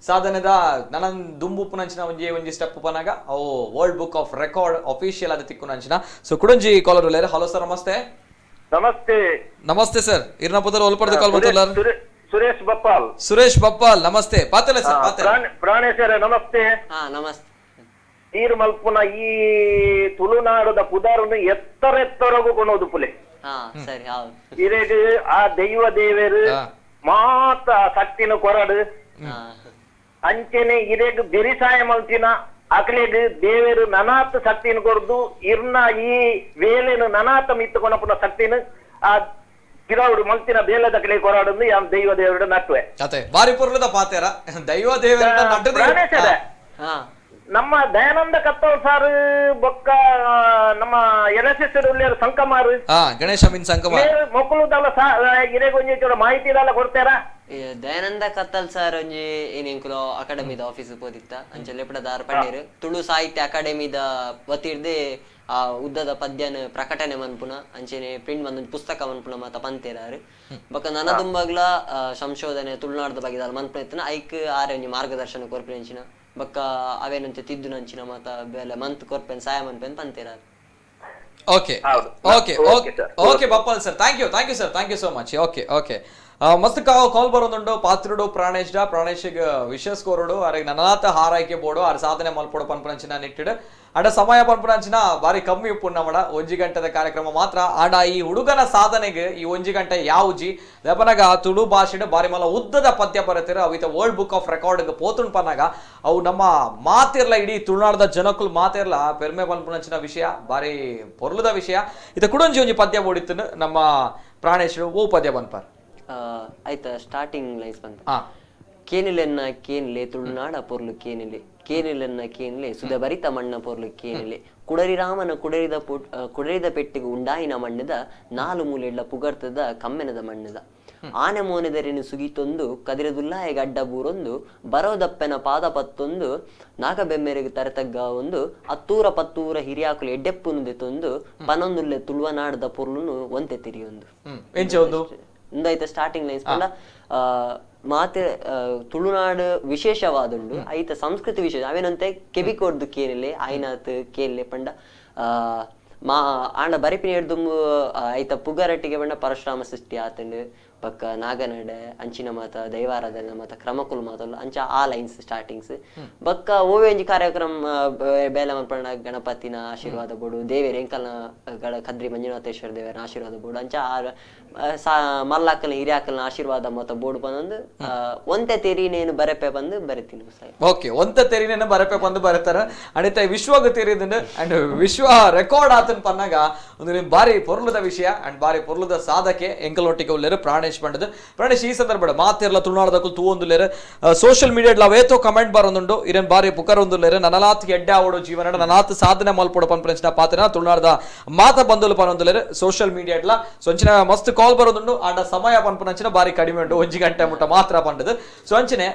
ಸಾಧನೆದ ನನ್ನ ದುಂಬುಪ್ಪುನಂಚಿನ ಒಂಜಿ ಸ್ಟೆಪ್ ಪನಾಗ ಅವು world book of record official ಆದ ತಿಕ್ಕುನಂಚಿನ ಸೊ ಕುಡಂಜಿ ಕಾಲರ್ ಉಳ್ಳೇರು. ಹಲೋ ಸರ್ ನಮಸ್ತೆ. ನಮಸ್ತೆ. ನಮಸ್ತೆ ಸರ್ ಇರ್ನ ಪದರ ಒಲ್ಪರ್ದ ಕಾಲ್ ಮಾಡ್ತಾರ ಸುರೇಶ್ ಬಪ್ಪಾಲ್. ಸುರೇಶ್ ಬಪ್ಪಾಲ್ ನಮಸ್ತೆ. ಪಾತಲೆ ಸರ್ ಪಾತಲೆ ಪ್ರಾಣೇಶರೇ ನಮಸ್ತೆ. ನಮಸ್ತೆ. ನೀರು ಮಲ್ಪುನ ಈ ತುಳುನಾಡದ ಪುದಾರನ್ನು ಎತ್ತರೆತ್ತರಗೂ ಕೊನೋದು ಪುಲೆ ಇರೆಗ್ ಆ ದೈವ ದೇವರು ಮಾತ ಸತ್ತಿನ ಕೊರಡು ಅಂಚೆನೆ ಇರೆಗ್ ಬೆರಿಸಾಯ ಮಲ್ತಿನ ಅಕ್ಲೆಗ್ ದೇವರು ನನಾತ್ ಶಕ್ತಿನ ಕೊರ್ದು ಇರ್ನ ಈ ವೇಲೆನು ನನಾತ ಮಿತ್ತು ಕೊನಪುನ ಶಕ್ತಿನ ಆ ಗಿರೌಡು ಮಲ್ತಿನ ಬೇಲದ ಕಲೆ ಕೊರಾಡನ್ನು ಯಾನ್ ದೈವ ದೇವರ ನಟ್ವೆ ಅತೆ ಬಾರಿ ಪುರ್ಲದ ಪಾತೆರ ದೈವ ದೇವರ ನಟ್ಟದೆ ನಮ್ಮ ದಯಾನಂದ ಕತ್ತಲ್ ಸಾರ್ ಬೊಕ್ಕ ನಮ್ಮ ಎನ್ಎಸ್ಎಸ್ ಸಂಕಮಾರ್ ಗಣೇಶ ಮಿನ್ ಸಂಕಮಾರ್ ಮೊಕ್ಕಲುದಲ್ಲ ಇರೆಗೊಂಜಿ ಚೂರ ಮಾಹಿತಿ ಇದೆಲ್ಲ ಕೊಡ್ತಾರಾ? ದಯಾನಂದ ಕತ್ತಲ್ ಸರ್ ಒಂಜಿ ಏನೆಂಕುಲು ಅಕಾಡೆಮಿದ ಆಫೀಸ್ ಪೋದಿತ್ತ ಅಂಚೆ ಲೆಪಡದಾರ್ ಪಂಡೇರು ತುಳು ಸಾಹಿತ್ಯ ಅಕಾಡೆಮಿದ ವತಿರ್ದೆ ಆ ಉದ್ದದ ಪದ್ಯನ ಪ್ರಕಟಣೆ ಮನ್ಪುನ ಅಂಚೆನೆ ಪ್ರಿಂಟ್ ಬಂದೊಂದು ಪುಸ್ತಕ ಮನ್ಪುನ ಮಾತ ಪಂತೇರಾರು ಬೊಕ್ಕ ನನ್ನ ದುಂಬಗ್ಲ ಸಂಶೋಧನೆ ತುಳುನಾಡದ ಬಗ್ಗೆ ಮನ್ಪುನ ಇತ್ತನ ಐಕ್ ಆರೆ ಒಂಜಿ ಮಾರ್ಗದರ್ಶನ ಕೊರ್ಪಿನಂಚಿನ ಬೊಕ್ಕ ಅವೇನಂತೆ ತಿದ್ದು ನಂಚಿನ ಮಾತ ಬೇಲೆ ಮಂತ್ ಕೊರ್ಪೆನ್ ಸಹಾಯ ಮನ್ಪೆನ್ ಪಂತೇರಾರು. ಓಕೆ ಓಕೆ ಓಕೆ ಓಕೆ ಬಪ್ಪಲ್ sir thank you sir thank you so much. Okay okay ಮಸ್ತ್ ಕಾಲ್ ಬರೋದುಂಡು ಪಾತ್ರುಡು ಪ್ರಾಣೇಶ್ಗೆ ವಿಶೇಷ ಕೋರುಡು ಅರೆ ನನಾತ ಹಾರೈಕೆ ಬೋಡು ಅರ ಸಾಧನೆ ಮಲ್ಪೋಡು ಪನ್ಪುನಂಚಿನ ನಿಟ್ಟಿಡು ಅಡ ಸಮಯ ಪನ್ಪುನಂಚಿನ ಬಾರಿ ಕಮ್ಮಿ ಉಪ್ಪುಣ್ಣ ಮಾಡ 1 ಗಂಟೆದ ಕಾರ್ಯಕ್ರಮ ಮಾತ್ರ ಆಡ ಈ ಹುಡುಗನ ಸಾಧನೆಗೆ ಈ 1 ಗಂಟೆ ಯಾವುಜಿ ದೆಪನಾಗ ತುಳು ಭಾಷೆಡ್ ಬಾರಿ ಮಲ ಉದ್ದದ ಪದ್ಯ ಬರುತ್ತೀರ ಅವಿತ ವರ್ಲ್ಡ್ ಬುಕ್ ಆಫ್ ರೆಕಾರ್ಡ್ ಪೋತುಣ್ ಪನ್ನಾಗ ಅವು ನಮ್ಮ ಮಾತಿರ್ಲ ಇಡೀ ತುಳುನಾಡದ ಜನಕ್ಕೂ ಮಾತಿರ್ಲ ಪೆರ್ಮೆ ಪನ್ಪುನಂಚಿನ ವಿಷಯ ಬಾರಿ ಪೊರ್ಲದ ವಿಷಯ ಇತ ಕುಡೊಂಜಿ ಒಂಜಿ ಪದ್ಯ ಬೋಡಿತ್ತು ನಮ್ಮ ಪ್ರಾಣೇಶ್ ಓ ಪದ್ಯ ಬನ್ಪಾರ್ ಆಯ್ತಾ ಸ್ಟಾರ್ಟಿಂಗ್ ಲೈನ್ಸ್ ಬಂತ ಕೇನಿಲೆನ್ನ ಕೇನ್ಲೆ ತುಳುನಾಡ ಪೊರ್ಲು ಕೇನಿಲೆ ಕೇನಿಲೆನ್ನ ಕೇನ್ಲೆ ಸುಧಭರಿತ ಮಣ್ಣ ಪೊರ್ಲು ಕೇನಿಲೆ ಕುಡರಿರಾಮನ ಕುಡರಿದ ಪೆಟ್ಟಿಗೆ ಉಂಡಾಯಿನ ಮಣ್ಣದ 4 ಮೂಲೆಡ್ಲ ಪುಗರ್ತದ ಕಮ್ಮೆನದ ಮಣ್ಣದ ಆನೆ ಮೋನೆದರಿನ ಸುಗಿತೊಂದು ಕದಿರದುಲ್ಲಾಯ ಗಡ್ಡ ಬೂರೊಂದು ಬರೋದಪ್ಪನ ಪಾದ ಪತ್ತೊಂದು ನಾಗಬೆಮ್ಮೆರೆಗೆ ತರತಗ್ಗ ಒಂದು ಅತ್ತೂರ ಪತ್ತೂರ ಹಿರಿಯಾಕುಲು ಎಡ್ಡೆಪ್ಪುನುದೆ ತೊಂದು ಪನೊಂದುಲ್ಲೆ ತುಳುವನಾಡದ ಪೊರ್ಲುನು ಒಂತೆ ತಿರಿಯೊಂದು ಇಂದಾಯ್ತ ಸ್ಟಾರ್ಟಿಂಗ್ ಲೈನ್ಸ್ ಪಂಡ ಮಾತೆ ತುಳುನಾಡು ವಿಶೇಷವಾದುಂಡು ಐತ ಸಂಸ್ಕೃತಿ ವಿಶೇಷ ಅವೇನಂತೆ ಕೆಬಿಕೋಡ್ದು ಕೇನಿಲೆ ಆಯ್ನಾತ್ ಕೇನ್ಲೆ ಪಂಡ ಆಂಡ ಬರಿಪಿನ ಹಿಡ್ದುಂಬು ಐತ ಪುಗರಟ್ಟಿಗೆ ಪಂಡ ಪರಶುರಾಮ ಸೃಷ್ಟಿ ಆತಂಡು ಪಕ್ಕ ನಾಗನಡೆ ಅಂಚಿನ ಮಾತ ದೈವಾರಾಧನೆ ಮಾತ ಕ್ರಮಕುಲ್ ಮಾತಲ್ಲ ಅಂಚ ಆ ಲೈನ್ಸ್ ಸ್ಟಾರ್ಟಿಂಗ್ಸ್ ಬಕ್ಕ ಓವೆ ಒಂಜಿ ಕಾರ್ಯಕ್ರಮ ಬೇಲೆ ಮಲ್ಪಂಡ ಗಣಪತಿನ ಆಶೀರ್ವಾದ ಬೋಡು ದೇವೇರು ಎಂಕಲ್ನ ಕದ್ರಿ ಮಂಜುನಾಥೇಶ್ವರ ದೇವರ ಆಶೀರ್ವಾದ ಬೋಡು ಅಂಚ ಮಲ್ಲಾಕಲ್ನ ಹಿರಿಯಾಕಲ್ನ ಆಶೀರ್ವಾದ ಮಾತ ಬೋಡು ಬಂದು ಒಂತೆ ತೆರಿನೇನು ಬರಪೆ ಬಂದು ಬರಿತೀನಿ. ಓಕೆ ಒಂತೆ ತೆರಿನೇನು ಬರಪೆ ಬಂದು ಬರತಾರ ಅಣಿತ ವಿಶ್ವಗ ತೆರಿದನು ಅಂಡ್ ವಿಶ್ವ ರೆಕಾರ್ಡ್ ಆತನ್ ಪನ್ನಾಗ ಒಂದು ಬಾರಿ ಪೊರ್ಲದ ವಿಷಯ ಅಂಡ್ ಬಾರಿ ಪೊರ್ಲದ ಸಾಧಕೆ ಎಂಕಲೊಟ್ಟಿಗೆ ಉಳ್ಳೇರು ಪ್ರಾಣೇಶ್ ಪಂಡದು. ಪ್ರಾಣೇಶ್ ಈ ಸಂದರ್ಭ ಮಾತಿರ್ಲ ತುಳುನಾಡದಕ್ಕೂ ತೂವೊಂದುಲ್ಲೇರು ಸೋಷಿಯಲ್ ಮೀಡಿಯಾಡ್ ಅವೇತೋ ಕಮೆಂಟ್ ಬರೊಂದುಂಡು ಇರೇನ್ ಬಾರಿ ಪುಕರ್ ಒಂದುಲ್ಲೇರು ನನಲಾತ್ ಎಡ್ಡೆ ಆವಡು ಜೀವನ ನನಾತ್ ಸಾಧನೆ ಮಲ್ಪೊಡು ಪನ್ಪಂಚಿನ ಪಾತ್ರ ತುಳುನಾಡದ ಮಾತ ಬಂದುಲು ಪನೊಂದುಲ್ಲೇರು ಸೋಷಿಯಲ್ ಮೀಡಿಯಾಡ್ಲ ಸೊಂಚಿನ ಮಸ್ತ್ ಕಾಲ್ ಬರೋದುಂಡು ಆಂಡ ಸಮಯ ಪನ್ಪಂಚಿನ ಬಾರಿ ಕಡಿಮೆ ಉಂಟು 1 ಗಂಟೆ ಮುಟ್ಟ ಮಾತ್ರ ಪಂಡದು ಸೊಂಚಿನೆ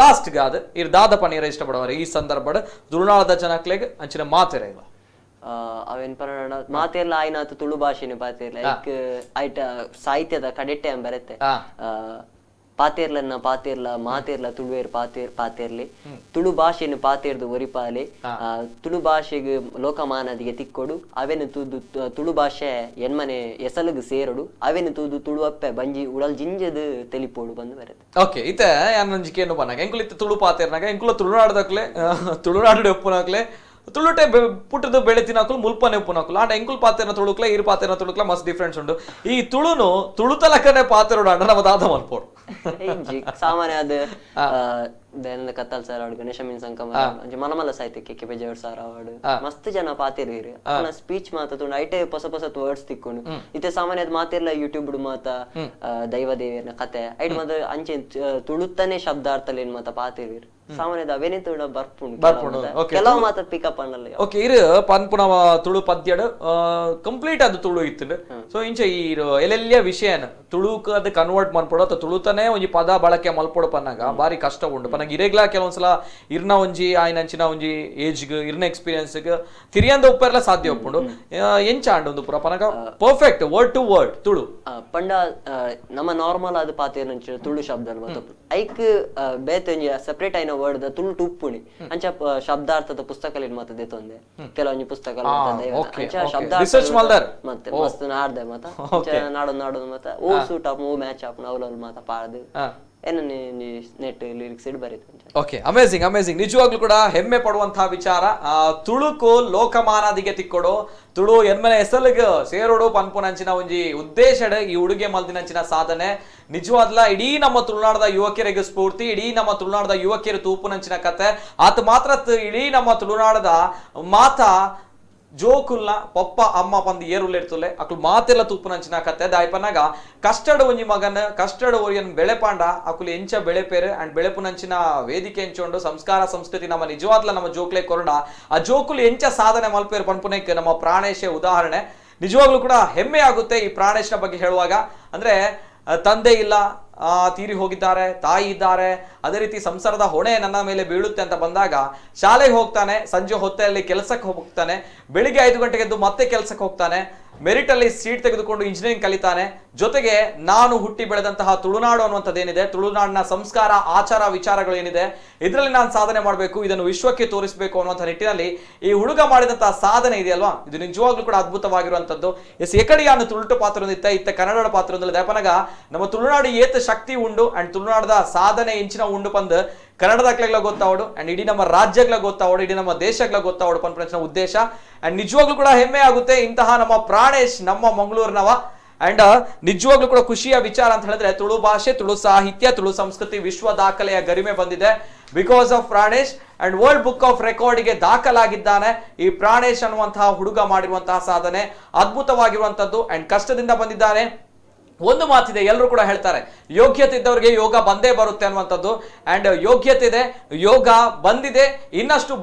ಲಾಸ್ಟ್ ಗಾದ ಇರ್ದಾದ ಪನೀರ ಇಷ್ಟಪಡುವವರು ಈ ಸಂದರ್ಭ ತುಳುನಾಡದ ಜನಕ್ಲೆಗ್ ಅಂಚಿನ ಮಾತಿರ ಇಲ್ಲ ಅವೇನ್ ಪನ್ನಡ ಮಾತೆಲ್ಲ ಆಯ್ನಾತು ತುಳು ಭಾಷೆನೆ ಪಾತೆರ್ಲ ಐಕ್ ಐಟ ಸಾಹಿತ್ಯದ ಕಡೆಟ್ಟೆ ಅಂತ ಬರುತ್ತೆ ಪಾತೆರ್ಲನ್ನ ಪಾತೆರ್ಲ ಮಾತೆರ್ಲ ತುಳುವೇರ್ ಪಾತೆರ್ಲಿ ತುಳು ಭಾಷೆನು ಪಾತೆರ್ದು ಒರಿಪಾಲೆ ತುಳು ಭಾಷೆಗೆ ಲೋಕಮಾನದಿಗೆ ತಿಕ್ಕೊಡು ಅವೆನು ತೂದು ತುಳು ಭಾಷೆ ಎನ್ಮನೆ ಎಸಲುಗು ಸೇರಡು ಅವೆನು ತೂದು ತುಳು ಅಪ್ಪೆ ಬಂಜಿ ಉಡಲ್ ಜಿಂಜದು ತೆಲಿಪೋಡು ಬಂದು ಬರುತ್ತೆ. ಓಕೆ ಇತ್ತೆ ಯಾನಂಜಿಕೇನು ಬನ್ನಾಗ ಎಂಕುಲಿತ್ತು ತುಳು ಪಾತೆರ್ನಾಗ ಎಂಕುಲ ತುಳುನಾಡದಕ್ಲೆ ತುಳುನಾಡು ಒಪ್ಪುನಾಗ್ಲೆ ತುಳುಟೆ ಪುಟ್ಟದು ಬೆಳೆ ತಿನ್ನಕಲು ಮುಲ್ಪನೆ ಉಪ್ಪುನಕಲು ಆಂಡ ಎಂಕುಲ್ ಪಾತೆನ ತುಳುಕ್ಲ ಈರು ಪಾತೆನ ತುಳುಕ್ಲ ಮಸ್ತ್ ಡಿಫ್ರೆನ್ಸ್ ಉಂಡು ಈ ತುಳುನು ತುಳುತಲಕನೆ ಪಾತೆರೋಡು ಅಂಡ ನಮ್ಮ ದಾದ ಮಲ್ಪೋಡು ಸಾಮಾನ್ಯ ಅದು ದಯಾನಂದ ಕತ್ತಲ್ ಸರ್ ಅವಡು ಗಣೇಶ ಮೀನ್ ಸಂಕಮ ಮಲಮಲ್ಲ ಸಾಹಿತ್ಯಕ್ಕೆ ಕೆ ಪಿ ಸರ್ ಅವಡು ಮಸ್ತ್ ಜನ ಪಾತಿರ್ರಿ ಅವನ ಸ್ಪೀಚ್ ಮಾತಾಡು ಐಟೆ ಹೊಸ ಹೊಸ ವರ್ಡ್ಸ್ ತಿಕ್ಕೊಂಡು ಇತ್ತೆ ಸಾಮಾನ್ಯ ಮಾತಿರ್ಲ ಯೂಟ್ಯೂಬ್ ಮಾತ ದೈವ ದೇವಿಯರ್ನ ಕತೆ ಐಟ್ ಮಾತ ಅಂಚೆ ತುಳುತ್ತನೆ ಶಬ್ದಾರ್ಥಲ್ ಏನ್ ಮಾತ ಪಾತಿರ್ರಿ ಸಾಮಾನ್ಯದ ಅವೇನೇ ತುಳು ಬರ್ಪುಂಡು ಕೆಲವು ಮಾತ ಪಿಕಪ್ ಅನ್ನಲ್ಲ ಓಕೆ ಇರು ಪನ್ಪುನ ತುಳು ಪದ್ಯಡ್ ಕಂಪ್ಲೀಟ್ ಅದು ತುಳು ಇತ್ತು ಸೊ ಇಂಚೆ ಈ ಎಲ್ಲೆಲ್ಲಿಯ ವಿಷಯನ ತುಳುಕ್ ಅದು ಕನ್ವರ್ಟ್ ಮಾಡ್ಕೊಡು ಅಥವಾ ತುಳುತನೇ ಒಂಜಿ ಪದ ಬಳಕೆ ಮಲ್ಪೊಡು ಪನ್ನಾಗ ಬಾರಿ ಕಷ್ಟ ಉಂಡು ಪನ್ನಾಗ ಇರೆಗ್ಲ ಕೆಲವೊಂದ್ಸಲ ಇರ್ನ ಒಂಜಿ ಆಯ್ನಂಚಿನ ಒಂಜಿ ಏಜ್ಗ್ ಇರ್ನ ಎಕ್ಸ್ಪೀರಿಯನ್ಸ್ಗ್ ತಿರಿಯಂದ ಉಪ್ಪೆರ್ಲ ಸಾಧ್ಯ ಉಪ್ಪುಂಡು ಎಂಚ ಆಂಡು ಪುರ ಪನ್ನಾಗ perfect word to word Tulu ಪಂಡ ನಮ್ಮ ನಾರ್ಮಲ್ ಆದ ಪಾತಿರ್ನಂಚಿನ ತುಳು ಶಬ್ದ ಐಕ್ ಬೇತೆ ಒಂಜಿ ಸೆಪರೇಟ್ ಐನ ವರ್ಡ್ ತುಳು ಟುಪ್ಪುಣಿ ಅಂಚ ಶಬ್ದಾರ್ಥದ ಪುಸ್ತಕ ಮಾತ ದೇತೊಂದೆ ಕೆಲವೊಂಜಿ ಪುಸ್ತಕ ಶಬ್ದಾರ್ಥ ಮತ್ತೆ ಮಸ್ತ್ ನಾಡ್ದೆ ಮಾತ ನಾಡೋದು ಮಾತ ಓ ಸೂಟ್ ಆಪ್ ಓ ಮ್ಯಾಚ್ ಆಪ್ ಅವಲಲ್ಲಿ ಮಾತ ಪಾಡ್ದು ನೆಟ್ ಲಿರಿಕ್ಸ್ ಇಡ್ ಬರೀತು ಓಕೆ ಅಮೇಜಿಂಗ್ ಅಮೇಜಿಂಗ್ ನಿಜವಾಗ್ಲೂ ಕೂಡ ಹೆಮ್ಮೆ ಪಡುವಂತಹ ವಿಚಾರ ತುಳುಕು ಲೋಕಮಾನದಿಗೆ ತಿಕ್ಕೊಡು ತುಳು ಎನ್ಮನೆ ಹೆಸಲಿಗೆ ಸೇರೋಡು ಪನ್ಪುನಂಚಿನ ಒಂಜಿ ಉದ್ದೇಶಡ್ ಈ ಉಡುಗೆ ಮಲ್ದಿನಂಚಿನ ಸಾಧನೆ ನಿಜವಾದ್ಲ ಇಡೀ ನಮ್ಮ ತುಳುನಾಡದ ಯುವಕರಿಗೆ ಸ್ಫೂರ್ತಿ ಇಡೀ ನಮ್ಮ ತುಳುನಾಡದ ಯುವಕಿಯರು ತೂಪುನಂಚಿನ ಕತೆ ಆತ ಮಾತ್ರ ಇಡೀ ನಮ್ಮ ತುಳುನಾಡದ ಮಾತಾ ಜೋಕುಲ್ನ ಪಪ್ಪ ಅಮ್ಮ ಪಂದು ಏರುಲ್ಲೆರ್ತುಲೆ ಅಕ್ಲು ಮಾತೆಲ್ಲ ತೂಪುನಂಚಿನ ಕತೆ ದಾಯ್ಪನಾಗ ಕಸ್ಟರ್ಡ್ ಒಂಜಿ ಮಗನ ಕಸ್ಟರ್ಡ್ ಒರಿಯನ್ ಬೆಳೆಪಾಂಡ ಅಕುಲು ಎಂಚ ಬೆಳೆಪೇರು ಅಂಡ್ ಬೆಳೆಪುನಂಚಿನ ವೇದಿಕೆ ಎಂಚೊಂಡು ಸಂಸ್ಕಾರ ಸಂಸ್ಕೃತಿ ನಮ್ಮ ನಿಜವಾದ್ಲ ನಮ್ಮ ಜೋಕ್ಲೆ ಕೊರಡ ಆ ಜೋಕುಲು ಎಂಚ ಸಾಧನೆ ಮಲ್ಪೇರು ಪನ್ಪುನಕ್ಕೆ ನಮ್ಮ ಪ್ರಾಣೇಶ ಉದಾಹರಣೆ ನಿಜವಾಗ್ಲೂ ಕೂಡ ಹೆಮ್ಮೆ ಆಗುತ್ತೆ ಈ ಪ್ರಾಣೇಶನ ಬಗ್ಗೆ ಹೇಳುವಾಗ ಅಂದ್ರೆ ತಂದೆ ಇಲ್ಲ ತೀರಿ ಹೋಗಿದ್ದಾರೆ ತಾಯಿ ಇದ್ದಾರೆ ಅದೇ ರೀತಿ ಸಂಸಾರದ ಹೊಣೆ ನನ್ನ ಮೇಲೆ ಬೀಳುತ್ತೆ ಅಂತ ಬಂದಾಗ ಶಾಲೆಗೆ ಹೋಗ್ತಾನೆ ಸಂಜೆ ಹೊತ್ತಲ್ಲಿ ಕೆಲಸಕ್ಕೆ ಹೋಗ್ತಾನೆ ಬೆಳಿಗ್ಗೆ 5 ಗಂಟೆಗೆ ಎದ್ದು ಮತ್ತೆ ಕೆಲಸಕ್ಕೆ ಹೋಗ್ತಾನೆ ಮೆರಿಟ್ ಅಲ್ಲಿ ಸೀಟ್ ತೆಗೆದುಕೊಂಡು ಇಂಜಿನಿಯರಿಂಗ್ ಕಲಿತಾನೆ ಜೊತೆಗೆ ನಾನು ಹುಟ್ಟಿ ಬೆಳೆದಂತಹ ತುಳುನಾಡು ಅನ್ನುವಂಥದ್ದೇನಿದೆ ತುಳುನಾಡಿನ ಸಂಸ್ಕಾರ ಆಚಾರ ವಿಚಾರಗಳು ಏನಿದೆ ಇದರಲ್ಲಿ ನಾನು ಸಾಧನೆ ಮಾಡಬೇಕು ಇದನ್ನು ವಿಶ್ವಕ್ಕೆ ತೋರಿಸಬೇಕು ಅನ್ನುವಂಥ ನಿಟ್ಟಿನಲ್ಲಿ ಈ ಹುಡುಗ ಮಾಡಿದಂತಹ ಸಾಧನೆ ಇದೆಯಲ್ವಾ ಇದು ನಿಜವಾಗ್ಲೂ ಕೂಡ ಅದ್ಭುತವಾಗಿರುವಂತದ್ದು ಎಸ್ ಏಕಡಿಯಾನು ತುಳುಟು ಪಾತ್ರ ಇತ್ತ ಕನ್ನಡ ಪಾತ್ರ ದಯಪನಗ ನಮ್ಮ ತುಳುನಾಡು ಏತ ಶಕ್ತಿ ಉಂಡು ಅಂಡ್ ತುಳುನಾಡದ ಸಾಧನೆ ಇಂಚಿನ ಉಂಡು ಪಂದ್ ಕನ್ನಡದಾಗ್ಲ ಗೊತ್ತಾವಡು ಅಂಡ್ ಇಡೀ ನಮ್ಮ ರಾಜ್ಯಗಳ ಗೊತ್ತಾವಡು ಇಡೀ ನಮ್ಮ ದೇಶಗಳ ಗೊತ್ತಾವಡು ಪನ್ಪಂಚಿನ ಉದ್ದೇಶ ಅಂಡ್ ನಿಜವಾಗ್ಲೂ ಕೂಡ ಹೆಮ್ಮೆ ಆಗುತ್ತೆ ಇಂತಹ ನಮ್ಮ ಪ್ರಾಣೇಶ್ ನಮ್ಮ ಮಂಗಳೂರಿನವ ಅಂಡ್ ನಿಜವಾಗ್ಲೂ ಕೂಡ ಖುಷಿಯ ವಿಚಾರ ಅಂತ ಹೇಳಿದ್ರೆ ತುಳು ಭಾಷೆ ತುಳು ಸಾಹಿತ್ಯ ತುಳು ಸಂಸ್ಕೃತಿ ವಿಶ್ವ ದಾಖಲೆಯ ಗರಿಮೆ ಬಂದಿದೆ because of Pranesh and world book of ರೆಕಾರ್ಡ್ಗೆ ದಾಖಲಾಗಿದ್ದಾನೆ ಈ ಪ್ರಾಣೇಶ್ ಅನ್ನುವಂತಹ ಹುಡುಗ ಮಾಡಿರುವಂತಹ ಸಾಧನೆ ಅದ್ಭುತವಾಗಿರುವಂತದ್ದು ಅಂಡ್ ಕಷ್ಟದಿಂದ ಬಂದಿದ್ದಾನೆ ಒಂದು ಮಾತಿದೆ ಎಲ್ಲರೂ ಕೂಡ ಹೇಳ್ತಾರೆ ಯೋಗ್ಯತೆ ಇದ್ದವರಿಗೆ ಯೋಗ ಬಂದೇ ಬರುತ್ತೆ ಅನ್ನುವಂಥದ್ದು ಅಂಡ್ ಯೋಗ್ಯತೆ ಇದೆ ಯೋಗ ಬಂದಿದೆ ಇನ್ನಷ್ಟು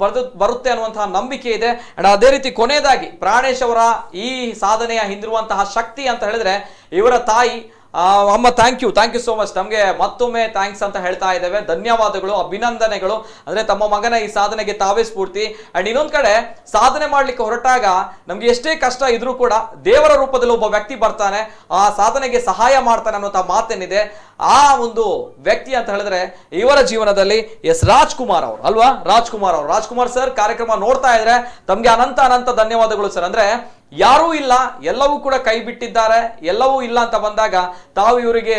ಬರುತ್ತೆ ಅನ್ನುವಂತಹ ನಂಬಿಕೆ ಇದೆ ಅಂಡ್ ಅದೇ ರೀತಿ ಕೊನೆಯದಾಗಿ ಪ್ರಾಣೇಶ್ ಅವರ ಈ ಸಾಧನೆಯ ಹಿಂದಿರುವಂತಹ ಶಕ್ತಿ ಅಂತ ಹೇಳಿದ್ರೆ ಇವರ ತಾಯಿ ಅಮ್ಮ ಥ್ಯಾಂಕ್ ಯು ಸೋ ಮಚ್ ನಮಗೆ ಮತ್ತೊಮ್ಮೆ ಥ್ಯಾಂಕ್ಸ್ ಅಂತ ಹೇಳ್ತಾ ಇದ್ದೇವೆ ಧನ್ಯವಾದಗಳು ಅಭಿನಂದನೆಗಳು ಅಂದ್ರೆ ತಮ್ಮ ಮಗನ ಈ ಸಾಧನೆಗೆ ತಾವೇ ಸ್ಫೂರ್ತಿ ಅಂಡ್ ಇನ್ನೊಂದ್ ಕಡೆ ಸಾಧನೆ ಮಾಡ್ಲಿಕ್ಕೆ ಹೊರಟಾಗ ನಮ್ಗೆ ಎಷ್ಟೇ ಕಷ್ಟ ಇದ್ರೂ ಕೂಡ ದೇವರ ರೂಪದಲ್ಲಿ ಒಬ್ಬ ವ್ಯಕ್ತಿ ಬರ್ತಾನೆ ಆ ಸಾಧನೆಗೆ ಸಹಾಯ ಮಾಡ್ತಾನೆ ಅನ್ನುವಂಥ ಮಾತೇನಿದೆ ಆ ಒಂದು ವ್ಯಕ್ತಿ ಅಂತ ಹೇಳಿದ್ರೆ ಇವರ ಜೀವನದಲ್ಲಿ ಎಸ್ ರಾಜ್ಕುಮಾರ್ ಅವರು ಅಲ್ವಾ ರಾಜ್ಕುಮಾರ್ ಸರ್ ಕಾರ್ಯಕ್ರಮ ನೋಡ್ತಾ ಇದ್ರೆ ತಮ್ಗೆ ಅನಂತ ಧನ್ಯವಾದಗಳು ಸರ್ ಅಂದ್ರೆ ಯಾರೂ ಇಲ್ಲ ಎಲ್ಲವೂ ಕೂಡ ಕೈ ಬಿಟ್ಟಿದ್ದಾರೆ ಎಲ್ಲವೂ ಇಲ್ಲ ಅಂತ ಬಂದಾಗ ತಾವು ಇವರಿಗೆ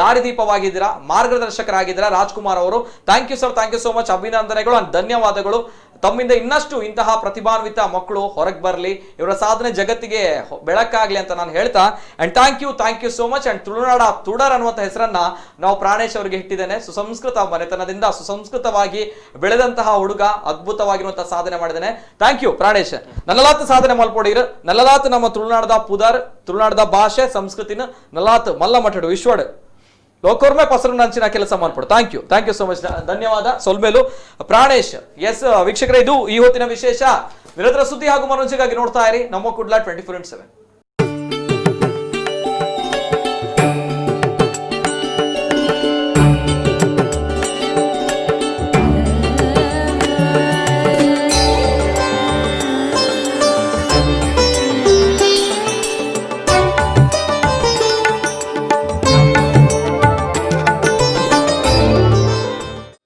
ದಾರಿದೀಪವಾಗಿದ್ದೀರಾ ಮಾರ್ಗದರ್ಶಕರಾಗಿದ್ದೀರಾ ರಾಜ್ಕುಮಾರ್ ಅವರು thank you sir thank you so much ಅಭಿನಂದನೆಗಳು ಅಂಡ್ ಧನ್ಯವಾದಗಳು ತಮ್ಮಿಂದ ಇನ್ನಷ್ಟು ಇಂತಹ ಪ್ರತಿಭಾನ್ವಿತ ಮಕ್ಕಳು ಹೊರಗೆ ಬರಲಿ ಇವರ ಸಾಧನೆ ಜಗತ್ತಿಗೆ ಬೆಳಕಾಗ್ಲಿ ಅಂತ ನಾನು ಹೇಳ್ತಾ and thank you so much and ತುಳುನಾಡ ತುಡರ್ ಅನ್ನುವಂಥ ಹೆಸರನ್ನ ನಾವು ಪ್ರಾಣೇಶ್ ಅವರಿಗೆ ಇಟ್ಟಿದ್ದೇನೆ ಸುಸಂಸ್ಕೃತ ಮನೆತನದಿಂದ ಸುಸಂಸ್ಕೃತವಾಗಿ ಬೆಳೆದಂತಹ ಹುಡುಗ ಅದ್ಭುತವಾಗಿರುವಂತಹ ಸಾಧನೆ ಮಾಡಿದ್ದೇನೆ ಥ್ಯಾಂಕ್ ಯು ಪ್ರಾಣೇಶ್ ನಲ್ಲಲಾತ್ ಸಾಧನೆ ಮಲ್ಪೊಡೀರ್ ನಲ್ಲಲಾತ್ ನಮ್ಮ ತುಳುನಾಡದ ಪುದರ್ ತುಳುನಾಡದ ಭಾಷೆ ಸಂಸ್ಕೃತಿನ ನಲ್ಲಲಾತ್ ಮಲ್ಲ ಮಠಡು ವಿಶ್ವಡ್ ಲೋಕೋರ್ಮೆ ಪಸರು ನಂಚಿನ ಕೆಲಸ ಮಾಡ್ಬಿಡು ಥ್ಯಾಂಕ್ ಯು ಸೋ ಮಚ್ ಧನ್ಯವಾದ ಸೊಲ್ಮೇಲು ಪ್ರಾಣೇಶ್ ಎಸ್ ವೀಕ್ಷಕರೇ ಇದು ಈ ಹೊತ್ತಿನ ವಿಶೇಷ ನಿರಂತರ ಸುದ್ದಿ ಹಾಗೂ ಮನೋರಂಜನೆಗಾಗಿ ನೋಡ್ತಾ ಇರಿ ನಮ್ಮ ಕುಡ್ಲ 24/7